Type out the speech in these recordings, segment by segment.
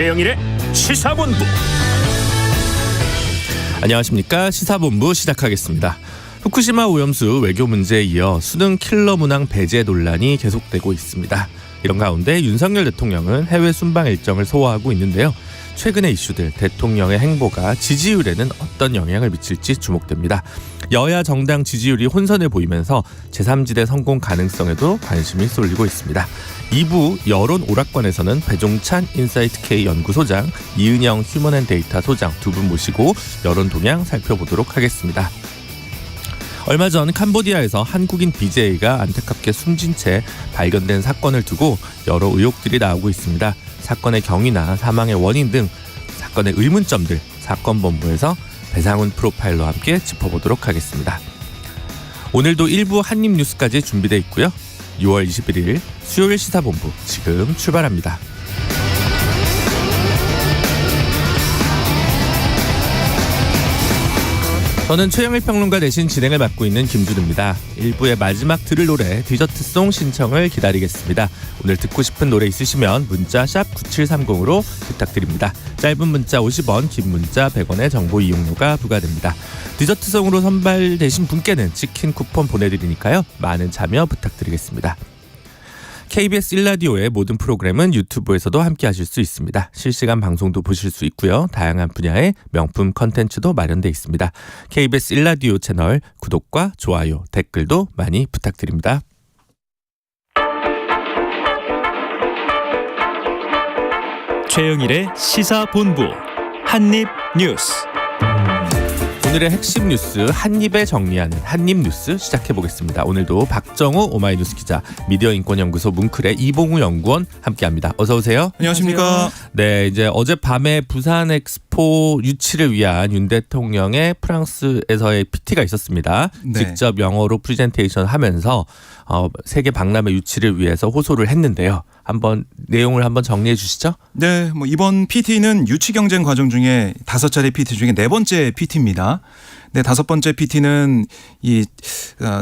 최영일의 시사본부. 안녕하십니까. 시사본부 시작하겠습니다. 후쿠시마 오염수 외교 문제에 이어 수능 킬러 문항 배제 논란이 계속되고 있습니다. 이런 가운데 윤석열 대통령은 해외 순방 일정을 소화하고 있는데요. 최근의 이슈들, 대통령의 행보가 지지율에는 어떤 영향을 미칠지 주목됩니다. 여야 정당 지지율이 혼선해 보이면서 제3지대 성공 가능성에도 관심이 쏠리고 있습니다. 2부 여론 오락관에서는 배종찬 인사이트K 연구소장, 이은영 휴먼앤데이터 소장 두 분 모시고 여론 동향 살펴보도록 하겠습니다. 얼마 전 캄보디아에서 한국인 BJ가 안타깝게 숨진 채 발견된 사건을 두고 여러 의혹들이 나오고 있습니다. 사건의 경위나 사망의 원인 등 사건의 의문점들 사건본부에서 배상훈 프로파일러와 함께 짚어보도록 하겠습니다. 오늘도 일부 한입뉴스까지 준비되어 있고요. 6월 21일 수요일 시사본부 지금 출발합니다. 저는 최영일 평론가 대신 진행을 맡고 있는 김준우입니다. 1부의 마지막 들을 노래 디저트송 신청을 기다리겠습니다. 오늘 듣고 싶은 노래 있으시면 문자 샵 9730으로 부탁드립니다. 짧은 문자 50원, 긴 문자 100원의 정보 이용료가 부과됩니다. 디저트송으로 선발되신 분께는 치킨 쿠폰 보내드리니까요. 많은 참여 부탁드리겠습니다. KBS 1라디오의 모든 프로그램은 유튜브에서도 함께 하실 수 있습니다. 실시간 방송도 보실 수 있고요. 다양한 분야의 명품 컨텐츠도 마련되어 있습니다. KBS 1라디오 채널 구독과 좋아요, 댓글도 많이 부탁드립니다. 최영일의 시사본부 한입뉴스. 오늘의 핵심 뉴스 한입에 정리하는 한입뉴스 시작해보겠습니다. 오늘도 박정호 오마이뉴스 기자, 미디어인권연구소 뭉클의 이봉우 연구원 함께합니다. 어서 오세요. 안녕하십니까. 네, 이제 어젯밤에 부산 엑스포 유치를 위한 윤 대통령의 프랑스에서의 PT가 있었습니다. 네. 직접 영어로 프레젠테이션 하면서 세계 박람회 유치를 위해서 호소를 했는데요. 한번 내용을 한번 정리해 주시죠. 네, 이번 PT는 유치 경쟁 과정 중에 5차례 PT 중에 4번째 PT입니다. 네, 5번째 PT는 이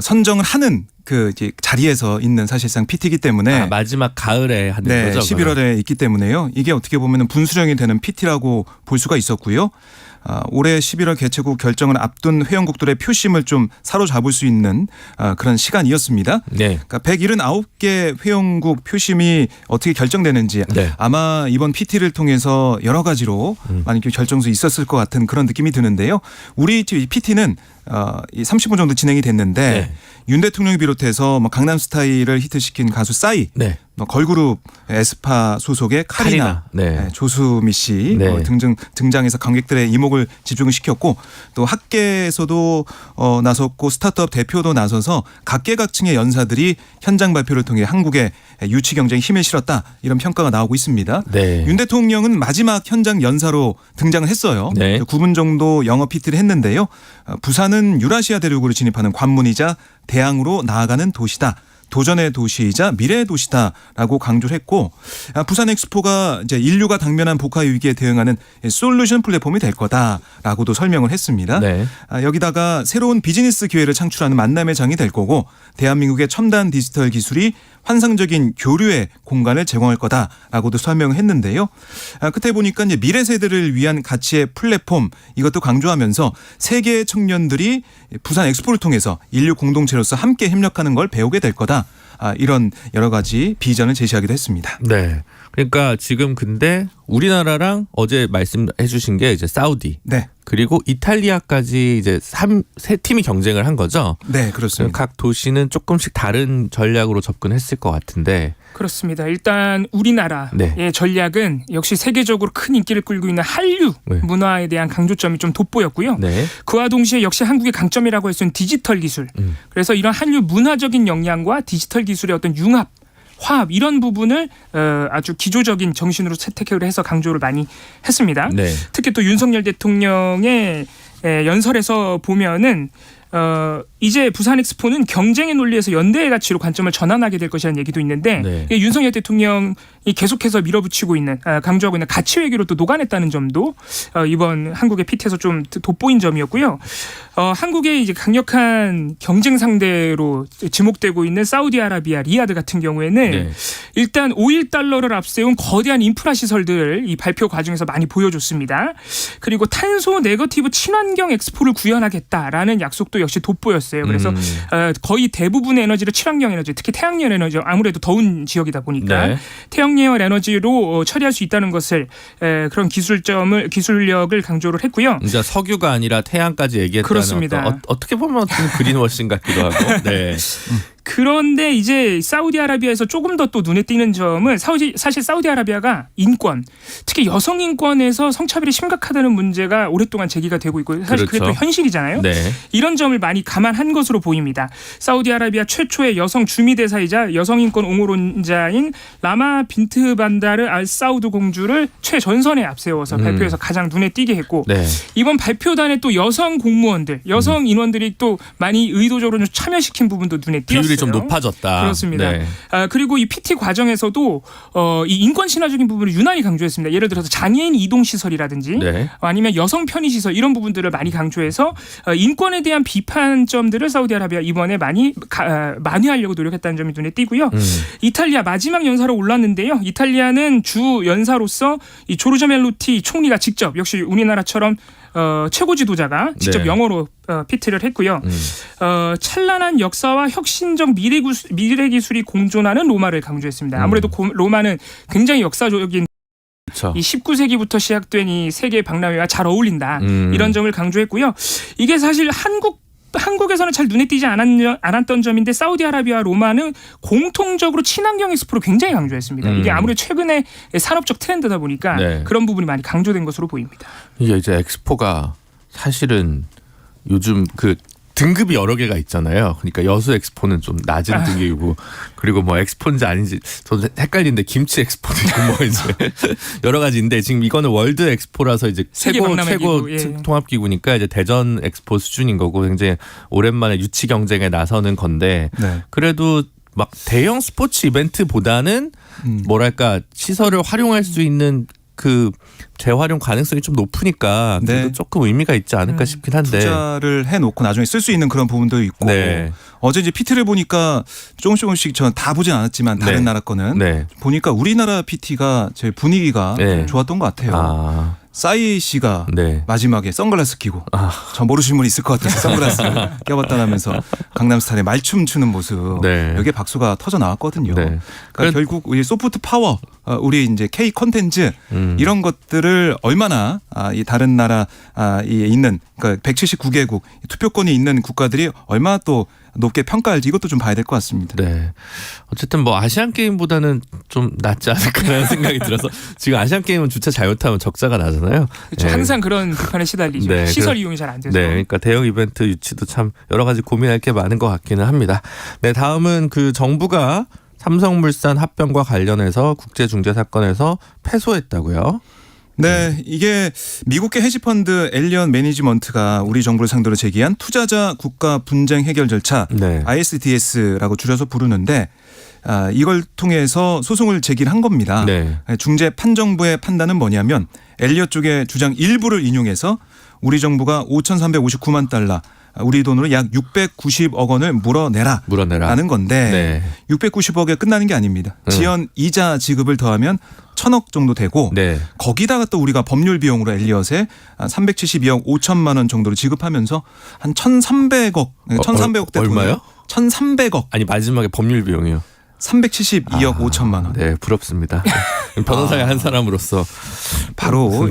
선정을 하는 그 이제 자리에서 있는 사실상 PT이기 때문에 마지막 가을에 하는 네, 거죠. 11월에 있기 때문에요. 이게 어떻게 보면 분수령이 되는 PT라고 볼 수가 있었고요. 올해 11월 개최국 결정을 앞둔 회원국들의 표심을 좀 사로잡을 수 있는 그런 시간이었습니다. 네. 그러니까 179개 회원국 표심이 어떻게 결정되는지 네. 아마 이번 PT를 통해서 여러 가지로 많이 결정수 있었을 것 같은 그런 느낌이 드는데요. 우리 PT는 30분 정도 진행이 됐는데 네. 윤 대통령이 비롯해서 강남스타일을 히트시킨 가수 싸이, 네. 걸그룹 에스파 소속의 카리나. 네. 조수미 씨 네. 등장해서 관객들의 이목을 집중을 시켰고, 또 학계에서도 나섰고 스타트업 대표도 나서서 각계각층의 연사들이 현장 발표를 통해 한국의 유치 경쟁에 힘을 실었다, 이런 평가가 나오고 있습니다. 네. 윤 대통령은 마지막 현장 연사로 등장을 했어요. 네. 9분 정도 영어 PT를 했는데요. 부산은 유라시아 대륙으로 진입하는 관문이자 대항으로 나아가는 도시다. 도전의 도시이자 미래의 도시다라고 강조를 했고, 부산 엑스포가 이제 인류가 당면한 복화 위기에 대응하는 솔루션 플랫폼이 될 거다라고도 설명을 했습니다. 네. 여기다가 새로운 비즈니스 기회를 창출하는 만남의 장이 될 거고, 대한민국의 첨단 디지털 기술이 환상적인 교류의 공간을 제공할 거다라고도 설명을 했는데요. 끝에 보니까 이제 미래 세대를 위한 가치의 플랫폼, 이것도 강조하면서 세계의 청년들이 부산 엑스포를 통해서 인류 공동체로서 함께 협력하는 걸 배우게 될 거다. 이런 여러 가지 비전을 제시하기도 했습니다. 네. 그러니까 지금 근데 우리나라랑 어제 말씀해 주신 게 이제 사우디. 네. 그리고 이탈리아까지 이제 세 팀이 경쟁을 한 거죠. 네, 그렇습니다. 각 도시는 조금씩 다른 전략으로 접근했을 것 같은데. 그렇습니다. 일단 우리나라의 네. 전략은 역시 세계적으로 큰 인기를 끌고 있는 한류 네. 문화에 대한 강조점이 좀 돋보였고요. 네. 그와 동시에 역시 한국의 강점이라고 할 수 있는 디지털 기술. 그래서 이런 한류 문화적인 역량과 디지털 기술의 어떤 융합, 화합, 이런 부분을 아주 기조적인 정신으로 채택을 해서 강조를 많이 했습니다. 네. 특히 또 윤석열 대통령의 연설에서 보면은 이제 부산엑스포는 경쟁의 논리에서 연대의 가치로 관점을 전환하게 될 것이라는 얘기도 있는데 네. 이게 윤석열 대통령이 계속해서 밀어붙이고 있는 강조하고 있는 가치 외교로 또 녹아냈다는 점도 이번 한국의 PT에서 좀 돋보인 점이었고요. 한국의 이제 강력한 경쟁 상대로 지목되고 있는 사우디아라비아 리야드 같은 경우에는 네. 일단 오일 달러를 앞세운 거대한 인프라 시설들을 이 발표 과정에서 많이 보여줬습니다. 그리고 탄소 네거티브 친환경 엑스포를 구현하겠다라는 약속도 역시 돋보였어요. 그래서 거의 대부분의 에너지를 친환경 에너지, 특히 태양열 에너지, 아무래도 더운 지역이다 보니까 네. 태양열 에너지로 처리할 수 있다는 것을 그런 기술력을 강조를 했고요. 이제 석유가 아니라 태양까지 얘기했다는 그렇습니다. 어떻게 보면 좀 그린워싱 같기도 하고. 네. 그런데 이제 사우디아라비아에서 조금 더 또 눈에 띄는 점은 사실 사우디아라비아가 인권, 특히 여성 인권에서 성차별이 심각하다는 문제가 오랫동안 제기가 되고 있고 사실 그게 그렇죠. 또 현실이잖아요. 네. 이런 점을 많이 감안한 것으로 보입니다. 사우디아라비아 최초의 여성 주미대사이자 여성 인권 옹호론자인 라마 빈트 반다르 알 사우드 공주를 최전선에 앞세워서 발표에서 가장 눈에 띄게 했고 네. 이번 발표단에 또 여성 공무원들, 여성 인원들이 또 많이 의도적으로 좀 참여시킨 부분도 눈에 띄었어요. 비율이 좀 높아졌다. 그렇습니다. 네. 그리고 이 PT 과정에서도 이 인권 친화적인 부분을 유난히 강조했습니다. 예를 들어서 장애인 이동 시설이라든지 네. 아니면 여성 편의 시설 이런 부분들을 많이 강조해서 인권에 대한 비판점들을 사우디아라비아 이번에 많이 만회하려고 노력했다는 점이 눈에 띄고요. 이탈리아 마지막 연사로 올랐는데요. 이탈리아는 주 연사로서 이 조르조 멜로티 총리가 직접 역시 우리나라처럼 최고 지도자가 직접 네. 영어로 PT를 했고요. 찬란한 역사와 혁신적 미래 기술이 공존하는 로마를 강조했습니다. 아무래도 로마는 굉장히 역사적인 그렇죠. 이 19세기부터 시작된 이 세계 박람회와 잘 어울린다. 음. 이런 점을 강조했고요. 이게 사실 한국에서는 잘 눈에 띄지 않았던 점인데 사우디아라비아와 로마는 공통적으로 친환경 엑스포를 굉장히 강조했습니다. 이게 아무래도 최근에 산업적 트렌드다 보니까 네. 그런 부분이 많이 강조된 것으로 보입니다. 이게 이제 엑스포가 사실은 요즘 그 등급이 여러 개가 있잖아요. 그러니까 여수 엑스포는 좀 낮은 등급이고 그리고 뭐 엑스포인지 아닌지 저도 헷갈리는데 김치 엑스포도 있고 뭐 이제 여러 가지인데 지금 이거는 월드 엑스포라서 이제 세계 최고 박람회기구, 예. 통합기구니까 이제 대전 엑스포 수준인 거고 굉장히 오랜만에 유치 경쟁에 나서는 건데 네. 그래도 막 대형 스포츠 이벤트보다는 뭐랄까 시설을 활용할 수 있는 그 재활용 가능성이 좀 높으니까 네. 그래도 조금 의미가 있지 않을까 싶긴 한데. 투자를 해놓고 나중에 쓸 수 있는 그런 부분도 있고 네. 어제 이제 PT를 보니까 조금씩 저는 다 보진 않았지만 다른 네. 나라 거는 네. 보니까 우리나라 PT가 제일 분위기가 네. 좋았던 것 같아요. 아, 싸이 씨가 네. 마지막에 선글라스 끼고 저 모르시는 분 있을 것 같아서 선글라스 껴봤다면서 강남스타일의 말춤 추는 모습 네. 여기에 박수가 터져 나왔거든요. 네. 그러니까 결국 우리 소프트 파워 우리 이제 K 콘텐츠 이런 것들을 얼마나 이 다른 나라 이 있는 그러니까 179개국 투표권이 있는 국가들이 얼마나 또 높게 평가할지 이것도 좀 봐야 될 것 같습니다. 네. 어쨌든 뭐 아시안 게임보다는 좀 낫지 않을까라는 생각이 들어서 지금 아시안 게임은 주차 잘못하면 적자가 나잖아요. 그렇죠. 네. 항상 그런 비판에 시달리죠. 네, 시설 이용이 잘 안 돼서. 네, 그러니까 대형 이벤트 유치도 참 여러 가지 고민할 게 많은 것 같기는 합니다. 네, 다음은 그 정부가 삼성물산 합병과 관련해서 국제중재 사건에서 패소했다고요. 네, 이게 미국계 헤지펀드 엘리언 매니지먼트가 우리 정부를 상대로 제기한 투자자 국가 분쟁 해결 절차 네. ISDS라고 줄여서 부르는데 이걸 통해서 소송을 제기한 겁니다. 네. 중재 판정부의 판단은 뭐냐면 엘리엇 쪽의 주장 일부를 인용해서 우리 정부가 5,359만 달러 우리 돈으로 약 690억 원을 물어내라. 라는 건데 네. 690억에 끝나는 게 아닙니다. 지연 이자 지급을 더하면 1,000억 정도 되고 네. 거기다가 또 우리가 법률 비용으로 엘리엇에 372억 5천만 원 정도를 지급하면서 한 1,300억 1,300억대 얼마요? 1,300억 아니 마지막에 법률 비용이요. 372억 5천만 원. 네, 부럽습니다. 변호사의 한 사람으로서 바로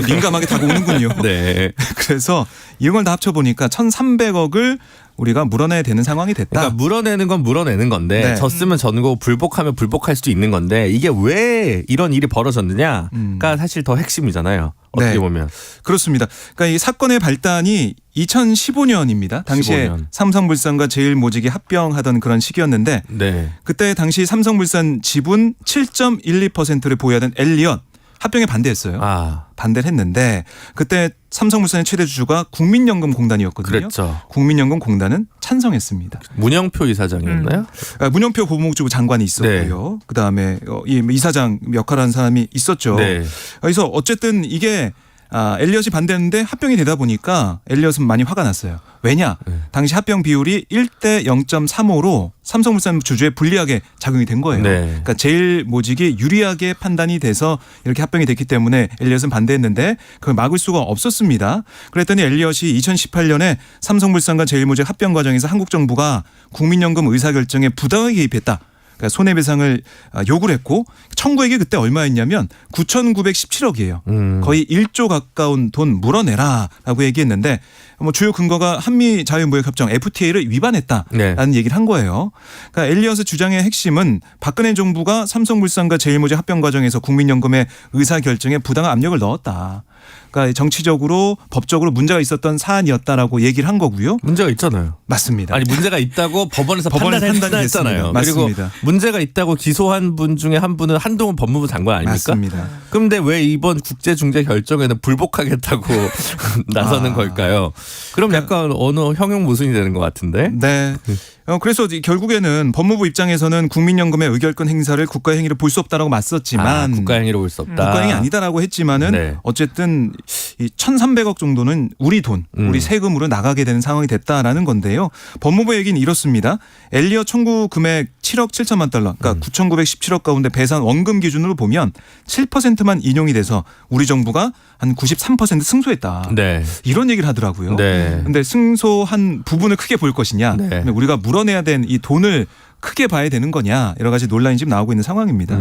민감하게 다가오는군요. 네. 그래서 이걸 다 합쳐보니까 1,300억을 우리가 물어내야 되는 상황이 됐다. 그러니까 물어내는 건 물어내는 건데 네. 졌으면 전 거고 불복하면 불복할 수도 있는 건데 이게 왜 이런 일이 벌어졌느냐가 사실 더 핵심이잖아요. 어떻게 네. 보면. 그렇습니다. 그러니까 이 사건의 발단이 2015년입니다. 당시에 15년. 삼성물산과 제일모직이 합병하던 그런 시기였는데 네. 그때 당시 삼성물산 지분 7.12%를 보유하던 엘리엇 합병에 반대했어요. 아, 반대를 했는데 그때 삼성물산의 최대 주주가 국민연금공단이었거든요. 그랬죠. 국민연금공단은 찬성했습니다. 문영표 이사장이었나요? 문영표 고무국지부 장관이 있었고요. 그다음에 이 이사장 역할을 한 사람이 있었죠. 네. 그래서 어쨌든 이게 엘리엇이 반대했는데 합병이 되다 보니까 엘리엇은 많이 화가 났어요. 왜냐? 당시 합병 비율이 1대 0.35로 삼성물산 주주에 불리하게 작용이 된 거예요. 네. 그러니까 제일모직이 유리하게 판단이 돼서 이렇게 합병이 됐기 때문에 엘리엇은 반대했는데 그걸 막을 수가 없었습니다. 그랬더니 엘리엇이 2018년에 삼성물산과 제일모직 합병 과정에서 한국 정부가 국민연금 의사결정에 부당하게 개입했다. 그러니까 손해배상을 요구를 했고 청구액이 그때 얼마였냐면 9,917억이에요. 거의 1조 가까운 돈 물어내라라고 얘기했는데 뭐 주요 근거가 한미 자유무역협정 FTA를 위반했다라는 네. 얘기를 한 거예요. 그러니까 엘리엇의 주장의 핵심은 박근혜 정부가 삼성물산과 제일모직 합병 과정에서 국민연금의 의사결정에 부당한 압력을 넣었다. 그러니까 정치적으로 법적으로 문제가 있었던 사안이었다라고 얘기를 한 거고요. 문제가 있잖아요. 맞습니다. 아니 문제가 있다고 법원에서 법원에서 판단했잖아요. 맞습니다. 그리고 문제가 있다고 기소한 분 중에 한 분은 한동훈 법무부 장관 아닙니까? 맞습니다. 그런데 왜 이번 국제중재 결정에는 불복하겠다고 나서는 걸까요? 그럼 약간 어느 형용 모순이 되는 것 같은데. 네. 그래서 결국에는 법무부 입장에서는 국민연금의 의결권 행사를 국가의 행위로 볼 수 없다라고 맞섰지만 국가행위로 볼 수 없다. 국가행위 아니다라고 했지만은 네. 어쨌든 이 1,300억 정도는 우리 돈, 우리 세금으로 나가게 되는 상황이 됐다라는 건데요. 법무부 얘기는 이렇습니다. 엘리엇 청구 금액 7억 7천만 달러, 그러니까 9,917억 가운데 배상 원금 기준으로 보면 7%만 인용이 돼서 우리 정부가 한 93% 승소했다. 네. 이런 얘기를 하더라고요. 네. 근데 승소한 부분을 크게 볼 것이냐, 네. 우리가 물어내야 된 이 돈을 크게 봐야 되는 거냐, 여러 가지 논란이 지금 나오고 있는 상황입니다.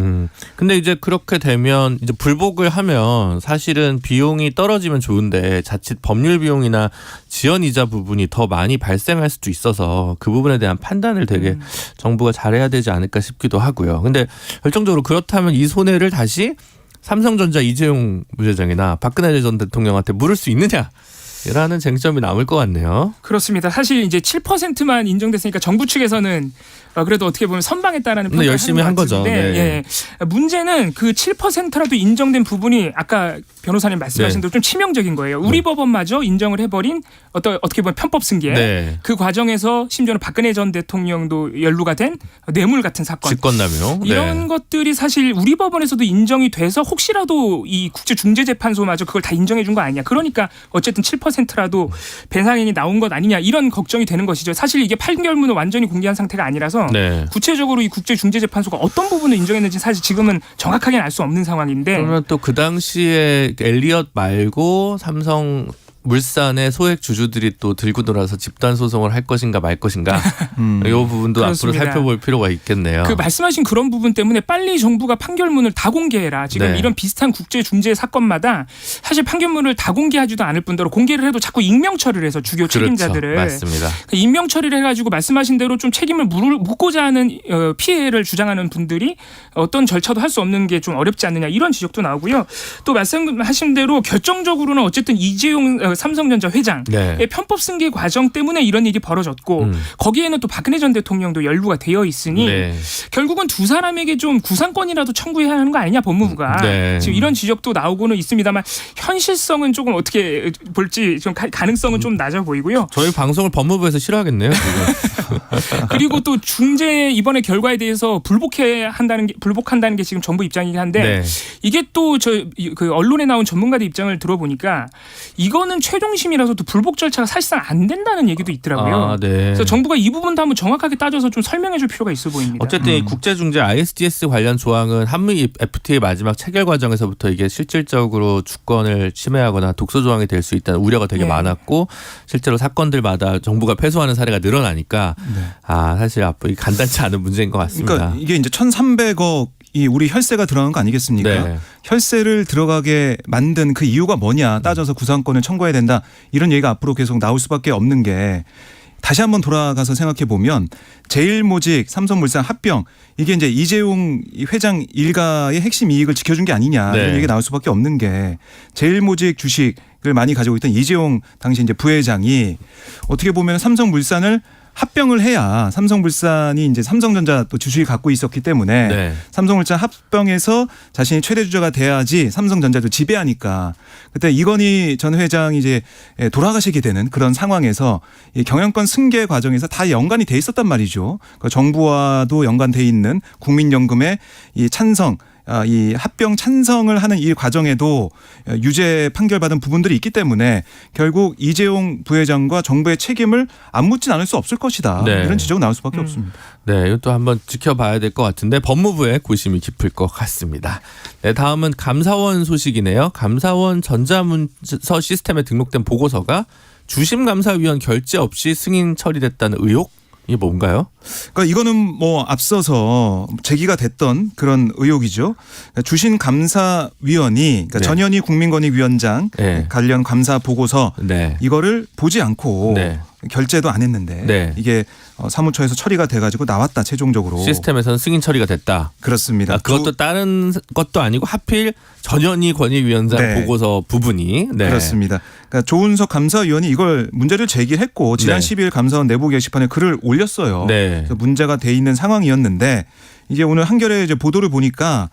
근데 이제 그렇게 되면 이제 불복을 하면 사실은 비용이 떨어지면 좋은데 자칫 법률 비용이나 지연 이자 부분이 더 많이 발생할 수도 있어서 그 부분에 대한 판단을 되게 정부가 잘해야 되지 않을까 싶기도 하고요. 근데 결정적으로 그렇다면 이 손해를 다시 삼성전자 이재용 부회장이나 박근혜 전 대통령한테 물을 수 있느냐? 라는 쟁점이 남을 것 같네요. 그렇습니다. 사실 이제 7%만 인정됐으니까 정부 측에서는 그래도 어떻게 보면 선방했다라는 근데 열심히 한 거죠. 네. 예. 문제는 그 7%라도 인정된 부분이 아까 변호사님 말씀하신 대로 좀 치명적인 거예요. 우리 법원마저 인정을 해버린 어떻게 보면 편법 승계. 네. 그 과정에서 심지어는 박근혜 전 대통령도 연루가 된 뇌물 같은 사건. 직권남용. 이런 것들이 사실 우리 법원에서도 인정이 돼서 혹시라도 이 국제중재재판소마저 그걸 다 인정해 준 거 아니냐. 그러니까 어쨌든 7%라도 배상액이 나온 것 아니냐 이런 걱정이 되는 것이죠. 사실 이게 판결문을 완전히 공개한 상태가 아니라서 네. 구체적으로 이 국제중재재판소가 어떤 부분을 인정했는지 사실 지금은 정확하게는 알 수 없는 상황인데 그러면 또 그 당시에 엘리엇 말고 삼성 물산의 소액 주주들이 또 들고 돌아서 집단 소송을 할 것인가 말 것인가 이 부분도 그렇습니다. 앞으로 살펴볼 필요가 있겠네요. 그 말씀하신 그런 부분 때문에 빨리 정부가 판결문을 다 공개해라. 지금 네. 이런 비슷한 국제 중재 사건마다 사실 판결문을 다 공개하지도 않을 뿐더러 공개를 해도 자꾸 익명 처리를 해서 주요 책임자들을 맞습니다. 익명 처리를 해가지고 말씀하신 대로 좀 책임을 묻고자 하는 피해를 주장하는 분들이 어떤 절차도 할 수 없는 게 좀 어렵지 않느냐 이런 지적도 나오고요. 또 말씀하신 대로 결정적으로는 어쨌든 이재용 삼성전자 회장의 네. 편법 승계 과정 때문에 이런 일이 벌어졌고 거기에는 또 박근혜 전 대통령도 연루가 되어 있으니 네. 결국은 두 사람에게 좀 구상권이라도 청구해야 하는 거 아니냐 법무부가. 네. 지금 이런 지적도 나오고는 있습니다만 현실성은 조금 어떻게 볼지 좀 가능성은 좀 낮아 보이고요. 저희 방송을 법무부에서 싫어하겠네요. 지금. 그리고 또 중재 이번에 결과에 대해서 불복한다는 게 지금 정부 입장이긴 한데 네. 이게 또 그 언론에 나온 전문가들 입장을 들어보니까 이거는 최종심이라서 또 불복 절차가 사실상 안 된다는 얘기도 있더라고요. 네. 그래서 정부가 이 부분도 한번 정확하게 따져서 좀 설명해줄 필요가 있어 보입니다. 어쨌든 이 국제중재 ISDS 관련 조항은 한미 FTA 마지막 체결 과정에서부터 이게 실질적으로 주권을 침해하거나 독소 조항이 될 수 있다는 우려가 되게 네. 많았고 실제로 사건들마다 정부가 패소하는 사례가 늘어나니까 사실 앞으로 간단치 않은 문제인 것 같습니다. 그러니까 이게 이제 1,300억 이 우리 혈세가 들어간 거 아니겠습니까? 네. 혈세를 들어가게 만든 그 이유가 뭐냐 따져서 구상권을 청구해야 된다. 이런 얘기가 앞으로 계속 나올 수밖에 없는 게 다시 한번 돌아가서 생각해 보면 제일모직 삼성물산 합병 이게 이제 이재용 회장 일가의 핵심 이익을 지켜준 게 아니냐 이런 얘기가 나올 수밖에 없는 게 제일모직 주식을 많이 가지고 있던 이재용 당시 이제 부회장이 어떻게 보면 삼성물산을 합병을 해야 삼성물산이 이제 삼성전자 또 주식을 갖고 있었기 때문에 네. 삼성물산 합병해서 자신이 최대 주주가 돼야지 삼성전자도 지배하니까 그때 이건희 전 회장이 이제 돌아가시게 되는 그런 상황에서 이 경영권 승계 과정에서 다 연관이 돼 있었단 말이죠. 그 정부와도 연관돼 있는 국민연금의 이 찬성. 이 합병 찬성을 하는 이 과정에도 유죄 판결받은 부분들이 있기 때문에 결국 이재용 부회장과 정부의 책임을 안 묻진 않을 수 없을 것이다. 네. 이런 지적이 나올 수밖에 없습니다. 네, 이것도 한번 지켜봐야 될 것 같은데 법무부의 고심이 깊을 것 같습니다. 네, 다음은 감사원 소식이네요. 감사원 전자문서 시스템에 등록된 보고서가 주심감사위원 결재 없이 승인 처리됐다는 의혹? 이게 뭔가요? 그러니까 이거는 뭐 앞서서 제기가 됐던 그런 의혹이죠. 그러니까 주신감사위원이 그러니까 네. 전현희 국민권익위원장 네. 관련 감사 보고서 네. 이거를 보지 않고 네. 결재도 안 했는데 네. 이게 사무처에서 처리가 돼가지고 나왔다 최종적으로. 시스템에서는 승인 처리가 됐다. 그렇습니다. 그것도 다른 것도 아니고 하필 전현희 권익위원장 네. 보고서 부분이 네. 그렇습니다. 그러니까 조은석 감사위원이 이걸 문제를 제기했고 지난 네. 12일 감사원 내부 게시판에 글을 올렸어요. 네. 그래서 문제가 돼 있는 상황이었는데 이제 오늘 한겨레 이제 보도를 보니까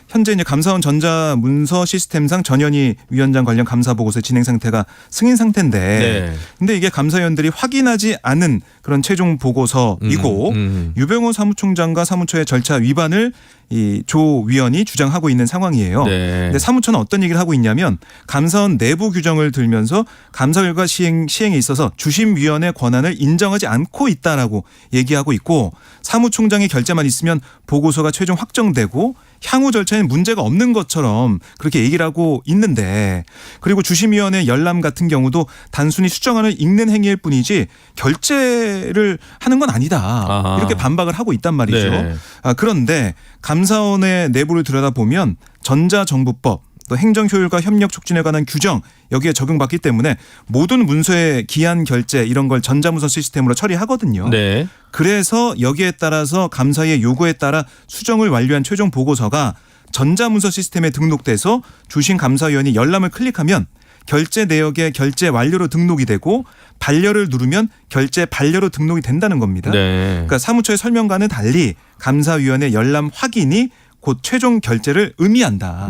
현재 이제 감사원 전자문서 시스템상 전현희 위원장 관련 감사 보고서 진행 상태가 승인 상태인데, 네. 근데 이게 감사위원들이 확인하지 않은 그런 최종 보고서이고 유병호 사무총장과 사무처의 절차 위반을 이 조 위원이 주장하고 있는 상황이에요. 네. 근데 사무처는 어떤 얘기를 하고 있냐면 감사원 내부 규정을 들면서 감사 결과 시행에 있어서 주심위원회 권한을 인정하지 않고 있다라고 얘기하고 있고 사무총장의 결재만 있으면 보고서가 최종 확정되고 향후 절차에는 문제가 없는 것처럼 그렇게 얘기를 하고 있는데 그리고 주심위원회 열람 같은 경우도 단순히 수정안을 읽는 행위일 뿐이지 결재를 하는 건 아니다. 아하. 이렇게 반박을 하고 있단 말이죠. 네. 그런데 감사원의 내부를 들여다보면 전자정부법 또 행정효율과 협력 촉진에 관한 규정 여기에 적용받기 때문에 모든 문서의 기한 결제 이런 걸 전자문서 시스템으로 처리하거든요. 네. 그래서 여기에 따라서 감사의 요구에 따라 수정을 완료한 최종 보고서가 전자문서 시스템에 등록돼서 주신 감사위원이 열람을 클릭하면 결제 내역의 결제 완료로 등록이 되고 반려를 누르면 결제 반려로 등록이 된다는 겁니다. 네. 그러니까 사무처의 설명과는 달리 감사위원회 열람 확인이 곧 최종 결재를 의미한다.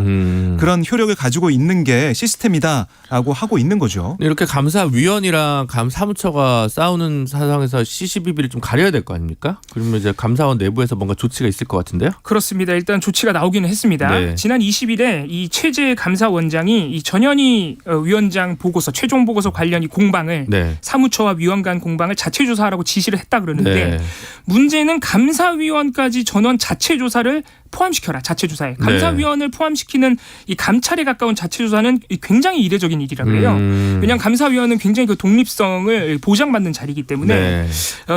그런 효력을 가지고 있는 게 시스템이다라고 하고 있는 거죠. 이렇게 감사위원이랑 사무처가 싸우는 상황에서 시시비비를 좀 가려야 될 거 아닙니까? 그러면 이제 감사원 내부에서 뭔가 조치가 있을 것 같은데요? 그렇습니다. 일단 조치가 나오기는 했습니다. 네. 지난 20일에 이 최재 감사원장이 이 전현희 위원장 보고서 최종 보고서 관련 이 공방을 네. 사무처와 위원 간 공방을 자체 조사하라고 지시를 했다 그러는데 네. 문제는 감사위원까지 전원 자체 조사를 포함시켜라. 자체 조사에. 감사위원을 포함시키는 이 감찰에 가까운 자체 조사는 굉장히 이례적인 일이라 그래요. 왜냐하면 감사위원은 굉장히 그 독립성을 보장받는 자리이기 때문에 네.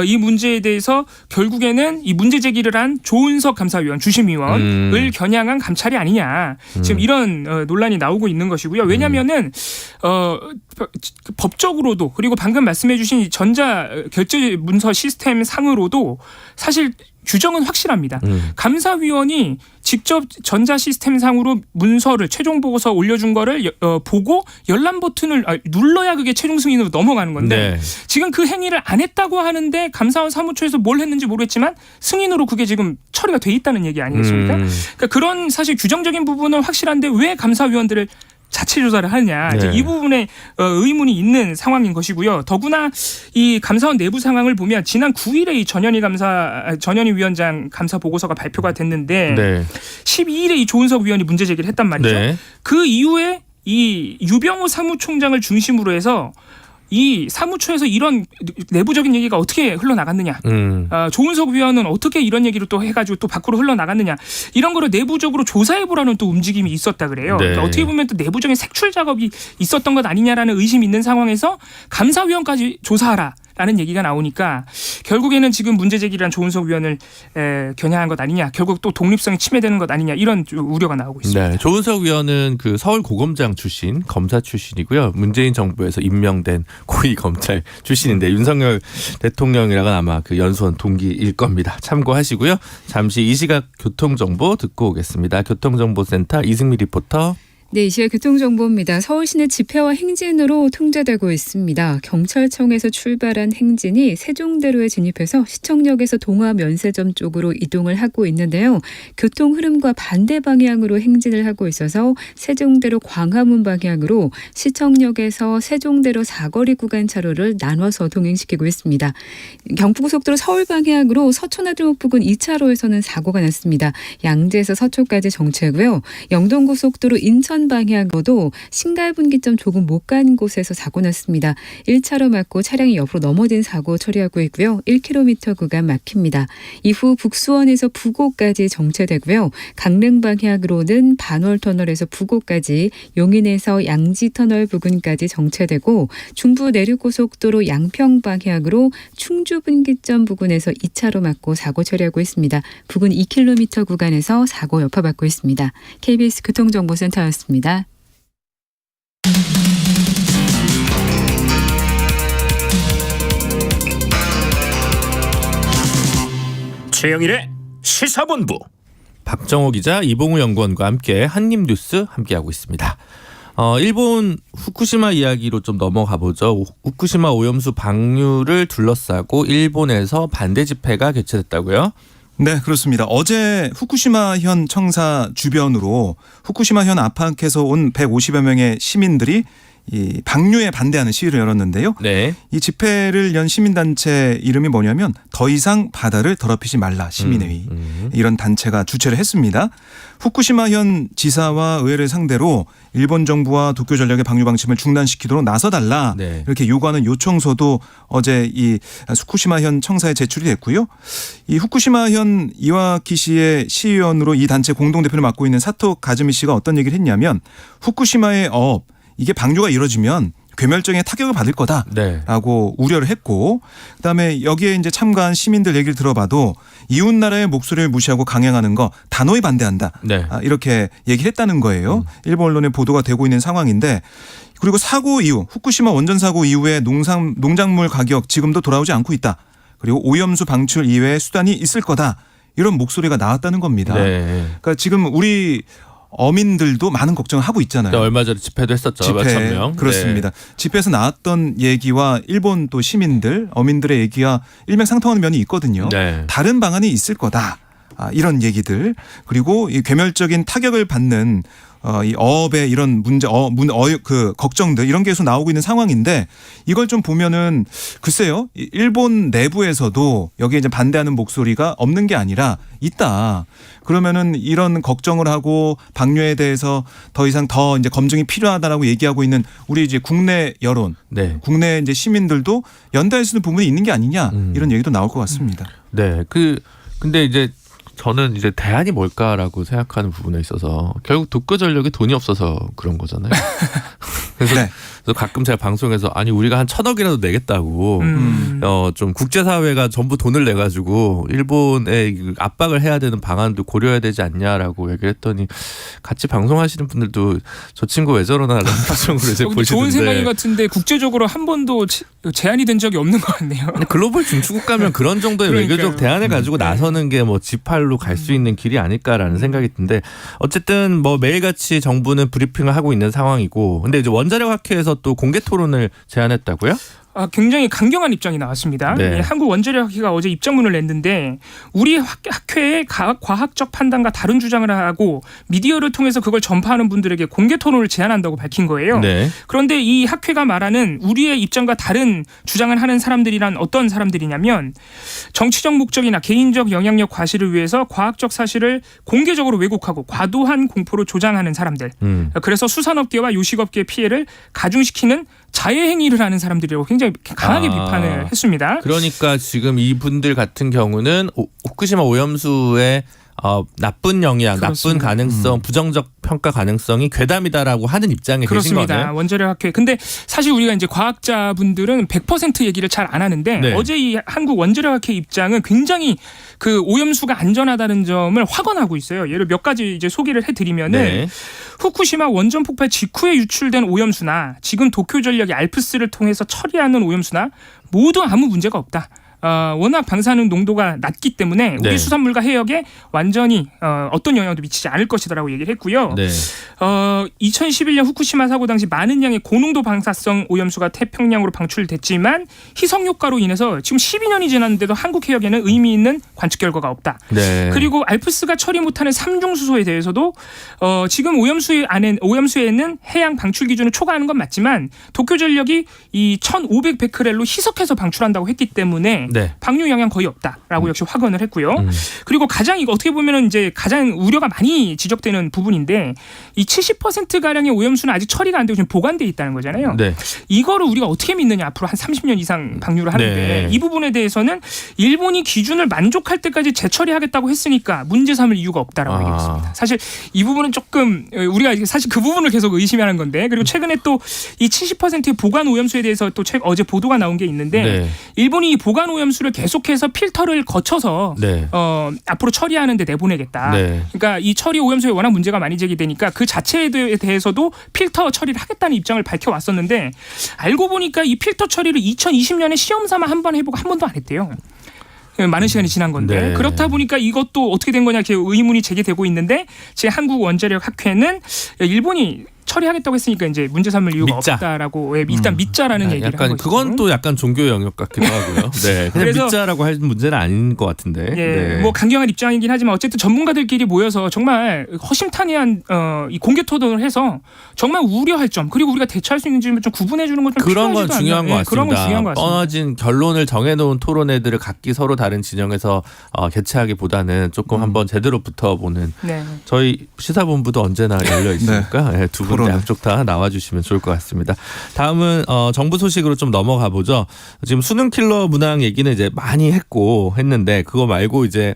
이 문제에 대해서 결국에는 이 문제 제기를 한 조은석 감사위원, 주심위원을 겨냥한 감찰이 아니냐. 지금 이런 논란이 나오고 있는 것이고요. 왜냐하면은 법적으로도 그리고 방금 말씀해주신 이 전자 결제 문서 시스템 상으로도 사실 규정은 확실합니다. 감사위원이 직접 전자 시스템 상으로 문서를 최종 보고서 올려준 거를 보고 열람 버튼을 눌러야 그게 최종 승인으로 넘어가는 건데 네. 지금 그 행위를 안 했다고 하는데 감사원 사무처에서 뭘 했는지 모르겠지만 승인으로 그게 지금 처리가 돼 있다는 얘기 아니겠습니까? 그러니까 그런 사실 규정적인 부분은 확실한데 왜 감사위원들을 자체 조사를 하느냐 이제 네. 이 부분에 의문이 있는 상황인 것이고요. 더구나 이 감사원 내부 상황을 보면 지난 9일에 이 전현희 위원장 감사 보고서가 발표가 됐는데 네. 12일에 이 조은석 위원이 문제 제기를 했단 말이죠. 네. 그 이후에 이 유병호 사무총장을 중심으로 해서 이 사무처에서 이런 내부적인 얘기가 어떻게 흘러나갔느냐. 조은석 위원은 어떻게 이런 얘기를 또 해가지고 또 밖으로 흘러나갔느냐. 이런 거를 내부적으로 조사해보라는 또 움직임이 있었다 그래요. 네. 그러니까 어떻게 보면 또 내부적인 색출 작업이 있었던 것 아니냐라는 의심이 있는 상황에서 감사위원까지 조사하라. 라는 얘기가 나오니까 결국에는 지금 문제 제기란 조은석 위원을 겨냥한 것 아니냐. 결국 또 독립성이 침해되는 것 아니냐. 이런 우려가 나오고 있습니다. 네, 조은석 위원은 그 서울고검장 출신, 검사 출신이고요. 문재인 정부에서 임명된 고위 검찰 출신인데 윤석열 대통령이랑은 아마 그 연수원 동기일 겁니다. 참고하시고요. 잠시 이 시각 교통정보 듣고 오겠습니다. 교통정보센터 이승미 리포터. 네, 이 시각 교통정보입니다. 서울 시내 집회와 행진으로 통제되고 있습니다. 경찰청에서 출발한 행진이 세종대로에 진입해서 시청역에서 동화면세점 쪽으로 이동을 하고 있는데요. 교통 흐름과 반대 방향으로 행진을 하고 있어서 세종대로 광화문 방향으로 시청역에서 세종대로 사거리 구간 차로를 나눠서 동행시키고 있습니다. 경부고속도로 서울 방향으로 서초나들목 부근 2차로에서는 사고가 났습니다. 양재에서 서초까지 정체고요. 영동고속도로 인천 방향으로도 신갈분기점 조금 못 간 곳에서 사고 났습니다. 1차로 막고 차량이 옆으로 넘어진 사고 처리하고 있고요. 1km 구간 막힙니다. 이후 북수원에서 부곡까지 정체되고요. 강릉 방향으로는 반월터널에서 부곡까지, 용인에서 양지터널 부근까지 정체되고 중부 내륙고속도로 양평 방향으로 충주분기점 부근에서 2차로 막고 사고 처리하고 있습니다. 부근 2km 구간에서 사고 여파받고 있습니다. KBS 교통정보센터였습니다. 최영일의 시사본부. 박정호 기자, 이봉우 연구원과 함께 한입뉴스 함께하고 있습니다. 일본 후쿠시마 이야기로 좀 넘어가 보죠. 후쿠시마 오염수 방류를 둘러싸고 일본에서 반대 집회가 개최됐다고요? 네, 그렇습니다. 어제 후쿠시마현 청사 주변으로 후쿠시마현 아파트에서 온 150여 명의 시민들이 이 방류에 반대하는 시위를 열었는데요. 네. 이 집회를 연 시민단체 이름이 뭐냐면 더 이상 바다를 더럽히지 말라 시민회의. 이런 단체가 주최를 했습니다. 후쿠시마현 지사와 의회를 상대로 일본 정부와 도쿄전력의 방류 방침을 중단시키도록 나서달라. 네. 이렇게 요구하는 요청서도 어제 이 후쿠시마현 청사에 제출이 됐고요. 이 후쿠시마현 이와키시의 시의원으로 이 단체 공동대표를 맡고 있는 사토 가즈미 씨가 어떤 얘기를 했냐면 후쿠시마의 어업, 이게 방류가 이루어지면 괴멸적인 타격을 받을 거다라고 우려를 했고, 그다음에 여기에 이제 참가한 시민들 얘기를 들어봐도 이웃 나라의 목소리를 무시하고 강행하는 거 단호히 반대한다. 네. 이렇게 얘기를 했다는 거예요. 일본 언론에 보도가 되고 있는 상황인데, 그리고 사고 이후 후쿠시마 원전 사고 이후에 농작물 가격 지금도 돌아오지 않고 있다. 그리고 오염수 방출 이외의 수단이 있을 거다. 이런 목소리가 나왔다는 겁니다. 네. 그러니까 지금 우리 어민들도 많은 걱정을 하고 있잖아요. 얼마 전에 집회도 했었죠. 몇천 명. 그렇습니다. 네. 집회에서 나왔던 얘기와 일본 또 시민들, 어민들의 얘기가 일맥상통하는 면이 있거든요. 네. 다른 방안이 있을 거다. 이런 얘기들, 그리고 이 괴멸적인 타격을 받는 이 어업의 이런 문제, 그 걱정들, 이런 게 계속 나오고 있는 상황인데, 이걸 좀 보면은 글쎄요, 일본 내부에서도 여기에 이제 반대하는 목소리가 없는 게 아니라 있다. 그러면은 이런 걱정을 하고 방류에 대해서 더 이상 더 이제 검증이 필요하다라고 얘기하고 있는 우리 이제 국내 여론, 네. 국내 이제 시민들도 연대할 수 있는 부분이 있는 게 아니냐, 이런 얘기도 나올 것 같습니다. 네. 근데 이제 저는 이제 대안이 뭘까라고 생각하는 부분에 있어서 결국 도쿄전력이 돈이 없어서 그런 거잖아요. 그래서, 네. 그래서 가끔 제가 방송에서 아니 우리가 한 1,000억이라도 내겠다고 좀 국제사회가 전부 돈을 내가지고 일본에 압박을 해야 되는 방안도 고려해야 되지 않냐라고 얘기를 했더니 같이 방송하시는 분들도 저 친구 왜 저러나라는 표정으로 이제 보시는데 좋은 생각인 것 같은데 국제적으로 한 번도 제안이 된 적이 없는 것 같네요. 근데 글로벌 중추국 가면 그런 정도의 외교적 대안을 가지고 나서는 게 뭐 G8로 갈 수 있는 길이 아닐까라는 생각이 드는데, 어쨌든 뭐 매일같이 정부는 브리핑을 하고 있는 상황이고, 근데 이제 원자력 학회에서 또 공개 토론을 제안했다고요? 굉장히 강경한 입장이 나왔습니다. 네. 한국 원자력학회가 어제 입장문을 냈는데, 우리 학회의 과학적 판단과 다른 주장을 하고 미디어를 통해서 그걸 전파하는 분들에게 공개 토론을 제안한다고 밝힌 거예요. 네. 그런데 이 학회가 말하는 우리의 입장과 다른 주장을 하는 사람들이란 어떤 사람들이냐면, 정치적 목적이나 개인적 영향력 과시를 위해서 과학적 사실을 공개적으로 왜곡하고 과도한 공포로 조장하는 사람들. 그래서 수산업계와 요식업계의 피해를 가중시키는 자해 행위를 하는 사람들이라고 굉장히 강하게 비판을 했습니다. 그러니까 지금 이분들 같은 경우는 후쿠시마 오염수의 나쁜 영향, 그렇습니다. 나쁜 가능성, 부정적 평가 가능성이 괴담이다라고 하는 입장에 계신 거네요. 그렇습니다. 원자력학회. 근데 사실 우리가 이제 과학자분들은 100% 얘기를 잘 안 하는데, 네. 어제 이 한국 원자력학회 입장은 굉장히 그 오염수가 안전하다는 점을 확언하고 있어요. 예를 몇 가지 이제 소개를 해드리면은, 네. 후쿠시마 원전 폭발 직후에 유출된 오염수나 지금 도쿄전력이 알프스를 통해서 처리하는 오염수나 모두 아무 문제가 없다. 워낙 방사능 농도가 낮기 때문에 우리 네. 수산물과 해역에 완전히 어떤 영향도 미치지 않을 것이다라고 얘기를 했고요. 네. 2011년 후쿠시마 사고 당시 많은 양의 고농도 방사성 오염수가 태평양으로 방출됐지만 희석 효과로 인해서 지금 12년이 지났는데도 한국 해역에는 의미 있는 관측 결과가 없다. 네. 그리고 알프스가 처리 못하는 삼중수소에 대해서도 지금 오염수에는 해양 방출 기준을 초과하는 건 맞지만 도쿄전력이 이 1,500베크렐로 희석해서 방출한다고 했기 때문에 네. 방류 영향 거의 없다라고 역시 확언을 했고요. 그리고 가장 이거 어떻게 보면은 이제 가장 우려가 많이 지적되는 부분인데 이 70% 가량의 오염수는 아직 처리가 안 되고 지금 보관돼 있다는 거잖아요. 네. 이거를 우리가 어떻게 믿느냐 앞으로 한 30년 이상 방류를 하는데 네. 이 부분에 대해서는 일본이 기준을 만족할 때까지 재처리하겠다고 했으니까 문제 삼을 이유가 없다라고 얘기했습니다. 사실 이 부분은 조금 우리가 사실 그 부분을 계속 의심하는 건데 그리고 최근에 또 이 70%의 보관 오염수에 대해서 또 어제 보도가 나온 게 있는데 네. 일본이 이 보관 오염수를 계속해서 필터를 거쳐서 네. 앞으로 처리하는 데 내보내겠다. 네. 그러니까 이 처리 오염수에 워낙 문제가 많이 제기되니까 그 자체에 대해서도 필터 처리를 하겠다는 입장을 밝혀왔었는데 알고 보니까 이 필터 처리를 2020년에 시험 삼아 한 번 해보고 한 번도 안 했대요. 많은 시간이 지난 건데 네. 그렇다 보니까 이것도 어떻게 된 거냐 이렇게 의문이 제기되고 있는데 제 한국원자력학회는 일본이 처리하겠다고 했으니까 이제 문제 삼을 이유가 믿자. 없다라고 일단 믿자라는 얘기를 약간 한 거죠. 그건 또 약간 종교 영역 같기도 하고요. 네. 그냥 그래서- 믿자라고 할 문제는 아닌 것 같은데. 예, 네. 뭐 강경한 입장이긴 하지만 어쨌든 전문가들끼리 모여서 정말 허심탄회한 이 공개 토론을 해서 정말 우려할 점 그리고 우리가 대처할 수 있는 점을 좀 구분해 주는 건 좀 그런 건 필요하지도 중요한 않나. 것 예, 그런 건 같습니다. 중요한 것 같습니다. 뻔해진 결론을 정해놓은 토론회들을 각기 서로 다른 진영에서 개최하기보다는 조금 한번 제대로 붙어보는 네. 저희 시사본부도 언제나 열려 있으니까 네, 두 분 토론회. 양쪽 다 나와주시면 좋을 것 같습니다. 다음은 정부 소식으로 좀 넘어가 보죠. 지금 수능 킬러 문항 얘기는 이제 많이 했는데 그거 말고 이제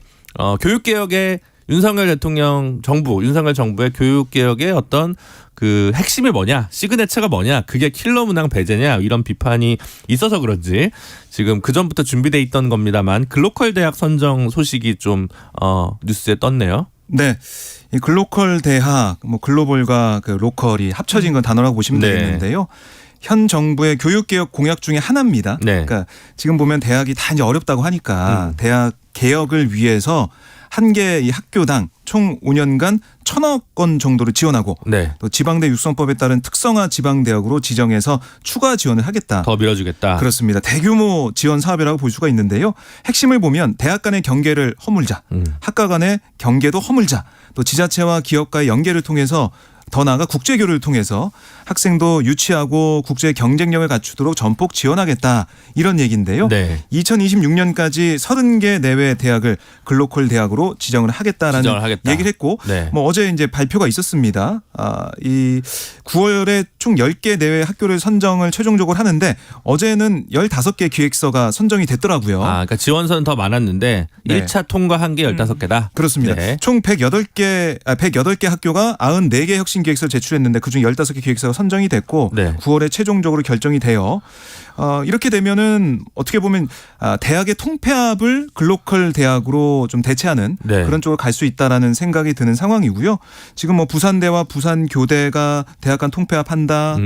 교육개혁의 윤석열 대통령 윤석열 정부의 교육개혁의 어떤 그 핵심이 뭐냐, 시그네처가 뭐냐, 그게 킬러 문항 배제냐 이런 비판이 있어서 그런지 지금 그 전부터 준비돼 있던 겁니다만 글로컬 대학 선정 소식이 좀 뉴스에 떴네요. 네. 이 글로컬 대학, 뭐 글로벌과 그 로컬이 합쳐진 건 단어라고 보시면 네. 되겠는데요. 현 정부의 교육개혁 공약 중에 하나입니다. 네. 그러니까 지금 보면 대학이 다 이제 어렵다고 하니까 대학 개혁을 위해서 한 개 이 학교당 총 5년간 1,000억 원 정도를 지원하고 네. 또 지방대 육성법에 따른 특성화 지방대학으로 지정해서 추가 지원을 하겠다. 더 밀어주겠다. 그렇습니다. 대규모 지원 사업이라고 볼 수가 있는데요. 핵심을 보면 대학 간의 경계를 허물자, 학과 간의 경계도 허물자, 또 지자체와 기업과의 연계를 통해서 더 나아가 국제교류를 통해서 학생도 유치하고 국제 경쟁력을 갖추도록 전폭 지원하겠다 이런 얘기인데요. 네. 2026년까지 30개 내외 대학을 글로컬 대학으로 지정을 하겠다라는 지정을 하겠다. 얘기를 했고 네. 뭐 어제 이제 발표가 있었습니다. 이 9월에 총 10개 내외 학교를 선정을 최종적으로 하는데 어제는 15개 기획서가 선정이 됐더라고요. 그러니까 지원서는 더 많았는데 네. 1차 통과한 게 15개다. 그렇습니다. 네. 총 108개 학교가 94개 혁신 기획서를 제출했는데 그중 15개 기획서가 선정이 됐고 네. 9월에 최종적으로 결정이 돼요. 이렇게 되면은 어떻게 보면 대학의 통폐합을 글로컬 대학으로 좀 대체하는 네. 그런 쪽으로 갈 수 있다라는 생각이 드는 상황이고요. 지금 뭐 부산대와 부산교대가 대학 간 통폐합한다.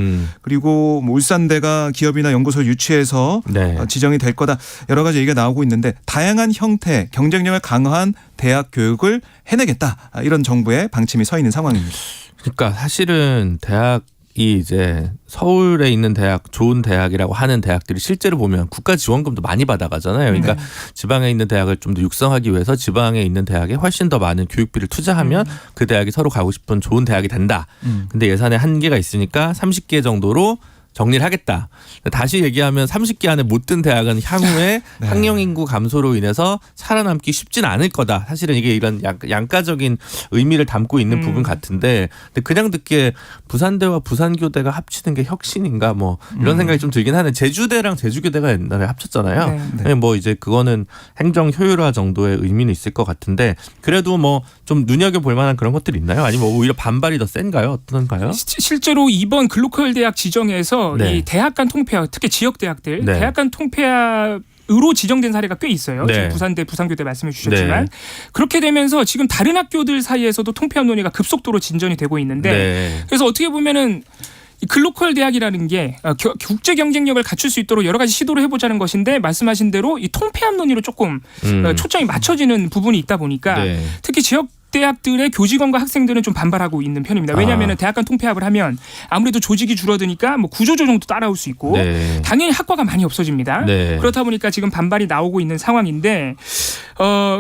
그리고 뭐 울산대가 기업이나 연구소를 유치해서 네. 지정이 될 거다. 여러 가지 얘기가 나오고 있는데 다양한 형태, 경쟁력을 강화한 대학 교육을 해내겠다. 이런 정부의 방침이 서 있는 상황입니다. 그러니까 사실은 대학이 이제 서울에 있는 대학, 좋은 대학이라고 하는 대학들이 실제로 보면 국가 지원금도 많이 받아가잖아요. 그러니까 지방에 있는 대학을 좀 더 육성하기 위해서 지방에 있는 대학에 훨씬 더 많은 교육비를 투자하면 그 대학이 서로 가고 싶은 좋은 대학이 된다. 근데 예산에 한계가 있으니까 30개 정도로 정리를 하겠다. 다시 얘기하면 30개 안에 못 든 대학은 향후에 네. 학령 인구 감소로 인해서 살아남기 쉽진 않을 거다. 사실은 이게 이런 양가적인 의미를 담고 있는 부분 같은데 근데 그냥 듣기에 부산대와 부산교대가 합치는 게 혁신인가 뭐 이런 생각이 좀 들긴 하네. 제주대랑 제주교대가 옛날에 합쳤잖아요. 네. 뭐 이제 그거는 행정 효율화 정도의 의미는 있을 것 같은데 그래도 뭐 좀 눈여겨볼 만한 그런 것들이 있나요? 아니면 뭐 오히려 반발이 더 센가요? 어떤가요? 실제로 이번 글로컬 대학 지정에서 네. 이 대학 간 통폐합, 특히 지역 대학들 네. 대학 간 통폐합으로 지정된 사례가 꽤 있어요. 네. 지금 부산대, 부산교대 말씀해 주셨지만 네. 그렇게 되면서 지금 다른 학교들 사이에서도 통폐합 논의가 급속도로 진전이 되고 있는데 네. 그래서 어떻게 보면은 이 글로컬 대학이라는 게 국제 경쟁력을 갖출 수 있도록 여러 가지 시도를 해보자는 것인데 말씀하신 대로 이 통폐합 논의로 조금 초점이 맞춰지는 부분이 있다 보니까 네. 특히 지역 대학들의 교직원과 학생들은 좀 반발하고 있는 편입니다. 왜냐하면 대학 간 통폐합을 하면 아무래도 조직이 줄어드니까 뭐 구조조정도 따라올 수 있고 네. 당연히 학과가 많이 없어집니다. 네. 그렇다 보니까 지금 반발이 나오고 있는 상황인데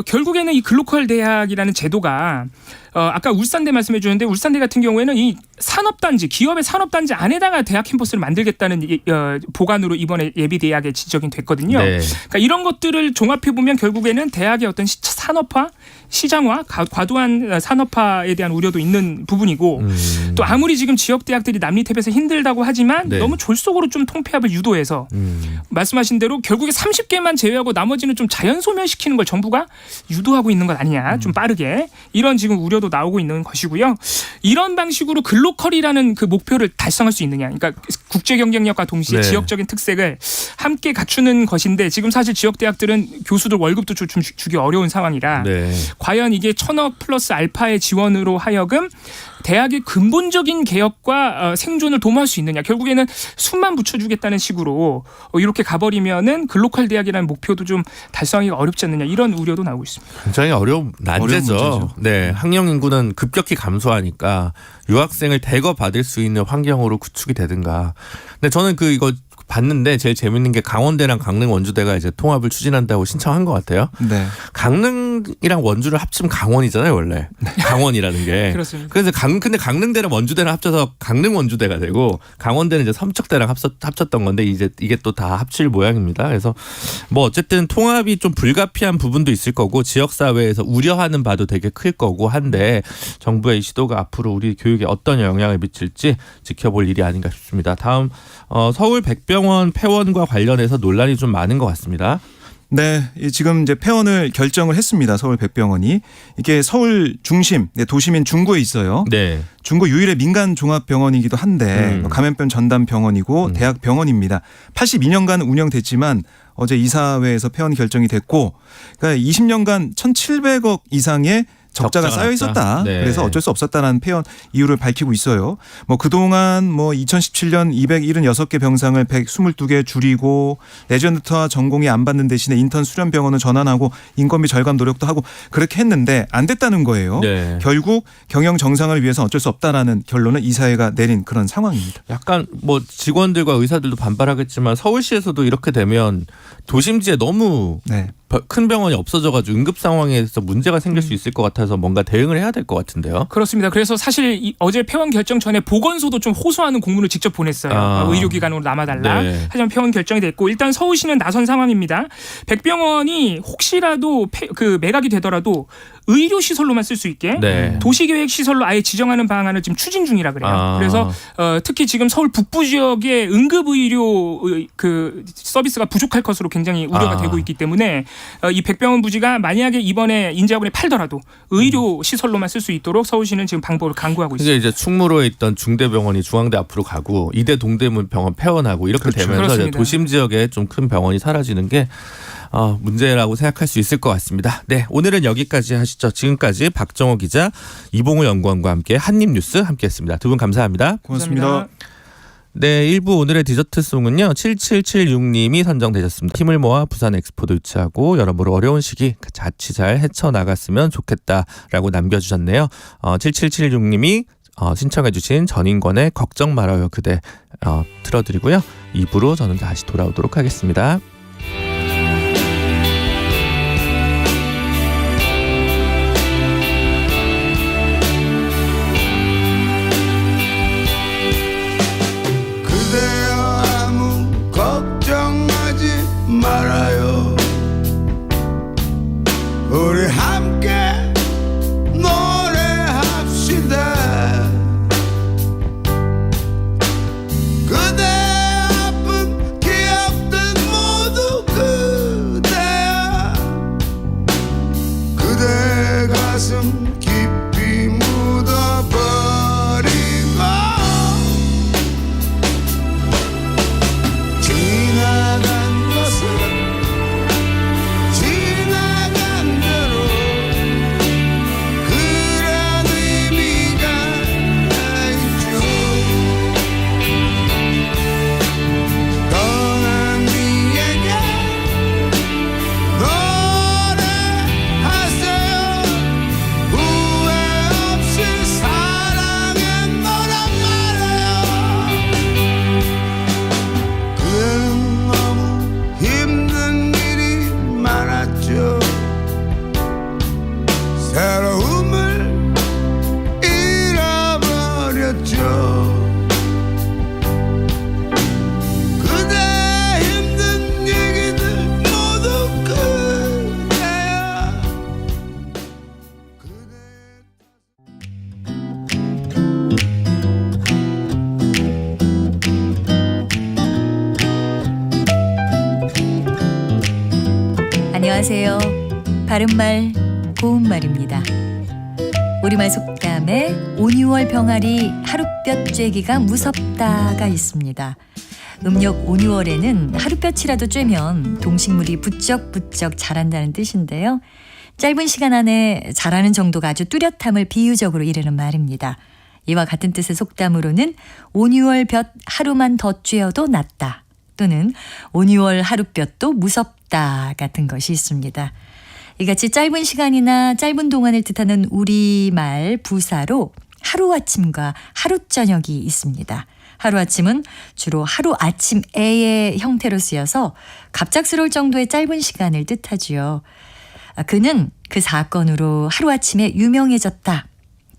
결국에는 이 글로컬 대학이라는 제도가 아까 울산대 말씀해 주셨는데 울산대 같은 경우에는 이 산업단지 기업의 산업단지 안에다가 대학 캠퍼스를 만들겠다는 보관으로 이번에 예비대학에 지적이 됐거든요. 네. 그러니까 이런 것들을 종합해 보면 결국에는 대학의 어떤 산업화, 시장화, 과도한 산업화에 대한 우려도 있는 부분이고 또 아무리 지금 지역 대학들이 남리탭에서 힘들다고 하지만 네. 너무 졸속으로 좀 통폐합을 유도해서 말씀하신 대로 결국에 30개만 제외하고 나머지는 좀 자연 소멸시키는 걸 정부가 유도하고 있는 것 아니냐, 좀 빠르게 이런 지금 우려도 나오고 있는 것이고요. 이런 방식으로 글로컬이라는 그 목표를 달성할 수 있느냐, 그러니까 국제 경쟁력과 동시에 네. 지역적인 특색을 함께 갖추는 것인데 지금 사실 지역 대학들은 교수들 월급도 좀 주기 어려운 상황이라 네. 과연 이게 1,000억 플러스 알파의 지원으로 하여금 대학의 근본적인 개혁과 생존을 도모할 수 있느냐. 결국에는 숨만 붙여주겠다는 식으로 이렇게 가버리면은 글로컬 대학이라는 목표도 좀 달성하기가 어렵지 않느냐. 이런 우려도 나오고 있습니다. 굉장히 어려운 난제죠. 문제죠. 네, 학령 인구는 급격히 감소하니까 유학생을 대거 받을 수 있는 환경으로 구축이 되든가. 근데 저는 이거 봤는데 제일 재밌는 게 강원대랑 강릉 원주대가 이제 통합을 추진한다고 신청한 것 같아요. 네. 강릉이랑 원주를 합치면 강원이잖아요, 원래. 강원이라는 게. 그렇습니다. 그래서 근데 강릉대랑 원주대랑 합쳐서 강릉 원주대가 되고 강원대는 이제 삼척대랑 합쳤던 건데 이제 이게 또 다 합칠 모양입니다. 그래서 뭐 어쨌든 통합이 좀 불가피한 부분도 있을 거고 지역 사회에서 우려하는 바도 되게 클 거고 한데 정부의 이 시도가 앞으로 우리 교육에 어떤 영향을 미칠지 지켜볼 일이 아닌가 싶습니다. 다음 서울 백병원 폐원과 관련해서 논란이 좀 많은 것 같습니다. 네, 지금 이제 폐원을 결정을 했습니다. 서울 백병원이 이게 서울 중심 도심인 중구에 있어요. 네. 중구 유일의 민간 종합병원이기도 한데 감염병 전담 병원이고 대학 병원입니다. 82년간 운영됐지만 어제 이사회에서 폐원 결정이 됐고, 그러니까 20년간 1,700억 이상의 적자가 쌓여 있었다. 네. 그래서 어쩔 수 없었다라는 폐원 이유를 밝히고 있어요. 뭐 그동안 2017년 276개 병상을 122개 줄이고 레전드와 전공이 안 받는 대신에 인턴 수련 병원을 전환하고 인건비 절감 노력도 하고 그렇게 했는데 안 됐다는 거예요. 네. 결국 경영 정상을 위해서 어쩔 수 없다라는 결론을 이사회가 내린 그런 상황입니다. 약간 뭐 직원들과 의사들도 반발하겠지만 서울시에서도 이렇게 되면 도심지에 너무 네. 큰 병원이 없어져가지고 응급 상황에서 문제가 생길 수 있을 것 같아서 뭔가 대응을 해야 될 것 같은데요. 그렇습니다. 그래서 사실 어제 폐원 결정 전에 보건소도 좀 호소하는 공문을 직접 보냈어요. 의료기관으로 남아달라. 네. 하지만 폐원 결정이 됐고 일단 서울시는 나선 상황입니다. 백병원이 혹시라도 매각이 되더라도 의료시설로만 쓸 수 있게 네. 도시계획시설로 아예 지정하는 방안을 지금 추진 중이라 그래요. 그래서 특히 지금 서울 북부 지역의 응급의료 서비스가 부족할 것으로 굉장히 우려가 되고 있기 때문에 이 백병원 부지가 만약에 이번에 인재학원에 팔더라도 의료 시설로만 쓸 수 있도록 서울시는 지금 방법을 강구하고 있습니다. 이게 이제 충무로에 있던 중대병원이 중앙대 앞으로 가고 이대 동대문 병원 폐원하고 이렇게 되면서 그렇습니다. 도심 지역에 좀 큰 병원이 사라지는 게 문제라고 생각할 수 있을 것 같습니다. 네, 오늘은 여기까지 하시죠. 지금까지 박정호 기자, 이봉우 연구원과 함께 한입뉴스 함께했습니다. 두 분 감사합니다. 고맙습니다. 감사합니다. 네, 1부 오늘의 디저트송은요 7776님이 선정되셨습니다. 힘을 모아 부산 엑스포도 유치하고 여러모로 어려운 시기 자치 잘 헤쳐나갔으면 좋겠다라고 남겨주셨네요. 7776님이 신청해 주신 전인권의 걱정 말아요 그대 틀어드리고요. 2부로 저는 다시 돌아오도록 하겠습니다. 말아요. 우리 함께 노래합시다. 그대 아픈 기억들 모두 안녕하세요. 바른말 고운말입니다. 우리말 속담에 온유월 병아리 하룻볕 쬐기가 무섭다가 있습니다. 음력 온유월에는 하룻볕이라도 쬐면 동식물이 부쩍부쩍 자란다는 뜻인데요. 짧은 시간 안에 자라는 정도가 아주 뚜렷함을 비유적으로 이르는 말입니다. 이와 같은 뜻의 속담으로는 온유월 볕 하루만 더 쬐어도 낫다, 또는 온유월 하룻볕도 무섭다 같은 것이 있습니다. 이같이 짧은 시간이나 짧은 동안을 뜻하는 우리말 부사로 하루아침과 하루저녁이 있습니다. 하루아침은 주로 하루아침에의 형태로 쓰여서 갑작스러울 정도의 짧은 시간을 뜻하지요. 그는 그 사건으로 하루아침에 유명해졌다,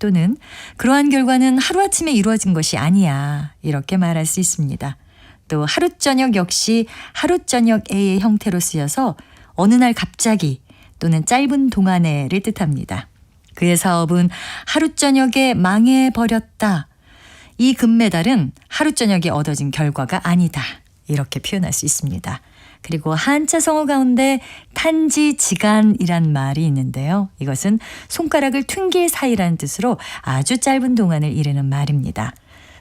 또는 그러한 결과는 하루아침에 이루어진 것이 아니야, 이렇게 말할 수 있습니다. 또 하루저녁 역시 하루저녁에의 형태로 쓰여서 어느 날 갑자기 또는 짧은 동안에를 뜻합니다. 그의 사업은 하루저녁에 망해버렸다. 이 금메달은 하루저녁에 얻어진 결과가 아니다, 이렇게 표현할 수 있습니다. 그리고 한자 성어 가운데 탄지지간이란 말이 있는데요. 이것은 손가락을 튕길 사이라는 뜻으로 아주 짧은 동안을 이르는 말입니다.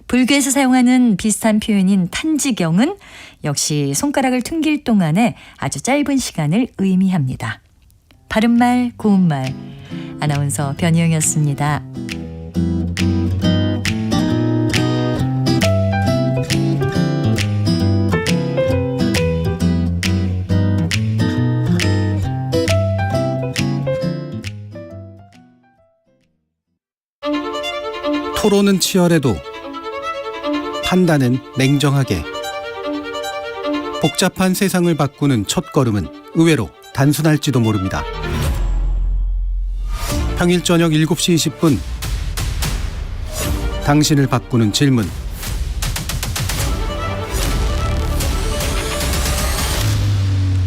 불교에서 사용하는 비슷한 표현인 탄지경은 역시 손가락을 튕길 동안에 아주 짧은 시간을 의미합니다. 바른말 고운말, 아나운서 변희영이었습니다. 토론은 치열해도 판단은 냉정하게. 복잡한 세상을 바꾸는 첫걸음은 의외로 단순할지도 모릅니다. 평일 저녁 7시 20분, 당신을 바꾸는 질문.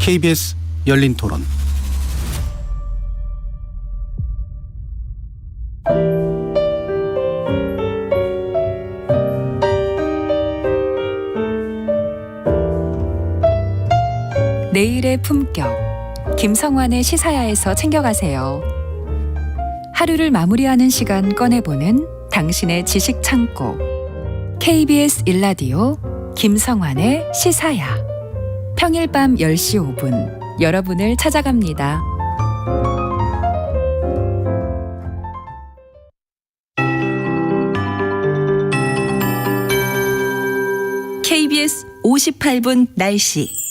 KBS 열린 토론. 내일의 품격, 김성환의 시사야에서 챙겨가세요. 하루를 마무리하는 시간 꺼내보는 당신의 지식 창고, KBS 일라디오 김성환의 시사야. 평일 밤 10시 5분 여러분을 찾아갑니다. KBS 58분 날씨.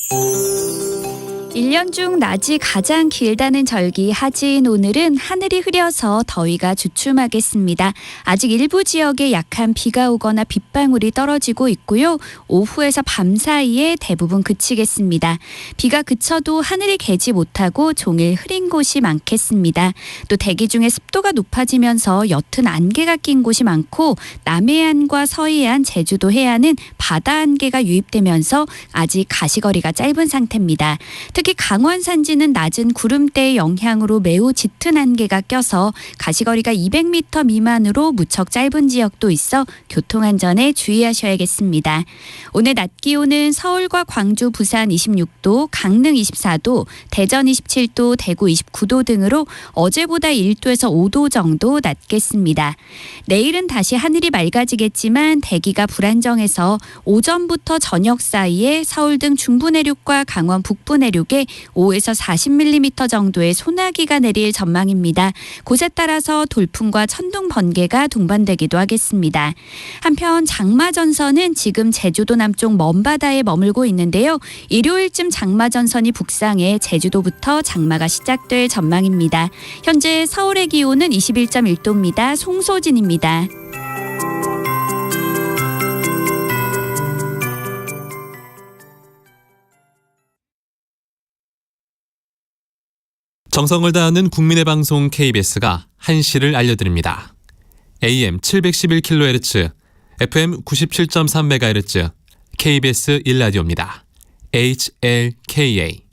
1년 중 낮이 가장 길다는 절기 하지인 오늘은 하늘이 흐려서 더위가 주춤하겠습니다. 아직 일부 지역에 약한 비가 오거나 빗방울이 떨어지고 있고요. 오후에서 밤 사이에 대부분 그치겠습니다. 비가 그쳐도 하늘이 개지 못하고 종일 흐린 곳이 많겠습니다. 또 대기 중에 습도가 높아지면서 옅은 안개가 낀 곳이 많고 남해안과 서해안, 제주도 해안은 바다 안개가 유입되면서 아직 가시거리가 짧은 상태입니다. 특히 강원 산지는 낮은 구름대의 영향으로 매우 짙은 안개가 껴서 가시거리가 200m 미만으로 무척 짧은 지역도 있어 교통안전에 주의하셔야겠습니다. 오늘 낮 기온은 서울과 광주, 부산 26도, 강릉 24도, 대전 27도, 대구 29도 등으로 어제보다 1도에서 5도 정도 낮겠습니다. 내일은 다시 하늘이 맑아지겠지만 대기가 불안정해서 오전부터 저녁 사이에 서울 등 중부 내륙과 강원 북부 내륙에 5에서 40mm 정도의 소나기가 내릴 전망입니다. 곳에 따라서 돌풍과 천둥, 번개가 동반되기도 하겠습니다. 한편 장마전선은 지금 제주도 남쪽 먼바다에 머물고 있는데요. 일요일쯤 장마전선이 북상해 제주도부터 장마가 시작될 전망입니다. 현재 서울의 기온은 21.1도입니다. 송소진입니다. 정성을 다하는 국민의 방송 KBS가 한시를 알려드립니다. AM 711kHz, FM 97.3MHz, KBS 일라디오입니다. HLKA.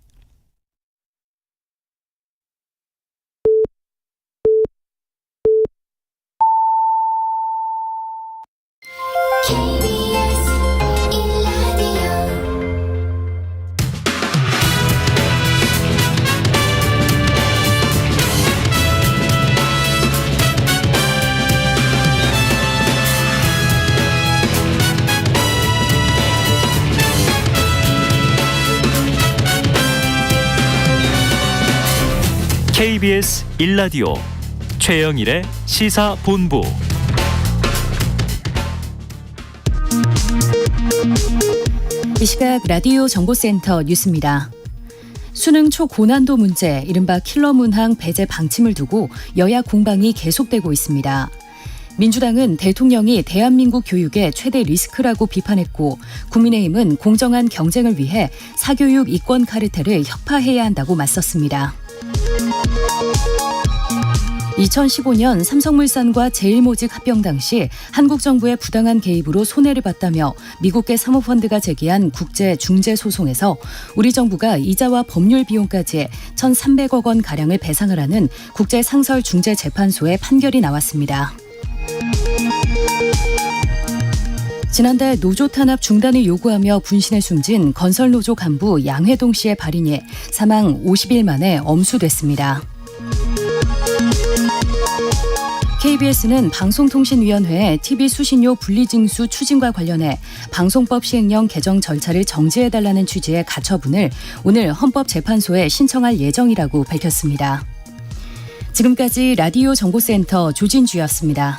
KBS 1라디오 최영일의 시사본부. 이 시각 라디오 정보센터 뉴스입니다. 수능 초고난도 문제, 이른바 킬러 문항 배제 방침을 두고 여야 공방이 계속되고 있습니다. 민주당은 대통령이 대한민국 교육의 최대 리스크라고 비판했고, 국민의힘은 공정한 경쟁을 위해 사교육 이권 카르텔을 혁파해야 한다고 맞섰습니다. 2015년 삼성물산과 제일모직 합병 당시 한국 정부의 부당한 개입으로 손해를 봤다며 미국계 사모펀드가 제기한 국제 중재 소송에서 우리 정부가 이자와 법률 비용까지 1,300억 원 가량을 배상을 하는 국제 상설 중재 재판소의 판결이 나왔습니다. 지난달 노조 탄압 중단을 요구하며 분신에 숨진 건설노조 간부 양회동 씨의 발인이 사망 50일 만에 엄수됐습니다. KBS는 방송통신위원회에 TV 수신료 분리징수 추진과 관련해 방송법 시행령 개정 절차를 정지해달라는 취지의 가처분을 오늘 헌법재판소에 신청할 예정이라고 밝혔습니다. 지금까지 라디오 정보센터 조진주였습니다.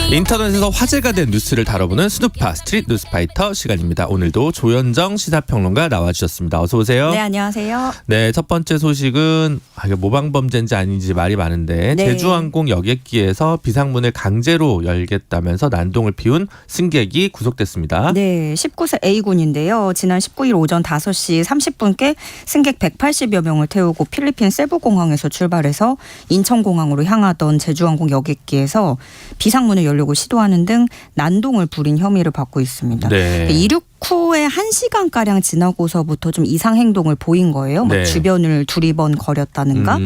인터넷에서 화제가 된 뉴스를 다뤄보는 스누파 스트릿 뉴스파이터 시간입니다. 오늘도 조현정 시사평론가 나와주셨습니다. 어서 오세요. 네, 안녕하세요. 네, 첫 번째 소식은 이게 모방범죄인지 아닌지 말이 많은데 네. 제주항공 여객기에서 비상문을 강제로 열겠다면서 난동을 피운 승객이 구속됐습니다. 네, 19세 A군인데요. 지난 19일 오전 5시 30분께 승객 180여 명을 태우고 필리핀 세부공항에서 출발해서 인천공항으로 향하던 제주항공 여객기에서 비상문을 열려고 시도하는 등 난동을 부린 혐의를 받고 있습니다. 네. 이륙 후에 1시간가량 지나고서부터 좀 이상 행동을 보인 거예요. 네. 주변을 두리번거렸다는가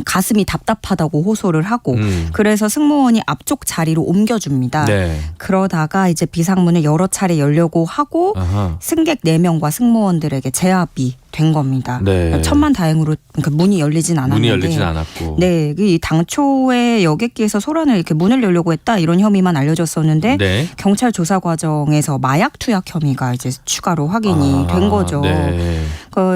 가슴이 답답하다고 호소를 하고 그래서 승무원이 앞쪽 자리로 옮겨줍니다. 네. 그러다가 이제 비상문을 여러 차례 열려고 하고 아하. 승객 4명과 승무원들에게 제압이 된 겁니다. 네. 천만다행으로 그러니까 문이 열리진 않았는데. 문이 열리진 않았고. 네, 이 당초에 여객기에서 소란을 이렇게 문을 열려고 했다 이런 혐의만 알려졌었는데 네. 경찰 조사 과정에서 마약 투약 혐의가 이제 추가로 확인이 된 거죠. 네.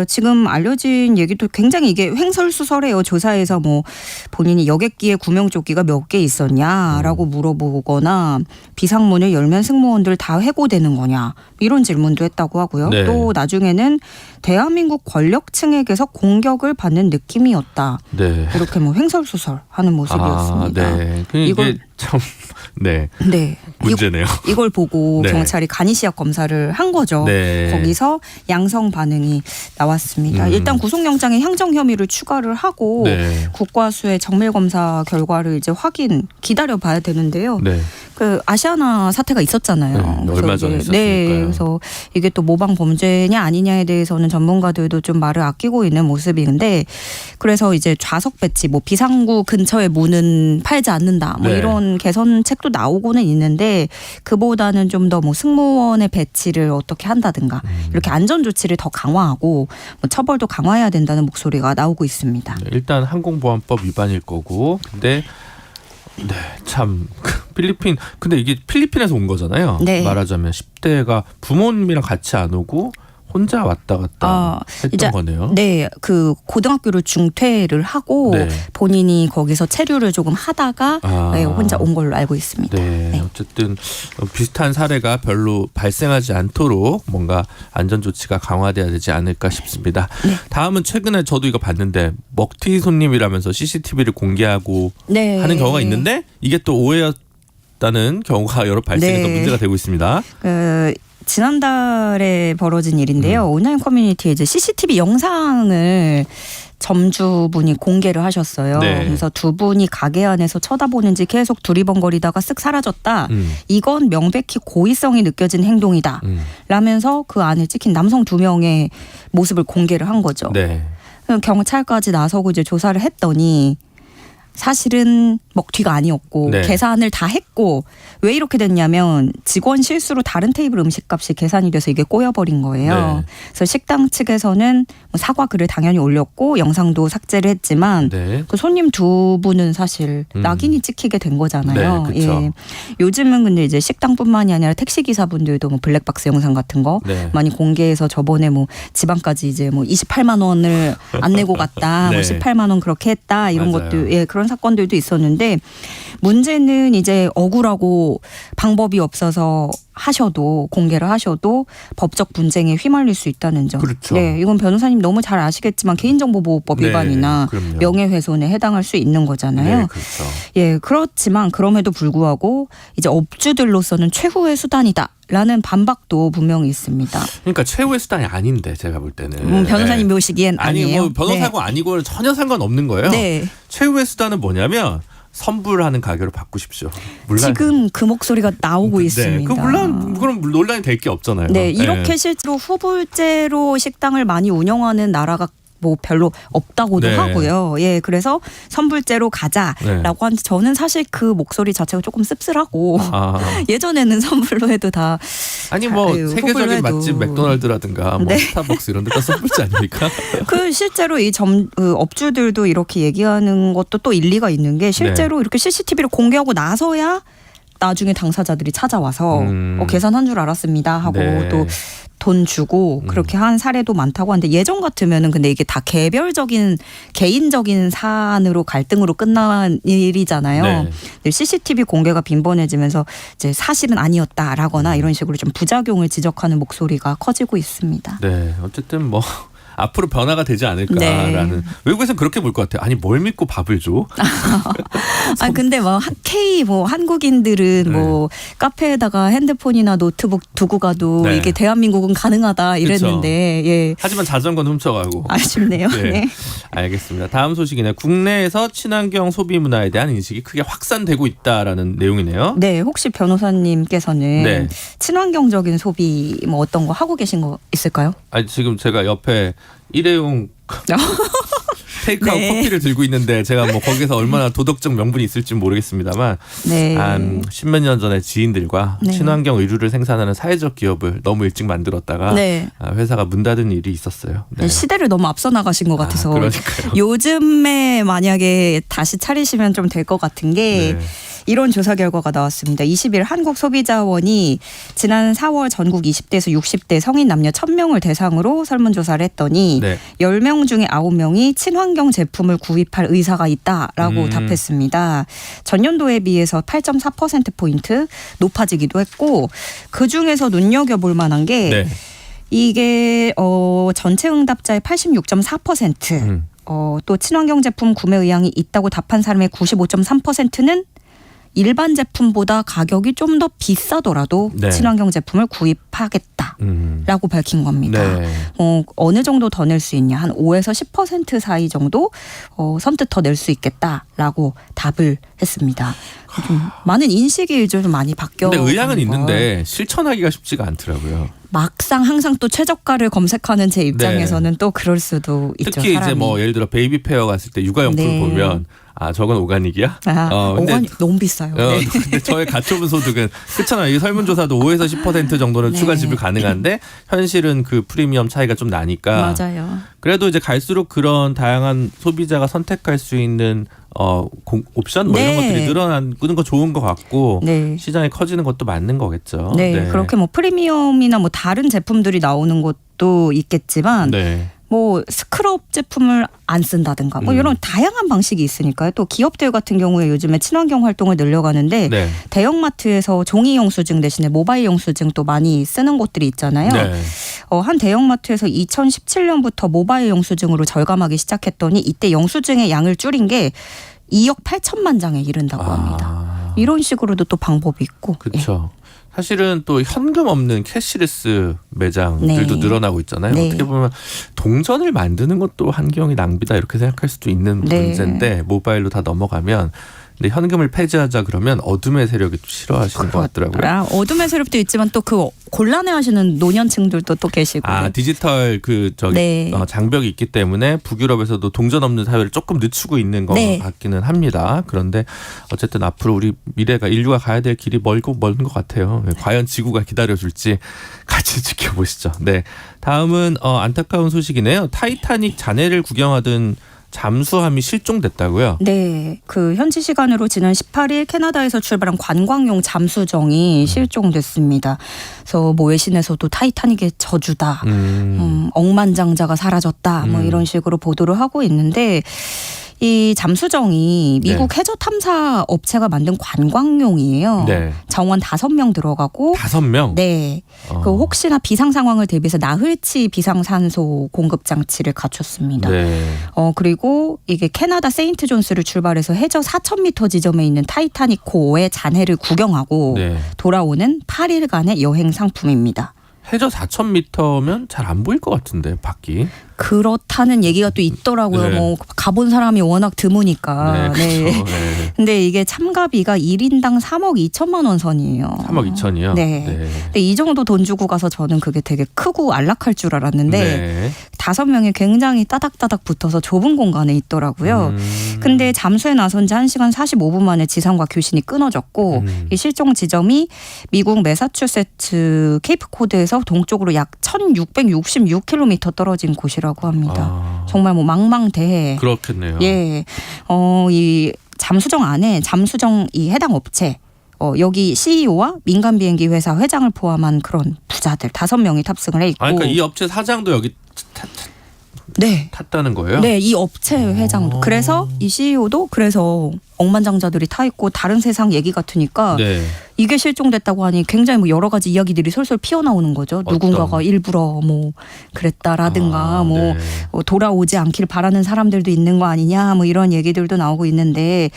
지금 알려진 얘기도 굉장히 이게 횡설수설해요. 조사에서 뭐 본인이 여객기에 구명조끼가 몇 개 있었냐라고 물어보거나 비상문을 열면 승무원들 다 해고되는 거냐 이런 질문도 했다고 하고요. 네. 또 나중에는 대한민국 권력층에게서 공격을 받는 느낌이었다. 네. 이렇게 뭐 횡설수설하는 모습이었습니다. 네. 이게 이걸 참 네. 네. 문제네요. 이걸 보고 네. 경찰이 간이시약 검사를 한 거죠. 네. 거기서 양성 반응이 나왔습니다. 일단 구속영장에 향정 혐의를 추가를 하고 네. 국과수의 정밀 검사 결과를 이제 기다려 봐야 되는데요. 네. 그 아시아나 사태가 있었잖아요. 네, 얼마 전에 있었으니까요. 네, 그래서 이게 또 모방 범죄냐 아니냐에 대해서는 전문가들도 좀 말을 아끼고 있는 모습인데, 그래서 이제 좌석 배치, 뭐 비상구 근처에 문은 팔지 않는다, 뭐 네. 이런 개선책도 나오고는 있는데 그보다는 좀 더 뭐 승무원의 배치를 어떻게 한다든가 이렇게 안전 조치를 더 강화하고 뭐 처벌도 강화해야 된다는 목소리가 나오고 있습니다. 네, 일단 항공보안법 위반일 거고, 근데 네, 참 필리핀 근데 이게 필리핀에서 온 거잖아요. 네. 말하자면 10대가 부모님이랑 같이 안 오고 혼자 왔다 갔다 했던 거네요. 네, 그 고등학교를 중퇴를 하고 네. 본인이 거기서 체류를 조금 하다가 네, 혼자 온 걸로 알고 있습니다. 네, 네. 어쨌든 비슷한 사례가 별로 발생하지 않도록 뭔가 안전 조치가 강화돼야 되지 않을까 싶습니다. 네. 다음은 최근에 저도 이거 봤는데 먹튀 손님이라면서 CCTV를 공개하고 네. 하는 경우가 있는데 이게 또 오해였다는 경우가 여러 발생해서 네. 문제가 되고 있습니다. 지난달에 벌어진 일인데요. 온라인 커뮤니티에 이제 CCTV 영상을 점주분이 공개를 하셨어요. 네. 그래서 두 분이 가게 안에서 쳐다보는지 계속 두리번거리다가 쓱 사라졌다. 이건 명백히 고의성이 느껴진 행동이다. 라면서 그 안에 찍힌 남성 2명의 모습을 공개를 한 거죠. 네. 경찰까지 나서고 이제 조사를 했더니 사실은 먹튀가 아니었고 네. 계산을 다 했고 왜 이렇게 됐냐면 직원 실수로 다른 테이블 음식값이 계산이 돼서 이게 꼬여버린 거예요. 네. 그래서 식당 측에서는 뭐 사과 글을 당연히 올렸고 영상도 삭제를 했지만 네. 그 손님 두 분은 사실 낙인이 찍히게 된 거잖아요. 네, 그쵸. 예. 요즘은 근데 이제 식당뿐만이 아니라 택시 기사분들도 뭐 블랙박스 영상 같은 거 네. 많이 공개해서 저번에 뭐 지방까지 이제 뭐 28만 원을 안 내고 갔다, 네. 뭐 18만 원 그렇게 했다 이런 맞아요. 것도 예 그런 사건들도 있었는데 문제는 이제 억울하고 방법이 없어서 하셔도 공개를 하셔도 법적 분쟁에 휘말릴 수 있다는 점. 그렇죠. 네, 이건 변호사님 너무 잘 아시겠지만 개인정보보호법 네, 위반이나 그럼요. 명예훼손에 해당할 수 있는 거잖아요. 네, 그렇죠. 예, 그렇지만 그럼에도 불구하고 이제 업주들로서는 최후의 수단이다라는 반박도 분명히 있습니다. 그러니까 최후의 수단이 아닌데 제가 볼 때는 변호사님 보시기엔 아니 아니에요. 뭐 변호사고 아니고 전혀 상관없는 거예요. 네. 최후의 수단은 뭐냐면 선불하는 가격을 바꾸십시오. 지금 그 목소리가 나오고 있습니다. 네, 그 물론 그럼 논란이 될 게 없잖아요. 네, 이렇게 실제로 후불제로 식당을 많이 운영하는 나라가 뭐 별로 없다고도 네. 하고요. 예, 그래서 선불제로 가자라고 하는데 저는 사실 그 목소리 자체가 조금 씁쓸하고 예전에는 선불로 해도 다 아니 뭐 아유, 세계적인 후불로 해도. 맛집 맥도날드라든가 뭐 네. 스타벅스 이런 데가 선불제 아닙니까? 그 실제로 이 업주들도 이렇게 얘기하는 것도 또 일리가 있는 게 실제로 이렇게 CCTV를 공개하고 나서야 나중에 당사자들이 찾아와서 계산한 줄 알았습니다 하고 네. 또 돈 주고 그렇게 한 사례도 많다고 하는데 예전 같으면은 근데 이게 다 개별적인 개인적인 사안으로 갈등으로 끝난 일이잖아요. 네. 근데 CCTV 공개가 빈번해지면서 이제 사실은 아니었다라거나 이런 식으로 좀 부작용을 지적하는 목소리가 커지고 있습니다. 네, 어쨌든 뭐 앞으로 변화가 되지 않을까라는 외국에서는 그렇게 볼 것 같아요. 아니 뭘 믿고 밥을 줘? 아 근데 뭐 한국인들은 뭐 카페에다가 핸드폰이나 노트북 두고 가도 네. 이게 대한민국은 가능하다 이랬는데 예. 하지만 자전거는 훔쳐가고. 아쉽네요. 네. 알겠습니다. 다음 소식이네. 국내에서 친환경 소비 문화에 대한 인식이 크게 확산되고 있다라는 내용이네요. 네, 혹시 변호사님께서는 네. 친환경적인 소비 뭐 어떤 거 하고 계신 거 있을까요? 아니 지금 제가 옆에 일회용 테이크아웃 네. 커피를 들고 있는데 제가 뭐 거기서 얼마나 도덕적 명분이 있을지 모르겠습니다만 네. 한 10몇 년 전에 지인들과 네. 친환경 의류를 생산하는 사회적 기업을 너무 일찍 만들었다가 네. 회사가 문 닫은 일이 있었어요. 네. 시대를 너무 앞서 나가신 것 같아서 그러니까요. 요즘에 만약에 다시 차리시면 좀 될 것 같은 게 이런 조사 결과가 나왔습니다. 20일 한국소비자원이 지난 4월 전국 20대에서 60대 성인 남녀 1000명을 대상으로 설문조사를 했더니 10명 중에 9명이 친환경 제품을 구입할 의사가 있다라고 답했습니다. 전년도에 비해서 8.4%포인트 높아지기도 했고 그중에서 눈여겨볼 만한 게 이게 전체 응답자의 86.4%, 또 친환경 제품 구매 의향이 있다고 답한 사람의 95.3%는 일반 제품보다 가격이 좀 더 비싸더라도 친환경 제품을 구입하겠다라고 밝힌 겁니다. 어느 정도 더 낼 수 있냐? 한 5에서 10% 사이 정도 선뜻 더 낼 수 있겠다라고 답을 했습니다. 좀 많은 인식이 좀 많이 바뀌어. 근데 의향은 있는데 실천하기가 쉽지가 않더라고요. 막상 항상 또 최저가를 검색하는 제 입장에서는 또 그럴 수도 있죠. 특히 사람이. 이제 뭐 예를 들어 베이비 페어 갔을 때 육아용품 보면 저건 오가닉이야? 근데 오가닉 너무 비싸요. 근데 저의 가처분 소득은 그렇잖아요. 이 설문조사도 5에서 10% 정도는 추가 지불 가능한데 현실은 그 프리미엄 차이가 좀 나니까. 맞아요. 그래도 이제 갈수록 그런 다양한 소비자가 선택할 수 있는 옵션 뭐 이런 것들이 늘어나는 건 좋은 것 같고 시장이 커지는 것도 맞는 거겠죠. 네, 그렇게 뭐 프리미엄이나 뭐 다른 제품들이 나오는 것도 있겠지만 뭐 스크럽 제품을 안 쓴다든가 뭐 이런 다양한 방식이 있으니까요. 또 기업들 같은 경우에 요즘에 친환경 활동을 늘려가는데 대형마트에서 종이 영수증 대신에 모바일 영수증 또 많이 쓰는 곳들이 있잖아요. 한 대형마트에서 2017년부터 모바일 영수증으로 절감하기 시작했더니 이때 영수증의 양을 줄인 게 2억 8천만 장에 이른다고 합니다. 이런 식으로도 또 방법이 있고. 그렇죠. 사실은 또 현금 없는 캐시레스 매장들도 늘어나고 있잖아요. 어떻게 보면 동전을 만드는 것도 환경이 낭비다 이렇게 생각할 수도 있는 문제인데 모바일로 다 넘어가면 근데 현금을 폐지하자 그러면 어둠의 세력이 좀 싫어하시는 것 같더라고요. 어둠의 세력도 있지만 또 그 곤란해하시는 노년층들도 또 계시고. 디지털 네. 장벽이 있기 때문에 북유럽에서도 동전 없는 사회를 조금 늦추고 있는 것 네. 같기는 합니다. 그런데 어쨌든 앞으로 우리 미래가 인류가 가야 될 길이 먼 것 같아요. 과연 지구가 기다려줄지 같이 지켜보시죠. 네, 다음은 안타까운 소식이네요. 타이타닉 잔해를 구경하던 잠수함이 실종됐다고요? 네, 그 현지 시간으로 지난 18일 캐나다에서 출발한 관광용 잠수정이 실종됐습니다. 그래서 뭐 외신에서도 타이타닉의 저주다, 억만장자가 사라졌다, 뭐 이런 식으로 보도를 하고 있는데. 이 잠수정이 미국 해저 탐사 업체가 만든 관광용이에요. 네. 정원 5명 들어가고 5명? 네. 그 혹시나 비상 상황을 대비해서 나흘치 비상산소 공급 장치를 갖췄습니다. 네. 그리고 이게 캐나다 세인트 존스를 출발해서 해저 4,000m 지점에 있는 타이타닉 호의 잔해를 구경하고 네. 돌아오는 8일간의 여행 상품입니다. 해저 4,000m면 잘 안 보일 것 같은데 밖이. 그렇다는 얘기가 또 있더라고요. 네. 뭐 가본 사람이 워낙 드무니까. 네. 그렇죠. 네. 근데 이게 참가비가 1인당 3억 2천만 원 선이에요. 3억 2천이요? 네. 근데 이 정도 돈 주고 가서 저는 그게 되게 크고 안락할 줄 알았는데 네. 5명이 굉장히 따닥따닥 붙어서 좁은 공간에 있더라고요. 근데 잠수에 나선 지 1시간 45분 만에 지상과 교신이 끊어졌고 이 실종 지점이 미국 매사추세츠 케이프 코드에서 동쪽으로 약 1666km 떨어진 곳이라고 합니다. 정말 뭐 망망대해. 그렇겠네요. 예. 이 잠수정 안에 잠수정 이 해당 업체 여기 CEO와 민간 비행기 회사 회장을 포함한 그런 부자들 5명이 탑승을 해 있고. 그러니까 이 업체 사장도 여기 네. 탔다는 거예요? 네, 이 업체 회장도. 그래서 이 CEO도 그래서 억만장자들이 타 있고 다른 세상 얘기 같으니까 네. 이게 실종됐다고 하니 굉장히 뭐 여러 가지 이야기들이 솔솔 피어나오는 거죠. 누군가가 일부러 뭐 그랬다라든가 뭐 돌아오지 않길 바라는 사람들도 있는 거 아니냐 뭐 이런 얘기들도 나오고 있는데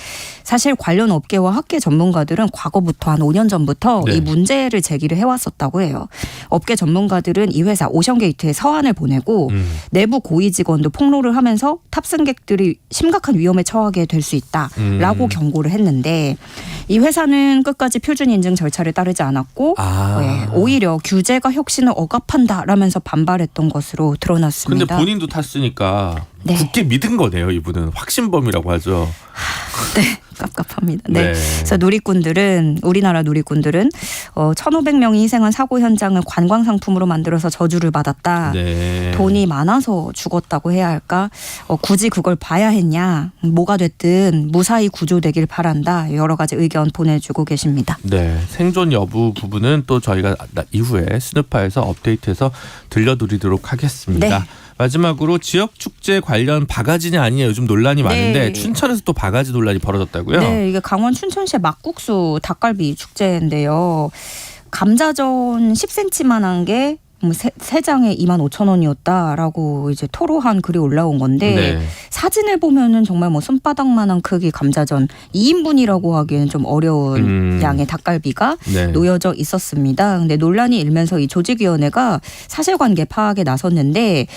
사실 관련 업계와 학계 전문가들은 과거부터 한 5년 전부터 네. 이 문제를 제기를 해왔었다고 해요. 업계 전문가들은 이 회사 오션게이트에 서한을 보내고 내부 고위 직원도 폭로를 하면서 탑승객들이 심각한 위험에 처하게 될 수 있다라고 경고를 했는데 이 회사는 끝까지 표준 인증 절차를 따르지 않았고 네, 오히려 규제가 혁신을 억압한다라면서 반발했던 것으로 드러났습니다. 근데 본인도 탔으니까 네. 굳게 믿은 거네요. 이분은 확신범이라고 하죠. 네, 깝깝합니다. 네. 네. 그래서 우리나라 누리꾼들은 1,500명이 희생한 사고 현장을 관광 상품으로 만들어서 저주를 받았다. 네. 돈이 많아서 죽었다고 해야 할까? 굳이 그걸 봐야 했냐? 뭐가 됐든 무사히 구조되길 바란다. 여러 가지 의견 보내주고 계십니다. 네, 생존 여부 부분은 또 저희가 이후에 스누파에서 업데이트해서 들려드리도록 하겠습니다. 네. 마지막으로 지역 축제 관련 바가지냐 아니냐 요즘 논란이 많은데 네. 춘천에서 또 바가지 논란이 벌어졌다고요? 네, 이게 강원 춘천시의 막국수 닭갈비 축제인데요. 감자전 10cm만한 게 세 장에 25,000원이었다라고 이제 토로한 글이 올라온 건데 네. 사진을 보면은 정말 뭐 손바닥만한 크기 감자전 2인분이라고 하기에는 좀 어려운 양의 닭갈비가 네. 놓여져 있었습니다. 근데 논란이 일면서 이 조직위원회가 사실관계 파악에 나섰는데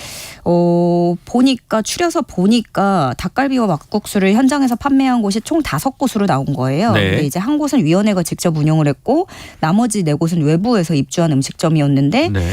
추려서 보니까 닭갈비와 막국수를 현장에서 판매한 곳이 총 5곳으로 나온 거예요. 네. 근데 이제 한 곳은 위원회가 직접 운영을 했고 나머지 4곳은 외부에서 입주한 음식점이었는데 네.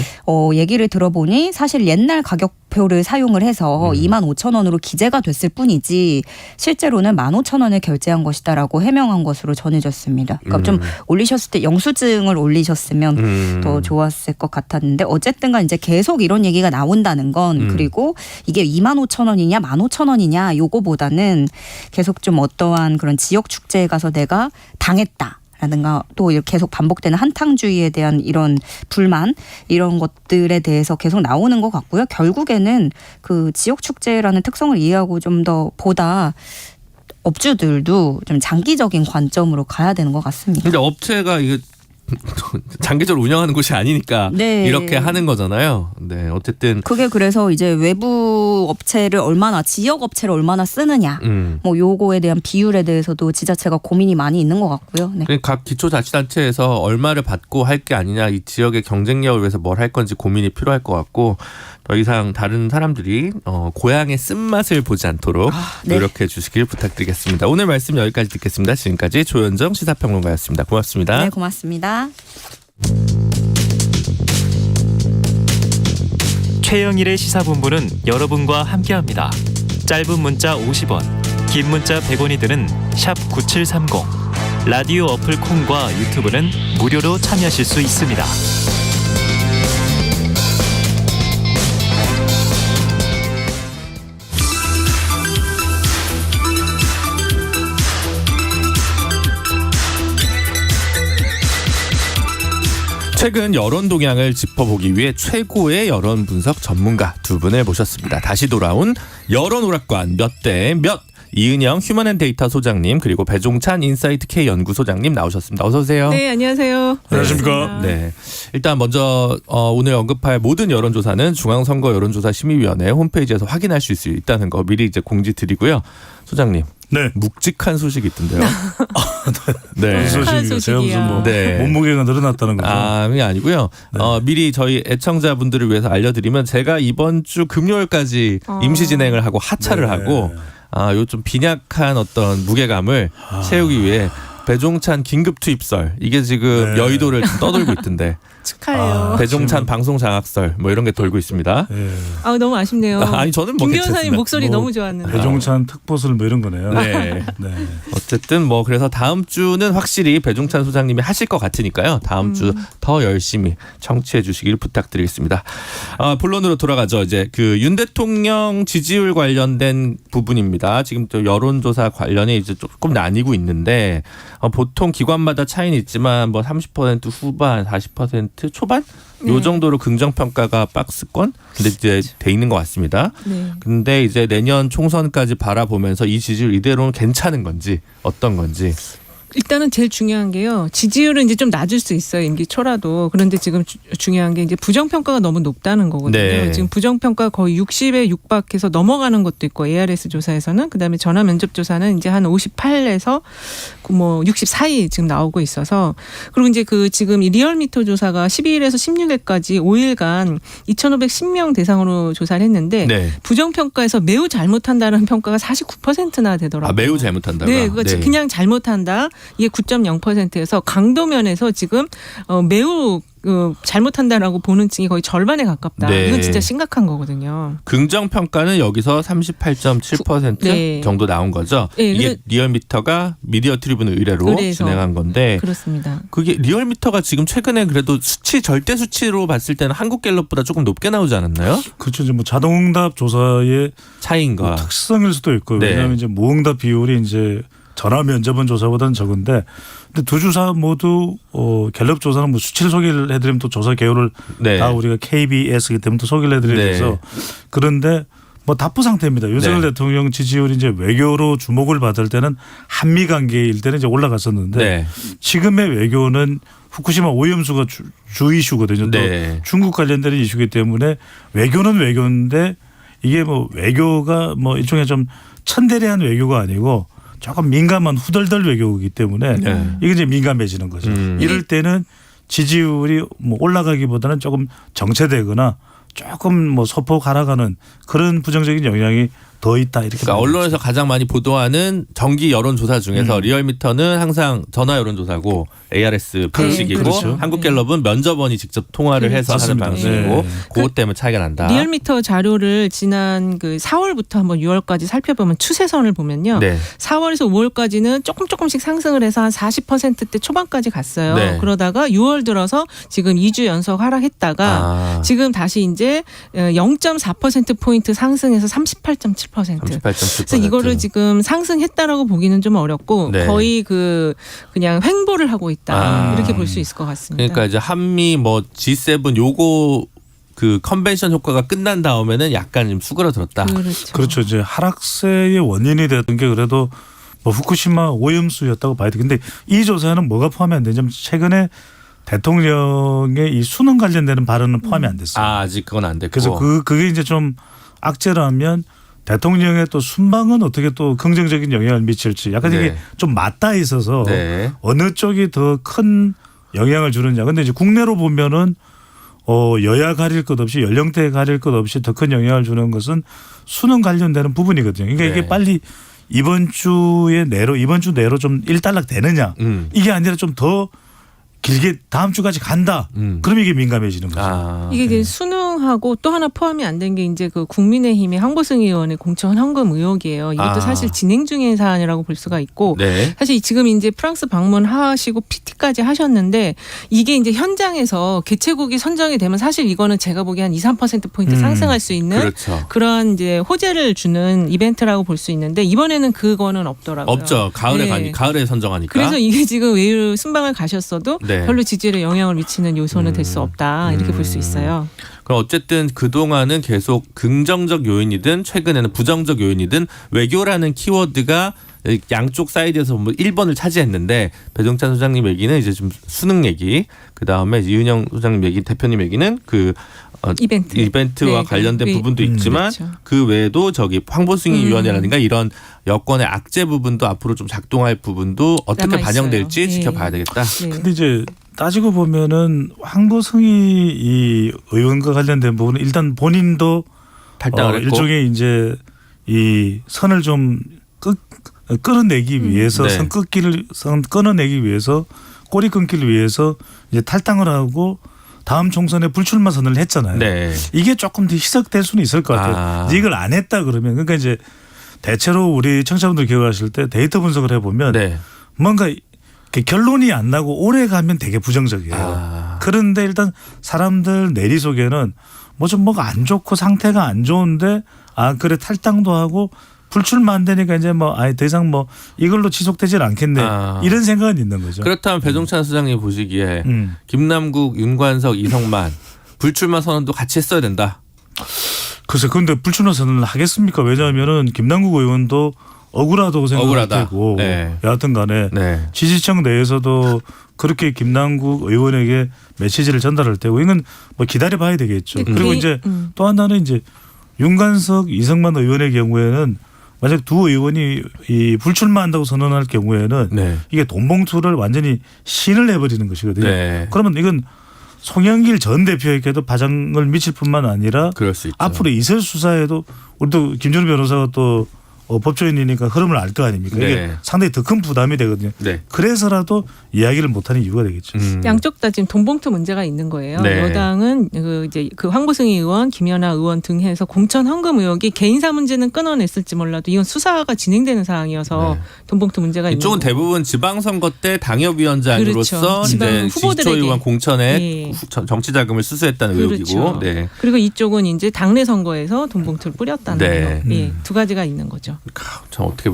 얘기를 들어보니 사실 옛날 가격표를 사용을 해서 25,000원으로 기재가 됐을 뿐이지 실제로는 15,000원을 결제한 것이다라고 해명한 것으로 전해졌습니다. 그러니까 좀 올리셨을 때 영수증을 올리셨으면 더 좋았을 것 같았는데 어쨌든간 이제 계속 이런 얘기가 나온다는 건 그리고 이게 25,000원이냐 15,000원이냐 요거보다는 계속 좀 어떠한 그런 지역 축제에 가서 내가 당했다. 라든가 또 계속 반복되는 한탕주의에 대한 이런 불만 이런 것들에 대해서 계속 나오는 것 같고요. 결국에는 그 지역 축제라는 특성을 이해하고 좀 더 보다 업주들도 좀 장기적인 관점으로 가야 되는 것 같습니다. 근데 업체가 이거 장기적으로 운영하는 곳이 아니니까 네. 이렇게 하는 거잖아요. 네, 어쨌든 그게 그래서 이제 외부 업체를 얼마나 지역 업체를 얼마나 쓰느냐 뭐 요거에 대한 비율에 대해서도 지자체가 고민이 많이 있는 것 같고요. 네. 각 기초자치단체에서 얼마를 받고 할 게 아니냐, 이 지역의 경쟁력을 위해서 뭘 할 건지 고민이 필요할 것 같고 더 이상 다른 사람들이 고향의 쓴맛을 보지 않도록 네. 노력해 주시길 부탁드리겠습니다. 오늘 말씀 여기까지 듣겠습니다. 지금까지 조현정 시사평론가였습니다. 고맙습니다. 네, 고맙습니다. 최영일의 시사본부는 여러분과 함께합니다. 짧은 문자 50원, 긴 문자 100원이 드는 샵 9730. 라디오 어플 콩과 유튜브는 무료로 참여하실 수 있습니다. 최근 여론 동향을 짚어보기 위해 최고의 여론 분석 전문가 두 분을 모셨습니다. 다시 돌아온 여론 오락관 몇 대 몇, 이은영 휴먼앤데이터 소장님, 그리고 배종찬 인사이트 K 연구소장님 나오셨습니다. 어서 오세요. 네, 안녕하세요. 안녕하십니까. 네, 일단 먼저 오늘 언급할 모든 여론조사는 중앙선거 여론조사심의위원회 홈페이지에서 확인할 수 있다는 거 미리 이제 공지 드리고요. 소장님. 네. 묵직한 소식이 있던데요. 네. 무슨 소식이요? 제가 무슨 뭐 몸무게가 늘어났다는 거죠? 그게 아니고요. 네. 미리 저희 애청자분들을 위해서 알려드리면 제가 이번 주 금요일까지 임시 진행을 하고 하차를 하고 요 좀 빈약한 어떤 무게감을 채우기 위해 배종찬 긴급 투입설, 이게 지금 여의도를 좀 떠돌고 있던데. 축하해요. 배종찬 방송 장악설 뭐 이런 게 돌고 있습니다. 너무 아쉽네요. 아니 저는 뭐 김 괜찮습니다. 변호사님 목소리 너무 좋았는데. 배종찬 특보설 뭐 이런 거네요. 네. 어쨌든 뭐 그래서 다음 주는 확실히 배종찬 소장님이 하실 것 같으니까요. 다음 주 더 열심히 청취해 주시길 부탁드리겠습니다. 본론으로 돌아가죠. 이제 그 윤 대통령 지지율 관련된 부분입니다. 지금 또 여론조사 관련해 이제 조금 나뉘고 있는데 보통 기관마다 차이는 있지만 뭐 30% 후반, 40% 초반? 요 정도로 긍정평가가 박스권? 근데 이제 돼 있는 것 같습니다. 네. 근데 이제 내년 총선까지 바라보면서 이 지지율 이대로는 괜찮은 건지 어떤 건지. 일단은 제일 중요한 게요. 지지율은 이제 좀 낮을 수 있어요. 임기 초라도. 그런데 지금 중요한 게 이제 부정평가가 너무 높다는 거거든요. 네. 지금 부정평가 거의 60에 육박해서 넘어가는 것도 있고 ARS 조사에서는 그다음에 전화 면접 조사는 이제 한 58에서 뭐 60 사이 지금 나오고 있어서 그리고 이제 그 지금 이 리얼미터 조사가 12일에서 16일까지 5일간 2,510명 대상으로 조사를 했는데 네. 부정평가에서 매우 잘못한다는 평가가 49%나 되더라고요. 매우 잘못한다고요? 네, 그냥 잘못한다. 이게 9.0%에서 강도면에서 지금 매우 잘못한다라고 보는 층이 거의 절반에 가깝다. 네. 이건 진짜 심각한 거거든요. 긍정평가는 여기서 38.7% 네. 정도 나온 거죠. 네, 이게 리얼미터가 미디어 트리뷴 의뢰로 진행한 건데 그렇습니다. 그게 리얼미터가 지금 최근에 그래도 절대 수치로 봤을 때는 한국갤럽보다 조금 높게 나오지 않았나요? 그렇죠. 이제 뭐 자동응답 조사의 차이인가 뭐 특성일 수도 있고 네. 왜냐하면 이제 무응답 비율이 이제 전화 면접은 조사보다는 적은데 근데 두 조사 모두 갤럽 조사는 뭐 수치를 소개를 해드리면 또 조사 개요를 다 우리가 KBS이기 때문에 또 소개를 해드려야 돼서 그런데 뭐 답부 상태입니다. 윤석열 대통령 지지율이 이제 외교로 주목을 받을 때는 한미 관계일 때는 이제 올라갔었는데 지금의 외교는 후쿠시마 오염수가 주 이슈거든요. 또 중국 관련된 이슈이기 때문에 외교는 외교인데 이게 뭐 외교가 뭐 일종의 좀 천대례한 외교가 아니고 조금 민감한 후덜덜 외교이기 때문에 이게 이제 민감해지는 거죠. 이럴 때는 지지율이 뭐 올라가기보다는 조금 정체되거나 조금 뭐 소폭 하락하는 그런 부정적인 영향이 더 있다 이렇게. 그러니까 언론에서 가장 많이 보도하는 정기 여론조사 중에서 리얼미터는 항상 전화 여론조사고 ARS 방식이고 그렇죠. 한국갤럽은 면접원이 직접 통화를 해서 하는 방식이고 그것 때문에 차이가 난다. 리얼미터 자료를 지난 그 4월부터 한번 6월까지 살펴보면 추세선을 보면요. 4월에서 5월까지는 조금씩 상승을 해서 한 40%대 초반까지 갔어요. 그러다가 6월 들어서 지금 2주 연속 하락했다가 지금 다시 이제 0.4%포인트 상승해서 38.7%. 그래서 이거를 지금 상승했다라고 보기는 좀 어렵고 거의 그냥 횡보를 하고 있다 이렇게 볼 수 있을 것 같습니다. 그러니까 이제 한미 뭐 G7 요거 그 컨벤션 효과가 끝난 다음에는 약간 좀 수그러들었다. 그렇죠. 이제 하락세의 원인이 됐던 게 그래도 뭐 후쿠시마 오염수였다고 봐야 돼. 근데 이 조사에는 뭐가 포함이 안 되냐면 최근에 대통령의 이 수능 관련되는 발언은 포함이 안 됐어요. 아직 그건 안 됐고. 그래서 그게 이제 좀 악재라면 대통령의 또 순방은 어떻게 또 긍정적인 영향을 미칠지 약간 이게 좀 맞닿아 있어서 어느 쪽이 더 큰 영향을 주느냐. 근데 이제 국내로 보면은 여야 가릴 것 없이 연령대 가릴 것 없이 더 큰 영향을 주는 것은 수능 관련되는 부분이거든요. 그러니까 이게 빨리 이번 주 내로 좀 일단락 되느냐. 이게 아니라 좀 더 길게 다음 주까지 간다. 그럼 이게 민감해지는 거죠. 이게 이제 수능하고 또 하나 포함이 안 된 게 이제 그 국민의힘의 황보승 의원의 공천 헌금 의혹이에요. 이것도 사실 진행 중인 사안이라고 볼 수가 있고 사실 지금 이제 프랑스 방문하시고 PT까지 하셨는데 이게 이제 현장에서 개최국이 선정이 되면 사실 이거는 제가 보기에 한 2~3% 포인트 상승할 수 있는 그런 이제 호재를 주는 이벤트라고 볼 수 있는데 이번에는 그거는 없더라고요. 없죠. 가을에 선정하니까. 그래서 이게 지금 외유 순방을 가셨어도 별로 지지율에 영향을 미치는 요소는 될 수 없다 이렇게 볼 수 있어요. 그럼 어쨌든 그동안은 계속 긍정적 요인이든 최근에는 부정적 요인이든 외교라는 키워드가 양쪽 사이드에서 1번을 차지했는데 배종찬 소장님 얘기는 이제 좀 수능 얘기, 그다음에 이은영 소장님 얘기, 대표님 얘기는 그 이벤트와 관련된 부분도 있지만 그 외에도 저기 황보승 위원이라든가 이런 여권의 악재 부분도 앞으로 좀 작동할 부분도 어떻게 반영될지 지켜봐야 되겠다. 근데 이제 따지고 보면은 황보승이 이 의원과 관련된 부분은 일단 본인도 탈당을 했고 일종의 이제 이 선을 좀 끊어내기 위해서 선 끊어내기 위해서 꼬리 끊기를 위해서 이제 탈당을 하고 다음 총선에 불출마 선언을 했잖아요. 이게 조금 더 희석될 수는 있을 것 같아요. 이걸 안 했다 그러면 그러니까 이제 대체로 우리 청취자분들 기억하실 때 데이터 분석을 해보면 뭔가 결론이 안 나고 오래 가면 되게 부정적이에요. 그런데 일단 사람들 내리 속에는 뭐가 안 좋고 상태가 안 좋은데 그래 탈당도 하고 불출마 안 되니까 이제 더 이상 이걸로 지속되질 않겠네. 이런 생각은 있는 거죠. 그렇다면 배종찬 소장님 보시기에 김남국, 윤관석, 이성만 불출마 선언도 같이 했어야 된다. 글쎄, 근데 불출마 선언을 하겠습니까? 왜냐하면은 김남국 의원도 억울하다고 생각할 테고 여하튼 간에 지지층 내에서도 그렇게 김남국 의원에게 메시지를 전달할 테고 이건 기다려봐야 되겠죠. 그리고 이제 또 하나는 이제 윤관석, 이성만 의원의 경우에는 만약 두 의원이 이 불출마한다고 선언할 경우에는 이게 돈봉투를 완전히 신을 해버리는 것이거든요. 그러면 이건 송영길 전 대표에게도 파장을 미칠 뿐만 아니라 앞으로 이설 수사에도 우리도 김준우 변호사가 또 법조인이니까 흐름을 알 거 아닙니까? 이게 상당히 더 큰 부담이 되거든요. 그래서라도 이야기를 못하는 이유가 되겠죠. 양쪽 다 지금 돈봉투 문제가 있는 거예요. 여당은 그 황보승 의원, 김연아 의원 등 해서 공천 헌금 의혹이 개인사 문제는 끊어냈을지 몰라도 이건 수사가 진행되는 상황이어서 돈봉투 문제가 있는 거예요. 이쪽은 대부분 지방선거 때 당협위원장으로서 이제 지지초의원 공천에 정치 자금을 수수했다는 의혹이고, 그리고 이쪽은 이제 당내 선거에서 돈봉투를 뿌렸다는 의혹, 두 가지가 있는 거죠. 참 어떻게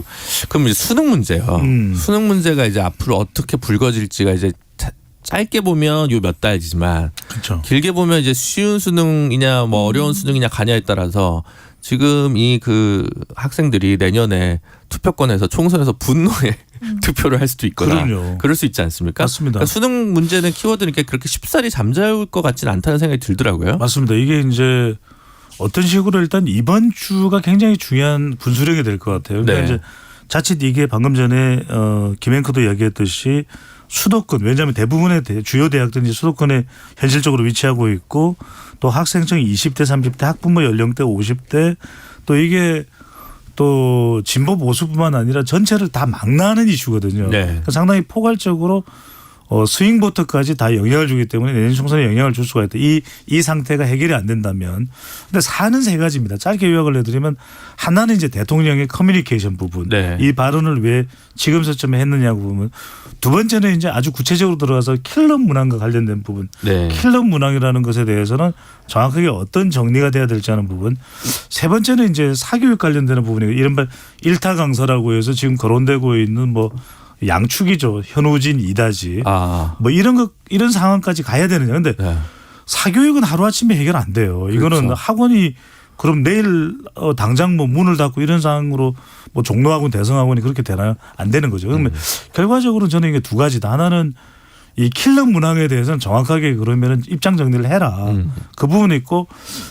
그럼 이제 수능 문제요. 수능 문제가 이제 앞으로 어떻게 불거질지가 이제 짧게 보면 요 몇 달이지만 길게 보면 이제 쉬운 수능이냐 어려운 수능이냐 가냐에 따라서 지금 이 그 학생들이 내년에 투표권에서 총선에서 분노의 투표를 할 수도 있거나 그럴 수 있지 않습니까? 맞습니다. 그러니까 수능 문제는 키워드니까 그렇게 쉽사리 잠자울 것 같지는 않다는 생각이 들더라고요. 맞습니다. 이게 이제 어떤 식으로 일단 이번 주가 굉장히 중요한 분수령이 될 것 같아요. 그러니까 이제 자칫 이게 방금 전에 김 앵커도 이야기했듯이 수도권, 왜냐하면 대부분의 주요 대학들이 수도권에 현실적으로 위치하고 있고 또 학생층이 20대, 30대, 학부모 연령대 50대 또 이게 또 진보 보수뿐만 아니라 전체를 다 망라하는 이슈거든요. 그러니까 상당히 포괄적으로 스윙보터까지 다 영향을 주기 때문에 내년 총선에 영향을 줄 수가 있다. 이 상태가 해결이 안 된다면. 근데 사안은 세 가지입니다. 짧게 요약을 해드리면 하나는 이제 대통령의 커뮤니케이션 부분. 이 발언을 왜 지금 시점에 했느냐고 보면 두 번째는 이제 아주 구체적으로 들어가서 킬러 문항과 관련된 부분. 킬러 문항이라는 것에 대해서는 정확하게 어떤 정리가 돼야 될지 하는 부분. 세 번째는 이제 사교육 관련되는 부분이에요. 이른바 일타 강사라고 해서 지금 거론되고 있는 양축이죠. 현우진, 이다지. 이런 상황까지 가야 되느냐. 근데 사교육은 하루아침에 해결 안 돼요. 이거는 학원이 그럼 내일 당장 문을 닫고 이런 상황으로 종로학원, 대성학원이 그렇게 되나요? 안 되는 거죠. 그러면 결과적으로 저는 이게 두 가지다. 하나는 이 킬러 문항에 대해서는 정확하게 그러면은 입장 정리를 해라. 그 부분이 있고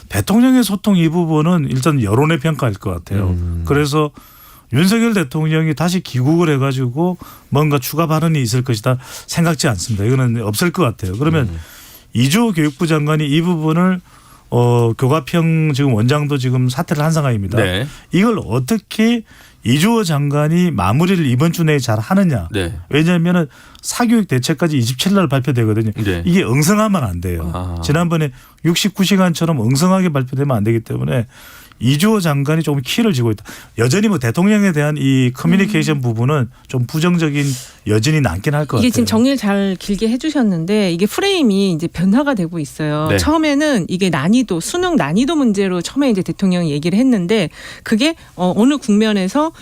대통령의 소통 이 부분은 일단 여론의 평가일 것 같아요. 그래서 윤석열 대통령이 다시 귀국을 해가지고 뭔가 추가 발언이 있을 것이다 생각지 않습니다. 이거는 없을 것 같아요. 그러면 이주호 교육부 장관이 이 부분을 교과평 지금 원장도 지금 사퇴를 한 상황입니다. 네. 이걸 어떻게 이주호 장관이 마무리를 이번 주 내에 잘 하느냐. 네. 왜냐하면 사교육 대책까지 27일 날 발표되거든요. 네. 이게 엉성하면 안 돼요. 지난번에 69시간처럼 엉성하게 발표되면 안 되기 때문에 이주호 장관이 조금 키를 쥐고 있다. 여전히 뭐 대통령에 대한 이 커뮤니케이션 부분은 좀 부정적인 여진이 남긴 할 것 같아요. 이게 지금 정리를 잘 길게 해주셨는데 이게 프레임이 이제 변화가 되고 있어요. 네. 처음에는 이게 난이도 수능 난이도 문제로 처음에 이제 대통령이 얘기를 했는데 그게 어느 국면에서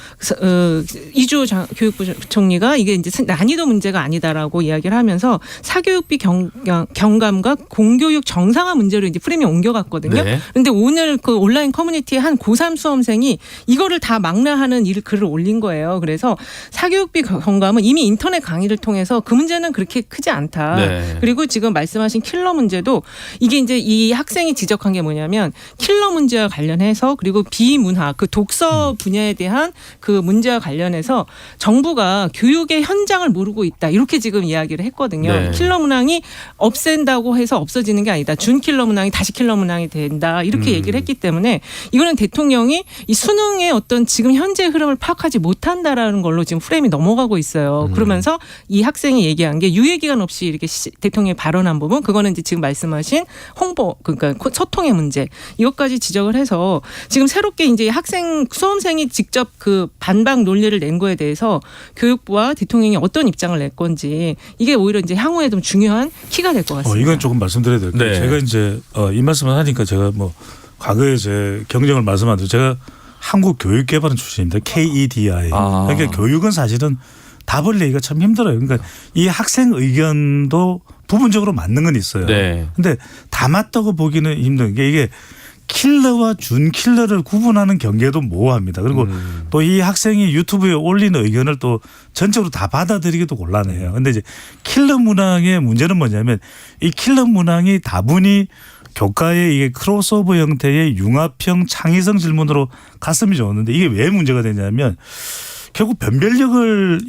이주호 교육부 총리가 이게 이제 난이도 문제가 아니다라고 이야기를 하면서 사교육비 경감과 공교육 정상화 문제로 이제 프레임이 옮겨갔거든요. 그런데 오늘 그 온라인 커뮤니티에 한 고3 수험생이 이거를 다 망라하는 글을 올린 거예요. 그래서 사교육비 경감은 이미 인터넷 강의를 통해서 그 문제는 그렇게 크지 않다. 네. 그리고 지금 말씀하신 킬러 문제도 이게 이제 이 학생이 지적한 게 뭐냐면 킬러 문제와 관련해서 그리고 비문학 그 독서 분야에 대한 그 문제와 관련해서 정부가 교육의 현장을 모르고 있다. 이렇게 지금 이야기를 했거든요. 네. 킬러 문항이 없앤다고 해서 없어지는 게 아니다. 준 킬러 문항이 다시 킬러 문항이 된다. 이렇게 얘기를 했기 때문에 이거는 대통령이 이 수능의 어떤 지금 현재 흐름을 파악하지 못한다라는 걸로 지금 프레임이 넘어가고 있어요. 그러면서 이 학생이 얘기한 게 유예기간 없이 이렇게 대통령이 발언한 부분 그거는 이제 지금 말씀하신 홍보 그러니까 소통의 문제 이것까지 지적을 해서 지금 새롭게 이제 수험생이 직접 그 반박 논리를 낸 거에 대해서 교육부와 대통령이 어떤 입장을 낼 건지 이게 오히려 이제 향후에 좀 중요한 키가 될 것 같습니다. 이건 조금 말씀드려야 될 거예요. 네. 제가 이제 이 말씀을 하니까 제가 뭐 과거에 제 경력을 말씀하는데 제가 한국교육개발원 출신입니다. KEDI. 그러니까 교육은 사실은 답을 내기가 참 힘들어요. 그러니까 이 학생 의견도 부분적으로 맞는 건 있어요. 네. 근데 다 맞다고 보기는 힘든 게 이게 킬러와 준 킬러를 구분하는 경계도 모호합니다. 그리고 또 이 학생이 유튜브에 올리는 의견을 또 전적으로 다 받아들이기도 곤란해요. 근데 이제 킬러 문항의 문제는 뭐냐면 이 킬러 문항이 다분히 교과의 이게 크로스오버 형태의 융합형 창의성 질문으로 갔으면 좋았는데 이게 왜 문제가 되냐면 결국 변별력을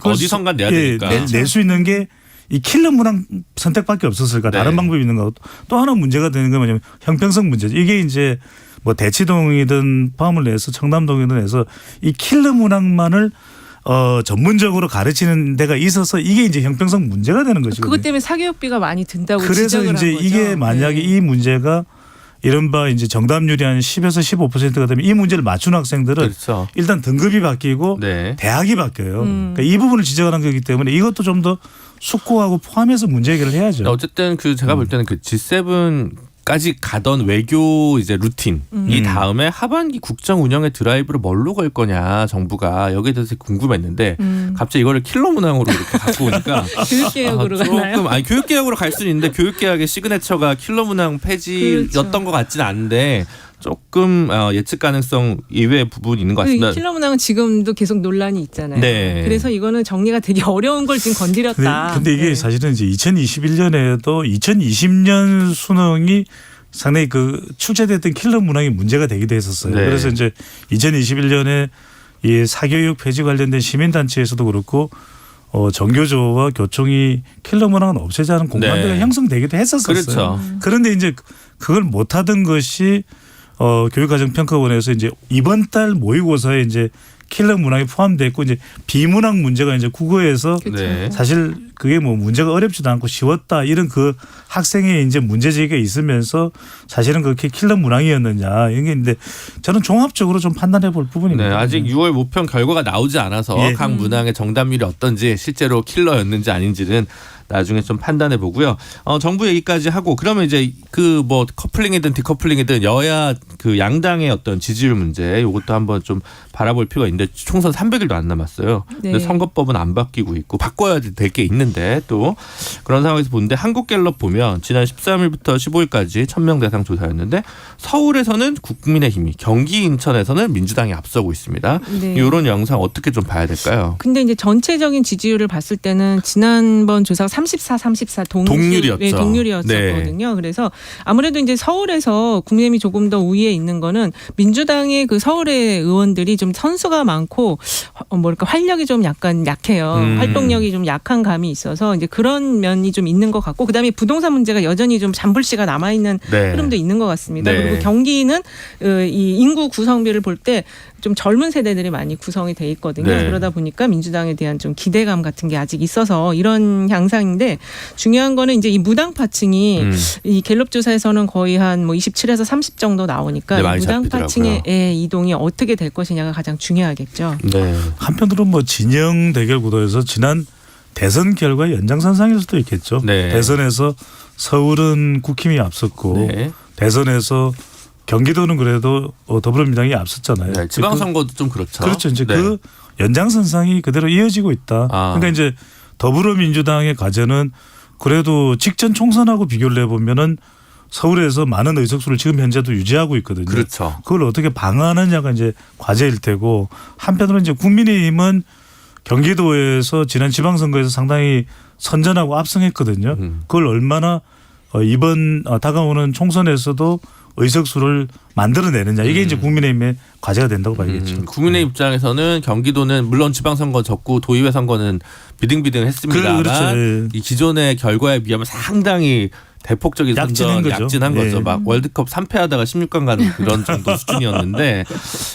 어디선가 내야 되니까 낼 수 있는 게 이 킬러 문항 선택밖에 없었을까? 네. 다른 방법이 있는가? 또 하나 문제가 되는 건 뭐냐면 형평성 문제죠. 이게 이제 뭐 대치동이든 포함을 내서 청담동이든 해서 이 킬러 문항만을 전문적으로 가르치는 데가 있어서 이게 이제 형평성 문제가 되는 것이거든요. 그것 때문에 사교육비가 많이 든다고 그래서 지적을 한 이제 거죠. 이게 만약에 이 문제가 이른바 이제 정답률이 한 10에서 15%가 되면 이 문제를 맞추는 학생들은 그렇죠. 일단 등급이 바뀌고 대학이 바뀌어요. 그러니까 이 부분을 지적하는 거기 때문에 이것도 좀 더 숙고하고 포함해서 문제 해결을 해야죠. 어쨌든 그 제가 볼 때는 그 G7까지 가던 외교 이제 루틴 이 다음에 하반기 국정 운영의 드라이브를 뭘로 걸 거냐 정부가 여기에 대해서 궁금했는데 갑자기 이거를 킬러 문항으로 이렇게 갖고 오니까 교육개혁으로 가나요? 아니 교육개혁으로 갈 수는 있는데 교육개혁의 시그네처가 킬러 문항 폐지였던 것 같지는 않은데 조금 예측 가능성 이외의 부분이 있는 것 같습니다. 킬러 문항은 지금도 계속 논란이 있잖아요. 네. 그래서 이거는 정리가 되게 어려운 걸 지금 건드렸다. 근데 이게 사실은 이제 2021년에도 2020년 수능이 상당히 그 출제됐던 킬러 문항이 문제가 되기도 했었어요. 네. 그래서 이제 2021년에 이 사교육 폐지 관련된 시민단체에서도 그렇고 정교조와 교총이 킬러 문항은 없애자는 공감대가 형성되기도 했었어요. 그렇죠. 그런데 이제 그걸 못하던 것이 교육과정평가원에서 이제 이번 달 모의고사에 이제 킬러 문항이 포함됐고 이제 비문항 문제가 이제 국어에서 사실 그게 뭐 문제가 어렵지도 않고 쉬웠다 이런 그 학생의 이제 문제 제기가 있으면서 사실은 그렇게 킬러 문항이었느냐 이런 게 있는데 저는 종합적으로 좀 판단해 볼 부분입니다. 네, 아직 6월 모평 결과가 나오지 않아서 각 문항의 정답률이 어떤지 실제로 킬러였는지 아닌지는 나중에 좀 판단해 보고요. 정부 얘기까지 하고 그러면 이제 그 뭐 커플링이든 디커플링이든 여야 그 양당의 어떤 지지율 문제 이것도 한번 좀 바라볼 필요가 있는데 총선 300일도 안 남았어요. 네. 근데 선거법은 안 바뀌고 있고 바꿔야 될 게 있는데 또 그런 상황에서 보는데 한국갤럽 보면 지난 13일부터 15일까지 1000명 대상 조사였는데 서울에서는 국민의힘이, 경기 인천에서는 민주당이 앞서고 있습니다. 네. 이런 영상 어떻게 좀 봐야 될까요? 근데 이제 전체적인 지지율을 봤을 때는 지난번 조사가 34 동률이었죠. 네, 동률이었거든요. 네. 그래서 아무래도 이제 서울에서 국민의힘이 조금 더 우위에 있는 거는 민주당의 그 서울의 의원들이 좀 선수가 많고 뭐랄까 활력이 좀 약간 약해요. 활동력이 좀 약한 감이 있어서 이제 그런 면이 좀 있는 것 같고 그다음에 부동산 문제가 여전히 좀 잔불씨가 남아 있는 네. 흐름도 있는 것 같습니다. 네. 그리고 경기는 이 인구 구성비를 볼 때 좀 젊은 세대들이 많이 구성이 돼 있거든요. 네. 그러다 보니까 민주당에 대한 좀 기대감 같은 게 아직 있어서 이런 양상인데 중요한 거는 이제 이 무당파층이 이 갤럽 조사에서는 거의 한 뭐 27에서 30 정도 나오니까 네, 이 많이 무당파층의 이동이 어떻게 될 것이냐가 가장 중요하겠죠. 네. 한편으로는 뭐 진영 대결 구도에서 지난 대선 결과 연장선상일 수도 있겠죠. 네. 대선에서 서울은 국힘이 앞섰고 네. 대선에서 경기도는 그래도 더불어민주당이 앞섰잖아요. 네, 지방선거도 좀 그렇죠. 그렇죠. 이제 네. 그 연장선상이 그대로 이어지고 있다. 그러니까 이제 더불어민주당의 과제는 그래도 직전 총선하고 비교를 해보면은 서울에서 많은 의석수를 지금 현재도 유지하고 있거든요. 그렇죠. 그걸 어떻게 방어하느냐가 이제 과제일 테고 한편으로는 이제 국민의힘은 경기도에서 지난 지방선거에서 상당히 선전하고 압승했거든요. 그걸 얼마나 이번 다가오는 총선에서도 의석수를 만들어내느냐 이게 이제 국민의힘의 과제가 된다고 봐야겠죠. 국민의 입장에서는 경기도는 물론 지방선거 졌고 도의회 선거는 비등비등했습니다만 그렇죠. 이 기존의 결과에 비하면 상당히 대폭적인 선전 약진한 거죠. 막 월드컵 3패하다가 16강 가는 그런 정도 수준이었는데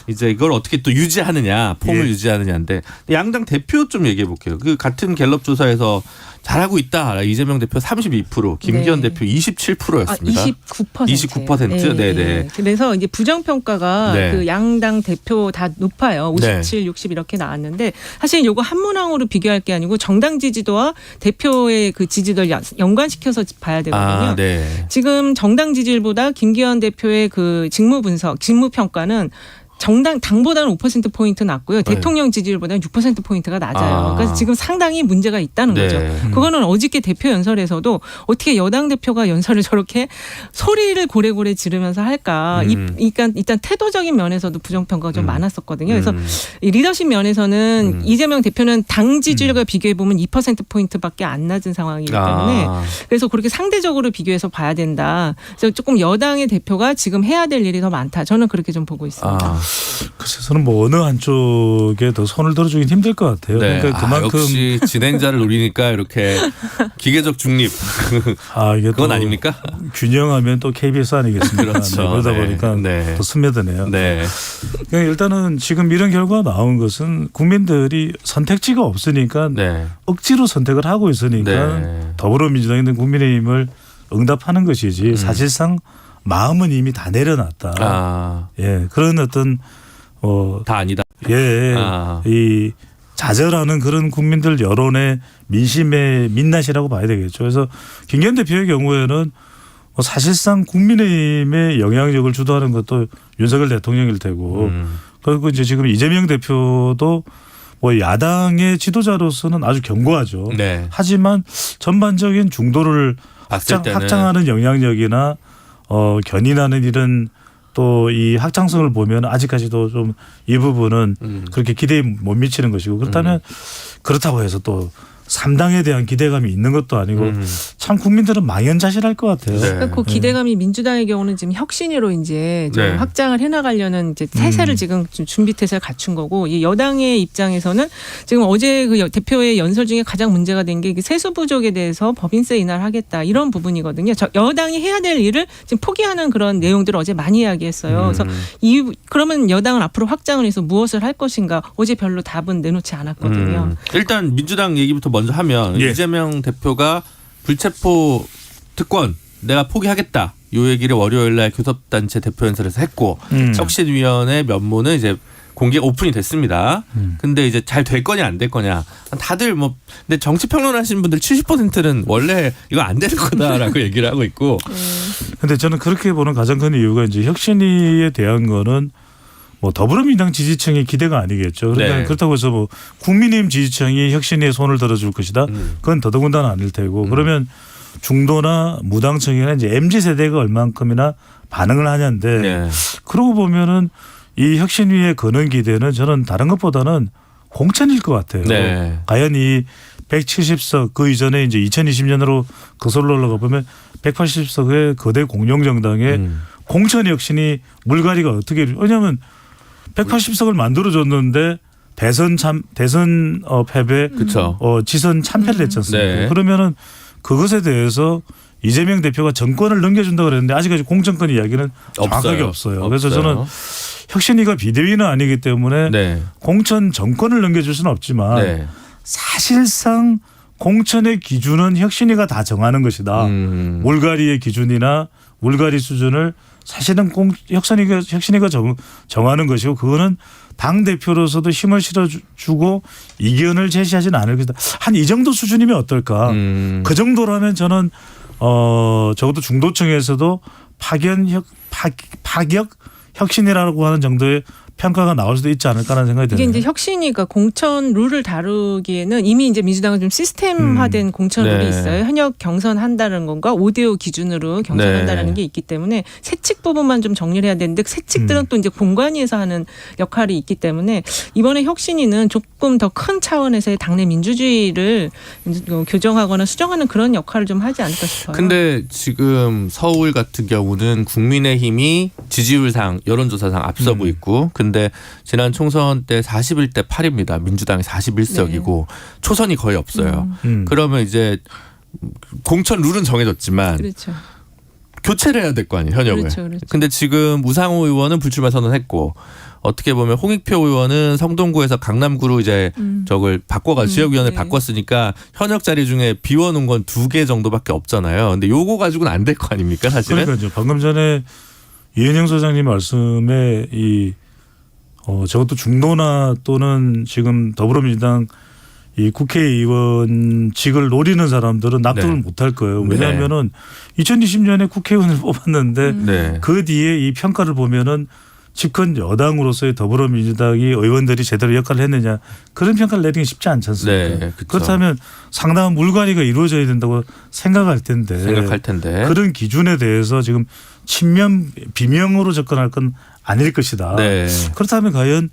이제 이걸 어떻게 또 유지하느냐, 폼을 유지하느냐인데 양당 대표 좀 얘기해 볼게요. 그 같은 갤럽 조사에서 잘하고 있다. 이재명 대표 32%, 김기현 대표 27%였습니다. 29%. 네네. 그래서 이제 부정평가가 그 양당 대표 다 높아요. 57, 60 이렇게 나왔는데 사실 요거 한 문항으로 비교할 게 아니고 정당 지지도와 대표의 그 지지도를 연관시켜서 봐야 되거든요. 지금 정당 지지율보다 김기현 대표의 그 직무 분석, 직무 평가는 당보다는 5%포인트 낮고요. 대통령 지지율보다는 6%포인트가 낮아요. 그래서 지금 상당히 문제가 있다는 거죠. 그거는 어저께 대표 연설에서도 어떻게 여당 대표가 연설을 저렇게 소리를 고래고래 지르면서 할까. 일단 태도적인 면에서도 부정평가가 좀 많았었거든요. 그래서 이 리더십 면에서는 이재명 대표는 당 지지율과 비교해보면 2%포인트밖에 안 낮은 상황이기 때문에 그래서 그렇게 상대적으로 비교해서 봐야 된다. 그래서 조금 여당의 대표가 지금 해야 될 일이 더 많다. 저는 그렇게 좀 보고 있습니다. 글쎄 저는 뭐 어느 한쪽에 더 손을 들어주긴 힘들 것 같아요. 네. 그러니까 그만큼 역시 진행자를 노리니까 이렇게 기계적 중립. 이게 그건 아닙니까? 균형하면 또 KBS 아니겠습니까? 그렇죠. 그러다 보니까 더 스며드네요. 네. 그러니까 일단은 지금 이런 결과가 나온 것은 국민들이 선택지가 없으니까 억지로 선택을 하고 있으니까 더불어민주당이든 국민의힘을 응답하는 것이지 사실상 마음은 이미 다 내려놨다. 그런 어떤 다 아니다. 이 좌절하는 그런 국민들 여론의 민심의 민낯이라고 봐야 되겠죠. 그래서 김기현 대표의 경우에는 사실상 국민의힘의 영향력을 주도하는 것도 윤석열 대통령일 테고 그리고 이제 지금 이재명 대표도 뭐 야당의 지도자로서는 아주 견고하죠. 하지만 전반적인 중도를 확장하는 영향력이나 견인하는 이런 또 이 확장성을 보면 아직까지도 좀 이 부분은 그렇게 기대에 못 미치는 것이고 그렇다면 그렇다고 해서 또 3당에 대한 기대감이 있는 것도 아니고 참 국민들은 망연자실할 것 같아요. 그러니까 그 기대감이 민주당의 경우는 지금 혁신위로 이제 좀 확장을 해나가려는 이제 태세를 지금 좀 준비 태세를 갖춘 거고 이 여당의 입장에서는 지금 어제 그 대표의 연설 중에 가장 문제가 된 게 세수 부족에 대해서 법인세 인하를 하겠다 이런 부분이거든요. 여당이 해야 될 일을 지금 포기하는 그런 내용들을 어제 많이 이야기했어요. 그래서 그러면 여당은 앞으로 확장을 해서 무엇을 할 것인가 어제 별로 답은 내놓지 않았거든요. 일단 민주당 얘기부터 먼저 하면 이재명 대표가 불체포 특권 내가 포기하겠다. 이 얘기를 월요일 날 교섭단체 대표 연설에서 했고 혁신위원회 면모는 이제 공개 오픈이 됐습니다. 근데 이제 잘 될 거냐 안 될 거냐 다들 뭐 근데 정치 평론하시는 분들 70%는 원래 이거 안 되는 거다라고 얘기를 하고 있고. 근데 저는 그렇게 보는 가장 큰 이유가 이제 혁신위에 대한 거는 뭐 더불어민주당 지지층의 기대가 아니겠죠. 그러니까 네. 그렇다고 해서 뭐 국민의힘 지지층이 혁신위에 손을 들어줄 것이다. 그건 더더군다나 아닐 테고 그러면 중도나 무당층이나 이제 MZ 세대가 얼만큼이나 반응을 하냐인데 네. 그러고 보면은 이 혁신위의 거는 기대는 저는 다른 것보다는 공천일 것 같아요. 네. 과연 이 170석 그 이전에 이제 2020년으로 거슬러 올라가 보면 180석의 거대 공룡정당의 공천 혁신이 물갈이가 어떻게 왜냐하면 180석을 만들어줬는데 대선 패배, 그쵸. 지선 참패를 했지 않습니까? 네. 그러면은 그것에 대해서 이재명 대표가 정권을 넘겨준다 그랬는데 아직까지 공천권 이야기는 정확하게 없어요. 그래서 저는 혁신위가 비대위는 아니기 때문에 네. 공천 정권을 넘겨줄 수는 없지만 네. 사실상 공천의 기준은 혁신위가 다 정하는 것이다. 물갈이의 기준이나 물갈이 수준을 사실은 혁신위가 정하는 것이고 그거는 당 대표로서도 힘을 실어주고 이견을 제시하지는 않을 것이다. 한 이 정도 수준이면 어떨까? 그 정도라면 저는 적어도 중도층에서도 파격 혁신이라고 하는 정도의 평가가 나올 수도 있지 않을까라는 생각이 드네요. 이게 이제 혁신위가 공천 룰을 다루기에는 이미 이제 민주당은 좀 시스템화된 공천 룰이 있어요. 현역 경선한다는 건가 5대5 기준으로 경선한다는 게 있기 때문에 세칙 부분만 좀 정리를 해야 되는데 세칙들은 또 이제 공관위에서 하는 역할이 있기 때문에 이번에 혁신위는 조금 더 큰 차원에서의 당내 민주주의를 교정하거나 수정하는 그런 역할을 좀 하지 않을까 싶어요. 근데 지금 서울 같은 경우는 국민의힘이 지지율상 여론조사상 앞서고 있고 근데 지난 총선 때 41대 8입니다. 민주당이 41석이고 초선이 거의 없어요. 그러면 이제 공천 룰은 정해졌지만 그렇죠. 교체를 해야 될 거 아니에요. 현역을. 그렇죠. 근데 지금 우상호 의원은 불출마 선언했고 어떻게 보면 홍익표 의원은 성동구에서 강남구로 이제 저걸 바꿔가지고 지역위원회 바꿨으니까 현역 자리 중에 비워놓은 건 2개 정도밖에 없잖아요. 근데 요거 가지고는 안 될 거 아닙니까 사실은? 그러니까요. 방금 전에 이현영 소장님 말씀에 저것도 중도나 또는 지금 더불어민주당 이 국회의원직을 노리는 사람들은 납득을 못할 거예요. 왜냐하면은 2020년에 국회의원을 뽑았는데 그 뒤에 이 평가를 보면은 집권 여당으로서의 더불어민주당이 의원들이 제대로 역할을 했느냐 그런 평가를 내리기 쉽지 않지 않습니까? 그렇다면 상당한 물갈이가 이루어져야 된다고 생각할 텐데 그런 기준에 대해서 지금 친명 비명으로 접근할 건 아닐 것이다. 그렇다면 과연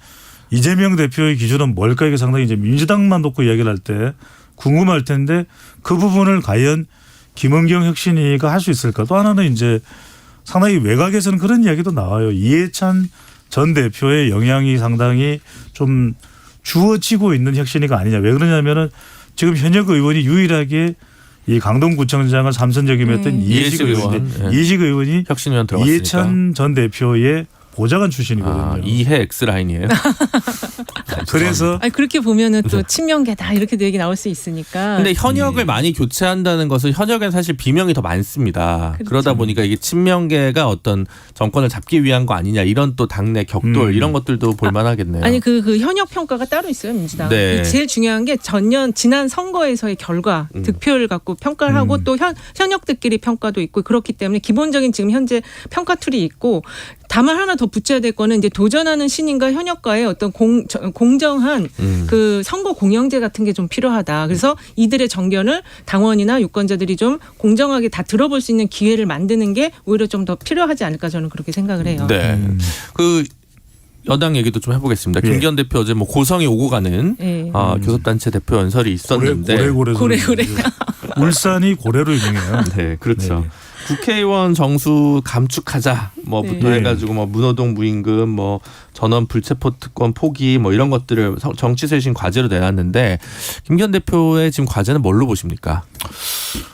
이재명 대표의 기준은 뭘까 이게 상당히 이제 민주당만 놓고 이야기를 할 때 궁금할 텐데 그 부분을 과연 김은경 혁신위가 할 수 있을까? 또 하나는 이제 상당히 외곽에서는 그런 이야기도 나와요. 이해찬 전 대표의 영향이 상당히 좀 주어지고 있는 혁신위가 아니냐. 왜 그러냐면은 지금 현역 의원이 유일하게 이 강동구청장을 3선 적임했던 이해식 의원이 혁신위원 들어갔으니까. 이해찬 전 대표의 보좌관 출신이거든요. 이해 X라인이에요. 그래서 그렇게 보면은 또 친명계다 이렇게도 얘기 나올 수 있으니까. 근데 현역을 많이 교체한다는 것은 현역엔 사실 비명이 더 많습니다. 그렇죠. 그러다 보니까 이게 친명계가 어떤 정권을 잡기 위한 거 아니냐 이런 또 당내 격돌 이런 것들도 볼만하겠네요. 아니 그 현역 평가가 따로 있어요 민주당. 제일 중요한 게 지난 선거에서의 결과 득표를 갖고 평가를 하고 또 현역들끼리 평가도 있고 그렇기 때문에 기본적인 지금 현재 평가 툴이 있고 다만 하나 더 붙여야 될 거는 이제 도전하는 신인과 현역과의 어떤 공정한 그 선거 공영제 같은 게 좀 필요하다. 그래서 이들의 정견을 당원이나 유권자들이 좀 공정하게 다 들어볼 수 있는 기회를 만드는 게 오히려 좀 더 필요하지 않을까 저는 그렇게 생각을 해요. 그 여당 얘기도 좀 해보겠습니다. 김기현 대표 어제 뭐 고성이 오고 가는 교섭단체 대표 연설이 있었는데 고래. 울산이 고래로 유명해요. 네, 그렇죠. 국회의원 정수 감축하자 뭐부터 해가지고 뭐 문호동 무임금 뭐 전원 불체포 특권 포기 뭐 이런 것들을 정치 쇄신 과제로 내놨는데 김기현 대표의 지금 과제는 뭘로 보십니까?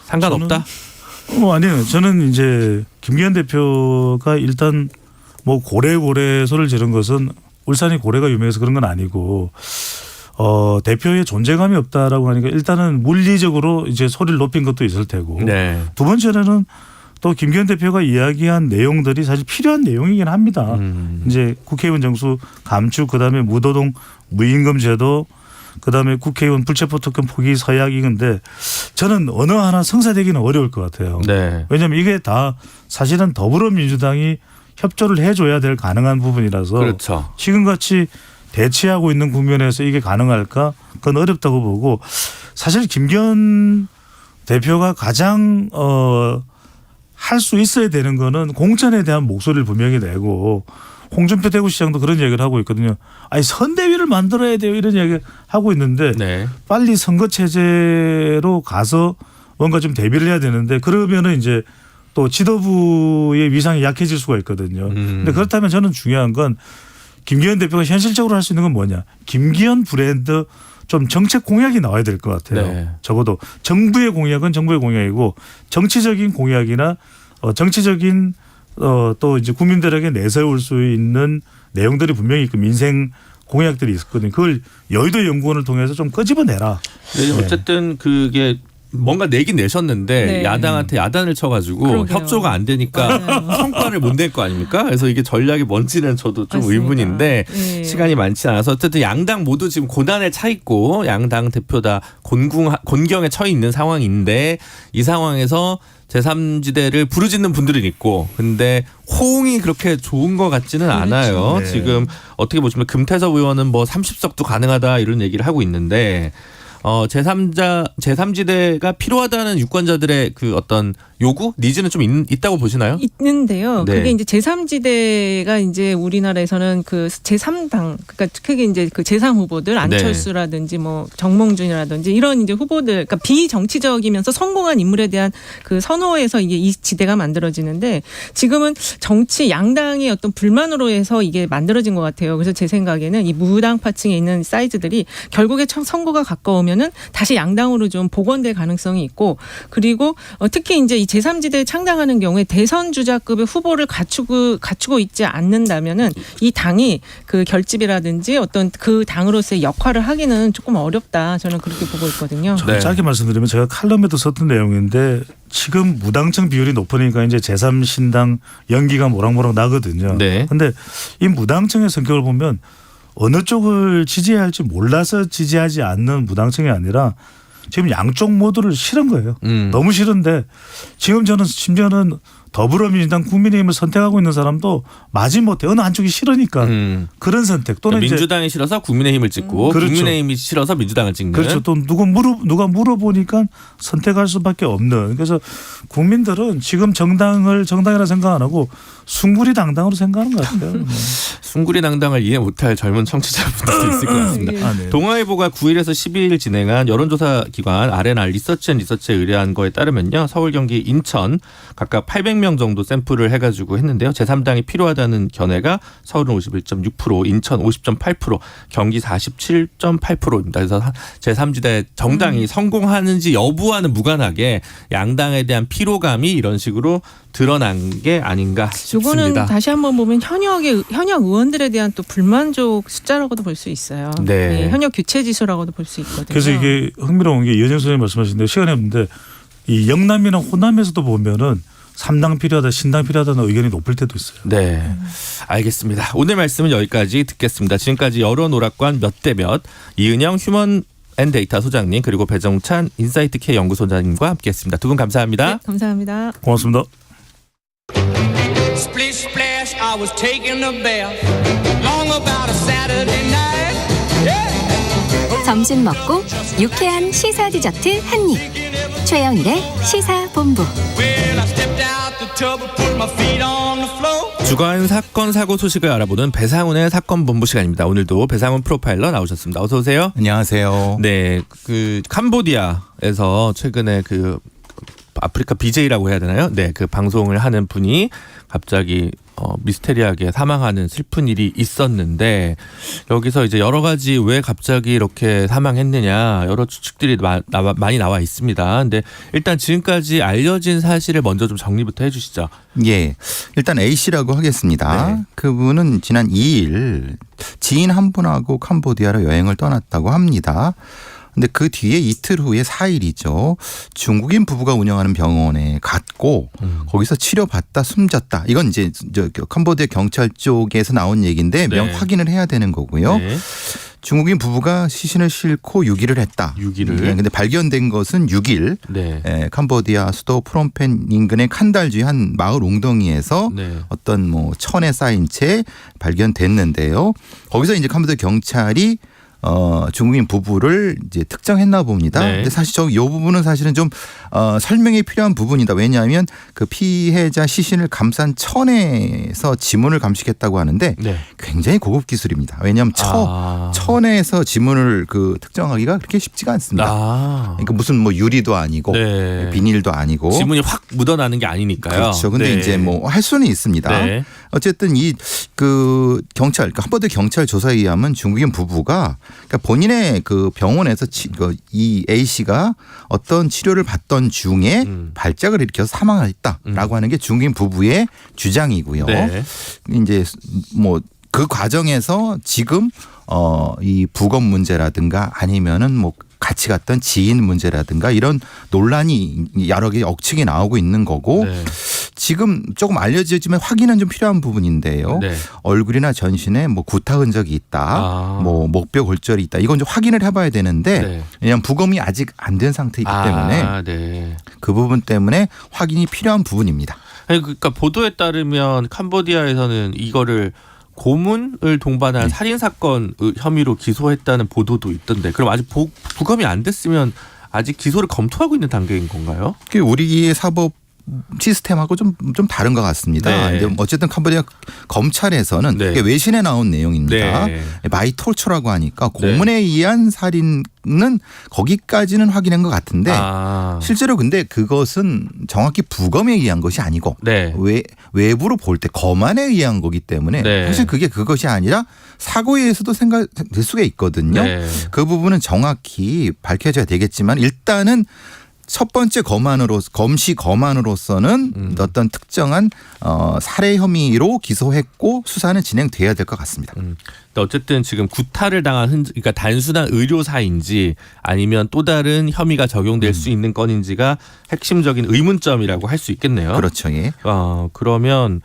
상관없다? 아니요. 저는 이제 김기현 대표가 일단 뭐 고래 소리를 지른 것은 울산이 고래가 유명해서 그런 건 아니고 대표의 존재감이 없다라고 하니까 일단은 물리적으로 이제 소리를 높인 것도 있을 테고 두 번째는 또 김기현 대표가 이야기한 내용들이 사실 필요한 내용이긴 합니다. 이제 국회의원 정수 감축 그다음에 무도동 무임금 제도 그다음에 국회의원 불체포 특권 포기 서약이건데 저는 어느 하나 성사되기는 어려울 것 같아요. 왜냐하면 이게 다 사실은 더불어민주당이 협조를 해줘야 될 가능한 부분이라서 그렇죠. 지금같이 대치하고 있는 국면에서 이게 가능할까? 그건 어렵다고 보고 사실 김기현 대표가 가장 할 수 있어야 되는 거는 공천에 대한 목소리를 분명히 내고 홍준표 대구시장도 그런 얘기를 하고 있거든요. 아니 선대위를 만들어야 돼요 이런 얘기 하고 있는데 네. 빨리 선거 체제로 가서 뭔가 좀 대비를 해야 되는데 그러면은 이제 또 지도부의 위상이 약해질 수가 있거든요. 근데 그렇다면 저는 중요한 건 김기현 대표가 현실적으로 할 수 있는 건 뭐냐. 김기현 브랜드 좀 정책 공약이 나와야 될 것 같아요. 네. 적어도 정부의 공약은 정부의 공약이고 정치적인 공약이나 정치적인 또 이제 국민들에게 내세울 수 있는 내용들이 분명히 있고 민생 공약들이 있었거든요. 그걸 여의도 연구원을 통해서 좀 끄집어내라. 네, 어쨌든 그게 뭔가 내긴 내셨는데 네. 야당한테 야단을 쳐가지고 그러게요. 협조가 안 되니까 성과를 못 낼 거 아닙니까? 그래서 이게 전략이 뭔지는 저도 좀 맞습니다. 의문인데 네. 시간이 많지 않아서 어쨌든 양당 모두 지금 고난에 차 있고 양당 대표 다 곤경에 처해 있는 상황인데 이 상황에서 제3지대를 부르짖는 분들은 있고 근데 호응이 그렇게 좋은 것 같지는 않아요. 네. 지금 어떻게 보시면 금태섭 의원은 뭐 30석도 가능하다 이런 얘기를 하고 있는데 제3지대가 필요하다는 유권자들의 그 어떤 요구, 니즈는 좀 있다고 보시나요? 있는데요. 네. 그게 이제 제3지대가 이제 우리나라에서는 그 제3당, 그러니까 크게 이제 그 제3 후보들 안철수라든지 뭐 정몽준이라든지 이런 이제 후보들, 그러니까 비정치적이면서 성공한 인물에 대한 그 선호에서 이게 이 지대가 만들어지는데 지금은 정치 양당의 어떤 불만으로 해서 이게 만들어진 것 같아요. 그래서 제 생각에는 이 무당파층에 있는 사이즈들이 결국에 선거가 가까우면은 다시 양당으로 좀 복원될 가능성이 있고 그리고 특히 이제 이 제3지대 창당하는 경우에 대선 주자급의 후보를 갖추고 있지 않는다면은 이 당이 그 결집이라든지 어떤 그 당으로서의 역할을 하기는 조금 어렵다. 저는 그렇게 보고 있거든요. 네. 짧게 말씀드리면 제가 칼럼에도 썼던 내용인데 지금 무당층 비율이 높으니까 이제 제3신당 연기가 모락모락 나거든요. 네. 근데 이 무당층의 성격을 보면 어느 쪽을 지지해야 할지 몰라서 지지하지 않는 무당층이 아니라 지금 양쪽 모두를 싫은 거예요. 너무 싫은데 지금 저는 심지어는 더불어민주당 국민의힘을 선택하고 있는 사람도 마지못해 어느 한쪽이 싫으니까 그런 선택 또는 그러니까 민주당이 싫어서 국민의힘을 찍고 그렇죠. 국민의힘이 싫어서 민주당을 찍는. 그렇죠. 또 누가 물어보니까 선택할 수밖에 없는. 그래서 국민들은 지금 정당이라 생각 안 하고 숭구리당당으로 생각하는 것 같아요. 숭구리당당을 이해 못할 젊은 청취자분들도 있을 것 같습니다. 아, 네. 동아일보가 9일에서 12일 진행한 여론조사 기관 R&R 리서치에 의뢰한 거에 따르면요. 서울, 경기, 인천 각각 800명 정도 샘플을 해가지고 했는데요. 제3당이 필요하다는 견해가 서울은 51.6%, 인천 50.8%, 경기 47.8%입니다. 그래서 제3지대 정당이 성공하는지 여부와는 무관하게 양당에 대한 피로감이 이런 식으로 드러난 게 아닌가 싶습니다. 이거는 다시 한번 보면 현역 의원들에 대한 또 불만족 숫자라고도 볼 수 있어요. 네. 네, 현역 교체 지수라고도 볼 수 있거든요. 그래서 이게 흥미로운 게 이현정 선생님 말씀하시는데 시간이 없는데 이 영남이나 호남에서도 보면은 3당 필요하다, 신당 필요하다는 의견이 높을 때도 있어요. 네, 알겠습니다. 오늘 말씀은 여기까지 듣겠습니다. 지금까지 여론오락관 몇 대 몇 이은영 휴먼 앤 데이터 소장님 그리고 배정찬 인사이트 K 연구소장님과 함께했습니다. 두 분 감사합니다. 네, 감사합니다. 고맙습니다. Splish splash, I was taking a bath. Long about a Saturday night. Yeah. 점심 먹고 유쾌한 시사 디저트 한 입. 최영일의 시사본부. Well, I stepped out the tub and put my feet on the floor. 주간 사건 사고 소식을 알아보는 배상훈의 사건 본부 시간입니다. 오늘도 배상훈 프로파일러 나오셨습니다. 어서 오세요. 안녕하세요. 네, 그 캄보디아에서 최근에 그 아프리카 BJ라고 해야 되나요? 네, 그 방송을 하는 분이 갑자기 미스테리하게 사망하는 슬픈 일이 있었는데 여기서 이제 여러 가지 왜 갑자기 이렇게 사망했느냐 여러 추측들이 많이 나와 있습니다. 근데 일단 지금까지 알려진 사실을 먼저 좀 정리부터 해주시죠. 예, 일단 A 씨라고 하겠습니다. 네. 그분은 지난 2일 지인 한 분하고 캄보디아로 여행을 떠났다고 합니다. 근데 그 뒤에 이틀 후에 4일이죠. 중국인 부부가 운영하는 병원에 갔고 거기서 치료받다 숨졌다. 이건 이제 캄보디아 경찰 쪽에서 나온 얘기인데 네. 확인을 해야 되는 거고요. 네. 중국인 부부가 시신을 싣고 유기를 했다. 유기를. 근데 발견된 것은 6일 캄보디아 수도 프놈펜 인근의 칸달주의 한 마을 웅덩이에서 어떤 뭐 천에 쌓인 채 발견됐는데요. 거기서 이제 캄보디아 경찰이 중국인 부부를 이제 특정했나 봅니다. 근데 사실 이 부분은 사실은 좀 설명이 필요한 부분이다. 왜냐하면 그 피해자 시신을 감싼 천에서 지문을 감식했다고 하는데 굉장히 고급 기술입니다. 왜냐하면 천에서 지문을 그 특정하기가 그렇게 쉽지가 않습니다. 그러니까 무슨 뭐 유리도 아니고 비닐도 아니고 지문이 확 묻어나는 게 아니니까요. 그렇죠. 근데 이제 뭐 할 수는 있습니다. 어쨌든 이 그 경찰, 그러니까 캄보디아 경찰 조사에 의하면 중국인 부부가 그러니까 본인의 그 병원에서 이 A 씨가 어떤 치료를 받던 중에 발작을 일으켜서 사망을 했다라고 하는 게 중국인 부부의 주장이고요. 이제 뭐 그 과정에서 지금 이 부검 문제라든가 아니면은 뭐 같이 갔던 지인 문제라든가 이런 논란이 여러 개 억측이 나오고 있는 거고 지금 조금 알려지지만 확인은 좀 필요한 부분인데요. 얼굴이나 전신에 뭐 구타 흔적이 있다, 뭐 목뼈 골절이 있다. 이건 좀 확인을 해봐야 되는데 왜냐하면 부검이 아직 안 된 상태이기 때문에 그 부분 때문에 확인이 필요한 부분입니다. 그러니까 보도에 따르면 캄보디아에서는 이거를 고문을 동반한 살인 사건 혐의로 기소했다는 보도도 있던데 그럼 아직 부검이 안 됐으면 아직 기소를 검토하고 있는 단계인 건가요? 우리의 사법 시스템하고 좀 다른 것 같습니다. 이제 어쨌든 캄보디아 검찰에서는 이게 외신에 나온 내용입니다. 마이톨초라고 하니까 고문에 의한 살인은 거기까지는 확인한 것 같은데 실제로 근데 그것은 정확히 부검에 의한 것이 아니고 외부로 볼 때 검안에 의한 거기 때문에 사실 그것이 아니라 사고에 의해서도 생각될 수가 있거든요. 그 부분은 정확히 밝혀져야 되겠지만 일단은 첫 번째 검시 검안으로서는 어떤 특정한 살해 혐의로 기소했고 수사는 진행돼야 될 것 같습니다. 어쨌든 지금 구타를 당한 그러니까 단순한 의료사인지 아니면 또 다른 혐의가 적용될 수 있는 건인지가 핵심적인 의문점이라고 할 수 있겠네요. 그렇죠. 그러면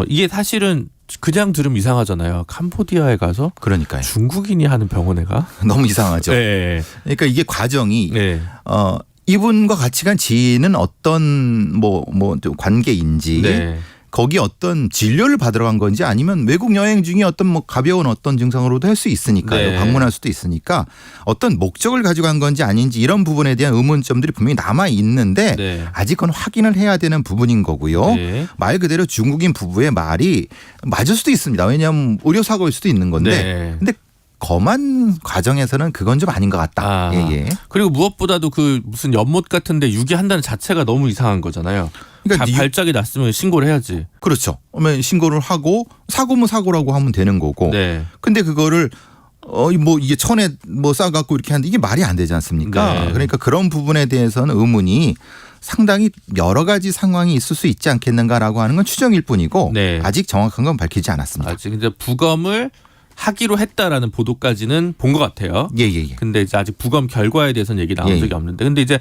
이게 사실은 그냥 들으면 이상하잖아요. 캄보디아에 가서 그러니까요. 중국인이 하는 병원에 가? 너무 이상하죠. 그러니까 이게 과정이 이분과 같이 간 지인은 어떤 뭐 관계인지 거기 어떤 진료를 받으러 간 건지 아니면 외국 여행 중에 어떤 뭐 가벼운 어떤 증상으로도 할 수 있으니까요. 방문할 수도 있으니까 어떤 목적을 가지고 간 건지 아닌지 이런 부분에 대한 의문점들이 분명히 남아 있는데 아직 그건 확인을 해야 되는 부분인 거고요. 말 그대로 중국인 부부의 말이 맞을 수도 있습니다. 왜냐하면 의료사고일 수도 있는 건데 근데 검안 과정에서는 그건 좀 아닌 것 같다. 그리고 무엇보다도 그 무슨 연못 같은데 유기한다는 자체가 너무 이상한 거잖아요. 그러니까 발작이 났으면 신고를 해야지. 그렇죠. 그러면 신고를 하고 사고면 사고라고 하면 되는 거고. 근데 그거를 뭐 이게 천에 뭐 싸갖고 이렇게 하는데 이게 말이 안 되지 않습니까? 그러니까 그런 부분에 대해서는 의문이 상당히 여러 가지 상황이 있을 수 있지 않겠는가라고 하는 건 추정일 뿐이고 아직 정확한 건 밝히지 않았습니다. 아직 이제 부검을 하기로 했다라는 보도까지는 본 것 같아요. 근데 이제 아직 부검 결과에 대해서는 얘기 나온 적이 없는데, 근데 이제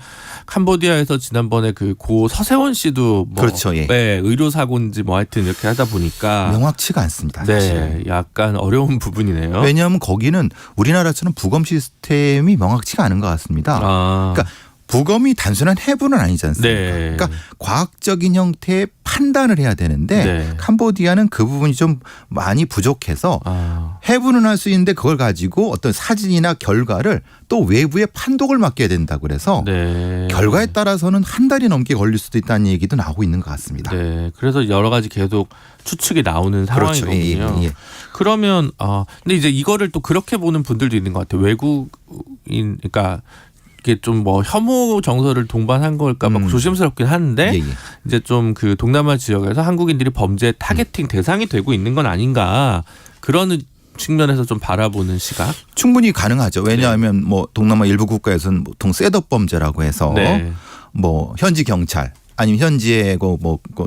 캄보디아에서 지난번에 그 고 서세원 씨도 뭐 그렇죠. 의료 사고인지 뭐 하여튼 이렇게 하다 보니까 명확치가 않습니다. 사실. 약간 어려운 부분이네요. 왜냐하면 거기는 우리나라처럼 부검 시스템이 명확치가 않은 것 같습니다. 그러니까 부검이 단순한 해부는 아니지 않습니까? 그러니까 과학적인 형태의 판단을 해야 되는데 캄보디아는 그 부분이 좀 많이 부족해서 해부는 할 수 있는데 그걸 가지고 어떤 사진이나 결과를 또 외부에 판독을 맡겨야 된다고 그래서 결과에 따라서는 한 달이 넘게 걸릴 수도 있다는 얘기도 나오고 있는 것 같습니다. 그래서 여러 가지 계속 추측이 나오는 상황이거든요. 그러면 근데 이제 이거를 또 그렇게 보는 분들도 있는 것 같아요. 외국인 그러니까 이게 좀 뭐 혐오 정서를 동반한 걸까 막 조심스럽긴 하는데 이제 좀 그 동남아 지역에서 한국인들이 범죄 타겟팅 대상이 되고 있는 건 아닌가 그런 측면에서 좀 바라보는 시각 충분히 가능하죠. 왜냐하면 뭐 동남아 일부 국가에서는 보통 셋업 범죄라고 해서 뭐 현지 경찰 아니면 현지의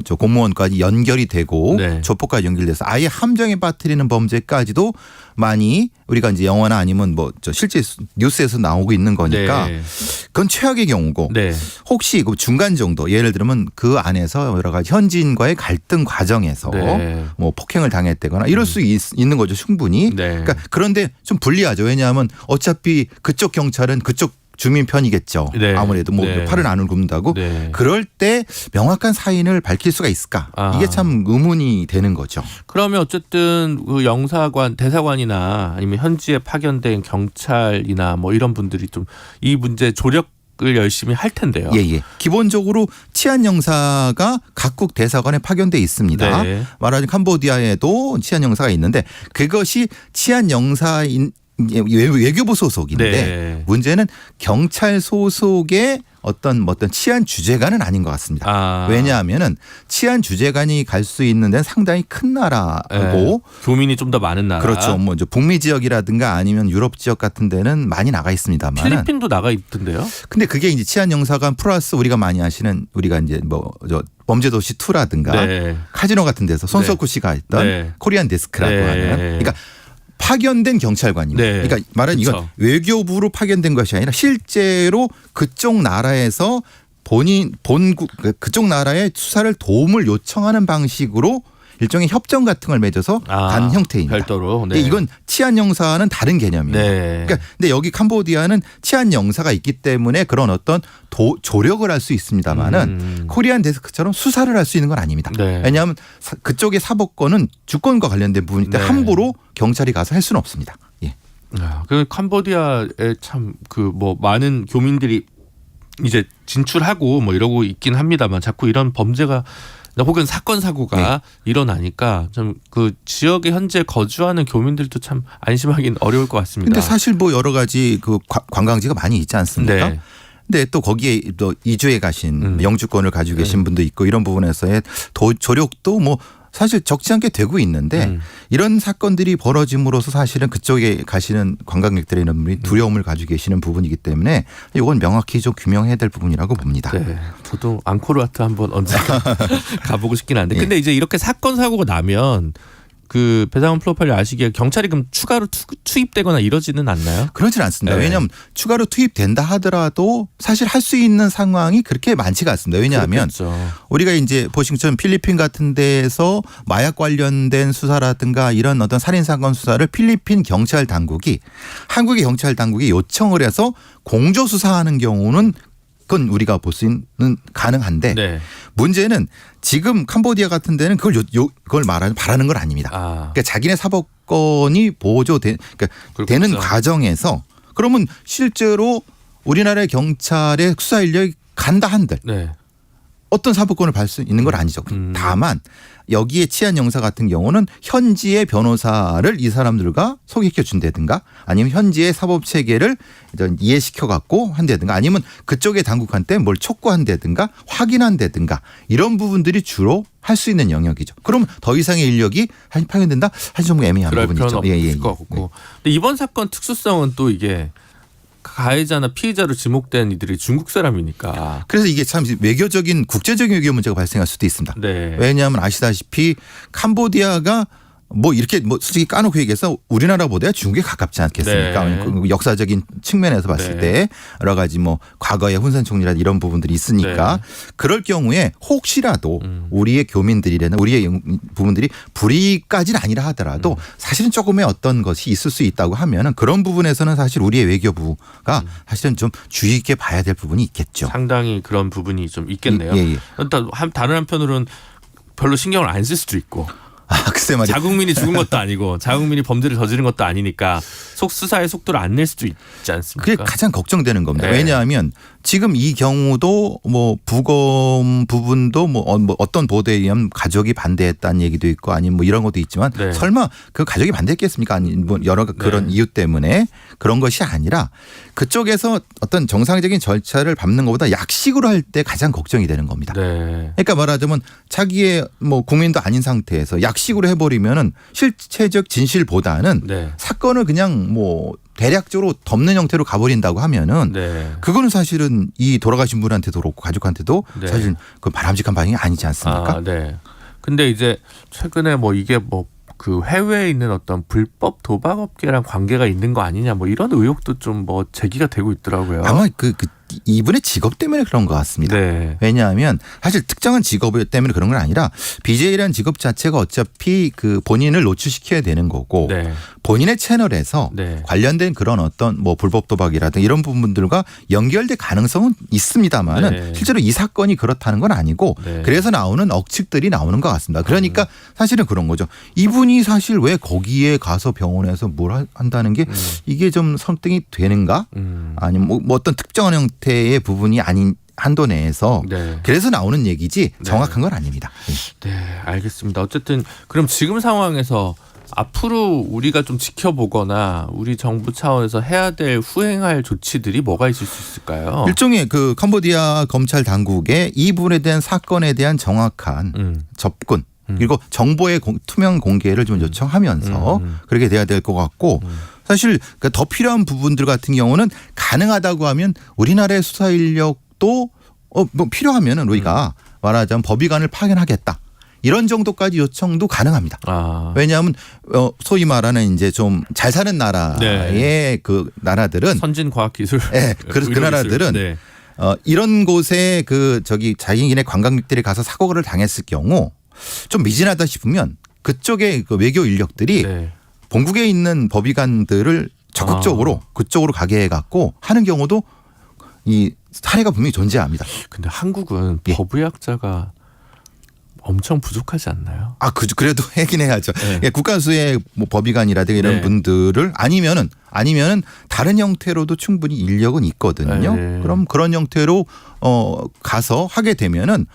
저 공무원까지 연결이 되고 네. 조폭까지 연결돼서 아예 함정에 빠뜨리는 범죄까지도 많이 우리가 이제 영화나 아니면 저 실제 뉴스에서 나오고 있는 거니까 네. 그건 최악의 경우고 네. 혹시 그 중간 정도 예를 들면 그 안에서 여러 가지 현지인과의 갈등 과정에서 네. 뭐 폭행을 당했다거나 이럴 수 있는 거죠 충분히. 네. 그러니까 그런데 좀 불리하죠. 왜냐하면 어차피 그쪽 경찰은 그쪽 주민 편이겠죠. 네. 아무래도 뭐 네. 팔은 안을 굽는다고. 네. 그럴 때 명확한 사인을 밝힐 수가 있을까? 이게 참 의문이 되는 거죠. 그러면 어쨌든 그 영사관, 대사관이나 아니면 현지에 파견된 경찰이나 뭐 이런 분들이 좀 이 문제 조력을 열심히 할 텐데요. 예. 기본적으로 치안 영사가 각국 대사관에 파견돼 있습니다. 네. 말하자면 캄보디아에도 치안 영사가 있는데 그것이 치안 영사인 외교부 소속인데 네. 문제는 경찰 소속의 어떤 치안 주재관은 아닌 것 같습니다. 왜냐하면은 치안 주재관이 갈 수 있는 데는 상당히 큰 나라고 네. 교민이 좀 더 많은 나라. 그렇죠. 뭐 이제 북미 지역이라든가 아니면 유럽 지역 같은 데는 많이 나가 있습니다만 필리핀도 나가 있던데요. 근데 그게 이제 치안 영사관 플러스 우리가 많이 아시는 우리가 이제 범죄도시 2라든가 네. 카지노 같은 데서 손석구 씨가 했던 네. 코리안 데스크라고 네. 하는 그러니까 파견된 경찰관입니다. 네. 그러니까 말하는 이건 외교부로 파견된 것이 아니라 실제로 그쪽 나라에서 그쪽 나라의 수사를 도움을 요청하는 방식으로 일종의 협정 같은 걸 맺어서 간 형태입니다. 별도로. 네. 근데 이건 치안 영사는 다른 개념이에요. 네. 그러니까 근데 여기 캄보디아는 치안 영사가 있기 때문에 그런 어떤 조력을 할 수 있습니다만은 코리안 데스크처럼 수사를 할 수 있는 건 아닙니다. 네. 왜냐하면 그쪽의 사법권은 주권과 관련된 부분이기 때문에 네. 함부로 경찰이 가서 할 수는 없습니다. 예. 그 캄보디아에 참 많은 교민들이 이제 진출하고 뭐 이러고 있긴 합니다만 자꾸 이런 범죄가 혹은 사건 사고가 일어나니까 좀 그 지역에 현재 거주하는 교민들도 참 안심하기는 어려울 것 같습니다. 근데 사실 여러 가지 그 관광지가 많이 있지 않습니까? 네. 근데 또 거기에 또 이주해 가신 영주권을 가지고 계신 분도 있고 이런 부분에서의 조력도 사실 적지 않게 되고 있는데 이런 사건들이 벌어짐으로써 사실은 그쪽에 가시는 관광객들의 이런 분이 두려움을 가지고 계시는 부분이기 때문에 이건 명확히 좀 규명해야 될 부분이라고 봅니다. 네, 저도 앙코르와트 한번 언젠가 가보고 싶긴 한데 근데 이제 이렇게 사건 사고가 나면 그 배상훈 프로파일러 아시기에 경찰이 그럼 추가로 투입되거나 이러지는 않나요? 그러진 않습니다. 네. 왜냐하면 추가로 투입된다 하더라도 사실 할 수 있는 상황이 그렇게 많지가 않습니다. 왜냐하면 우리가 이제 보신 것처럼 필리핀 같은 데에서 마약 관련된 수사라든가 이런 어떤 살인 사건 수사를 필리핀 경찰 당국이 한국의 경찰 당국이 요청을 해서 공조 수사하는 경우는 그건 우리가 볼 수 있는 가능한데 문제는 지금 캄보디아 같은 데는 그걸 바라는 건 아닙니다. 그러니까 자기네 사법권이 되는 과정에서 그러면 실제로 우리나라의 경찰의 수사 인력이 간다 한들 어떤 사법권을 받을 수 있는 건 아니죠. 다만 여기에 치안 영사 같은 경우는 현지의 변호사를 이 사람들과 소개시켜 준다든가 아니면 현지의 사법 체계를 이해시켜 갖고 한다든가 아니면 그쪽의 당국한테 뭘 촉구한다든가 확인한다든가 이런 부분들이 주로 할 수 있는 영역이죠. 그럼 더 이상의 인력이 파견된다? 사실 좀 애매한 부분이죠. 없을 것 같고. 근데 이번 사건 특수성은 또 이게 가해자나 피의자로 지목된 이들이 중국 사람이니까. 그래서 이게 참 외교적인 국제적인 외교 문제가 발생할 수도 있습니다. 네. 왜냐하면 아시다시피 캄보디아가 이렇게 솔직히 까놓고 얘기해서 우리나라보다 중국에 가깝지 않겠습니까? 네. 역사적인 측면에서 봤을 때 여러 가지 과거의 훈센 총리라 이런 부분들이 있으니까 그럴 경우에 혹시라도 우리의 교민들이나 우리의 부분들이 불이익까지는 아니라 하더라도 사실은 조금의 어떤 것이 있을 수 있다고 하면은 그런 부분에서는 사실 우리의 외교부가 사실은 좀 주의 있게 봐야 될 부분이 있겠죠. 상당히 그런 부분이 좀 있겠네요. 예. 다른 한편으로는 별로 신경을 안 쓸 수도 있고. 글쎄 말이야. 자국민이 죽은 것도 아니고 자국민이 범죄를 저지른 것도 아니니까 수사의 속도를 안 낼 수도 있지 않습니까? 그게 가장 걱정되는 겁니다. 네. 왜냐하면 지금 이 경우도 부검 부분도 어떤 보도에 의하면 가족이 반대했다는 얘기도 있고 아니면 이런 것도 있지만 설마 그 가족이 반대했겠습니까? 아니 여러 그런 이유 때문에 그런 것이 아니라 그쪽에서 어떤 정상적인 절차를 밟는 것보다 약식으로 할 때 가장 걱정이 되는 겁니다. 그러니까 말하자면 자기의 국민도 아닌 상태에서 약식 형식식으로 해버리면은 실체적 진실보다는 네. 사건을 그냥 뭐 대략적으로 덮는 형태로 가버린다고 하면은 네. 그거는 사실은 이 돌아가신 분한테도 그렇고 가족한테도 네. 사실 그 바람직한 반응이 아니지 않습니까? 아, 네. 근데 이제 최근에 뭐 이게 뭐 그 해외에 있는 어떤 불법 도박업계랑 관계가 있는 거 아니냐 뭐 이런 의혹도 좀 뭐 제기가 되고 있더라고요. 아마 그 이분의 직업 때문에 그런 것 같습니다. 네. 왜냐하면 사실 특정한 직업 때문에 그런 건 아니라 BJ라는 직업 자체가 어차피 그 본인을 노출시켜야 되는 거고 네. 본인의 채널에서 네. 관련된 그런 어떤 뭐 불법 도박이라든가 이런 부분들과 연결될 가능성은 있습니다만은 네. 실제로 이 사건이 그렇다는 건 아니고 네. 그래서 나오는 억측들이 나오는 것 같습니다. 그러니까 사실은 그런 거죠. 이분이 사실 왜 거기에 가서 병원에서 뭘 한다는 게 이게 좀 설득이 되는가? 아니면 뭐 어떤 특정한 형태의 부분이 아닌 한도 내에서 네. 그래서 나오는 얘기지 정확한 건 아닙니다. 네, 알겠습니다. 어쨌든 그럼 지금 상황에서 앞으로 우리가 좀 지켜보거나 우리 정부 차원에서 해야 될 후행할 조치들이 뭐가 있을 수 있을까요? 일종의 그 캄보디아 검찰 당국의 이 부분에 대한 사건에 대한 정확한 접근 그리고 정보의 투명 공개를 좀 요청하면서 그렇게 돼야 될 것 같고 사실 더 필요한 부분들 같은 경우는 가능하다고 하면 우리나라의 수사 인력도 뭐 필요하면은 우리가 말하자면 법의관을 파견하겠다. 이런 정도까지 요청도 가능합니다. 왜냐하면 소위 말하는 이제 좀 잘 사는 나라의 네. 그 나라들은 선진 과학 기술, 네, 그 나라들은 네. 이런 곳에 그 자기네 관광객들이 가서 사고를 당했을 경우 좀 미진하다 싶으면 그쪽의 그 외교 인력들이 네. 본국에 있는 법의관들을 적극적으로 그쪽으로 가게 해갖고 하는 경우도 이 사례가 분명히 존재합니다. 근데 한국은 법의학자가 엄청 부족하지 않나요? 그래도 하긴 해야죠. 네. 예, 국가수의 뭐 법의관이라든가 이런 네. 분들을 아니면은 다른 형태로도 충분히 인력은 있거든요. 네. 그럼 그런 형태로 가서 하게 되면은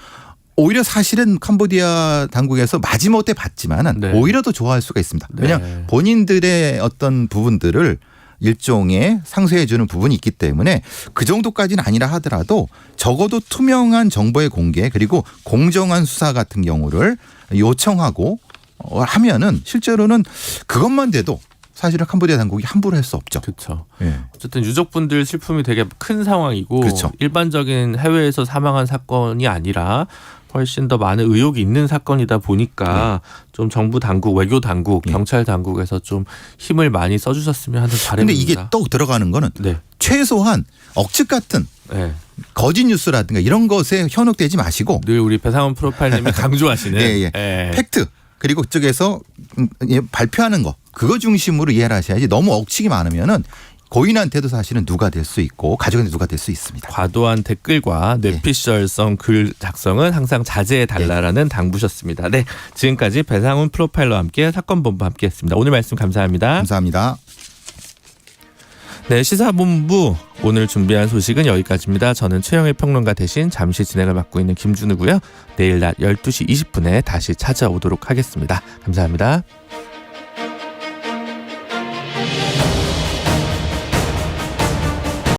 오히려 사실은 캄보디아 당국에서 마지못해 봤지만은 네. 오히려 더 좋아할 수가 있습니다. 네. 왜냐하면 본인들의 어떤 부분들을 일종의 상쇄해 주는 부분이 있기 때문에 그 정도까지는 아니라 하더라도 적어도 투명한 정보의 공개 그리고 공정한 수사 같은 경우를 요청하고 하면은 실제로는 그것만 돼도 사실은 캄보디아 당국이 함부로 할 수 없죠. 그렇죠. 예. 어쨌든 유족분들 슬픔이 되게 큰 상황이고 그렇죠. 일반적인 해외에서 사망한 사건이 아니라 훨씬 더 많은 의혹이 있는 사건이다 보니까 좀 정부 당국, 외교 당국, 경찰 당국에서 좀 힘을 많이 써주셨으면 하는 바람입니다. 근데 이게 또 들어가는 거는 최소한 억측 같은 거짓 뉴스라든가 이런 것에 현혹되지 마시고 늘 우리 배상훈 프로파일님이 강조하시는 팩트 그리고 그쪽에서 발표하는 거 그거 중심으로 이해를 하셔야지 너무 억측이 많으면은 고인한테도 사실은 누가 될 수 있고 가족한테 누가 될 수 있습니다. 과도한 댓글과 뇌피셜성 글 작성은 항상 자제해 달라라는 당부셨습니다. 네, 지금까지 배상훈 프로파일러와 함께 사건본부 함께했습니다. 오늘 말씀 감사합니다. 감사합니다. 네, 시사본부 오늘 준비한 소식은 여기까지입니다. 저는 최영일 평론가 대신 잠시 진행을 맡고 있는 김준우고요. 내일 낮 12시 20분에 다시 찾아오도록 하겠습니다. 감사합니다.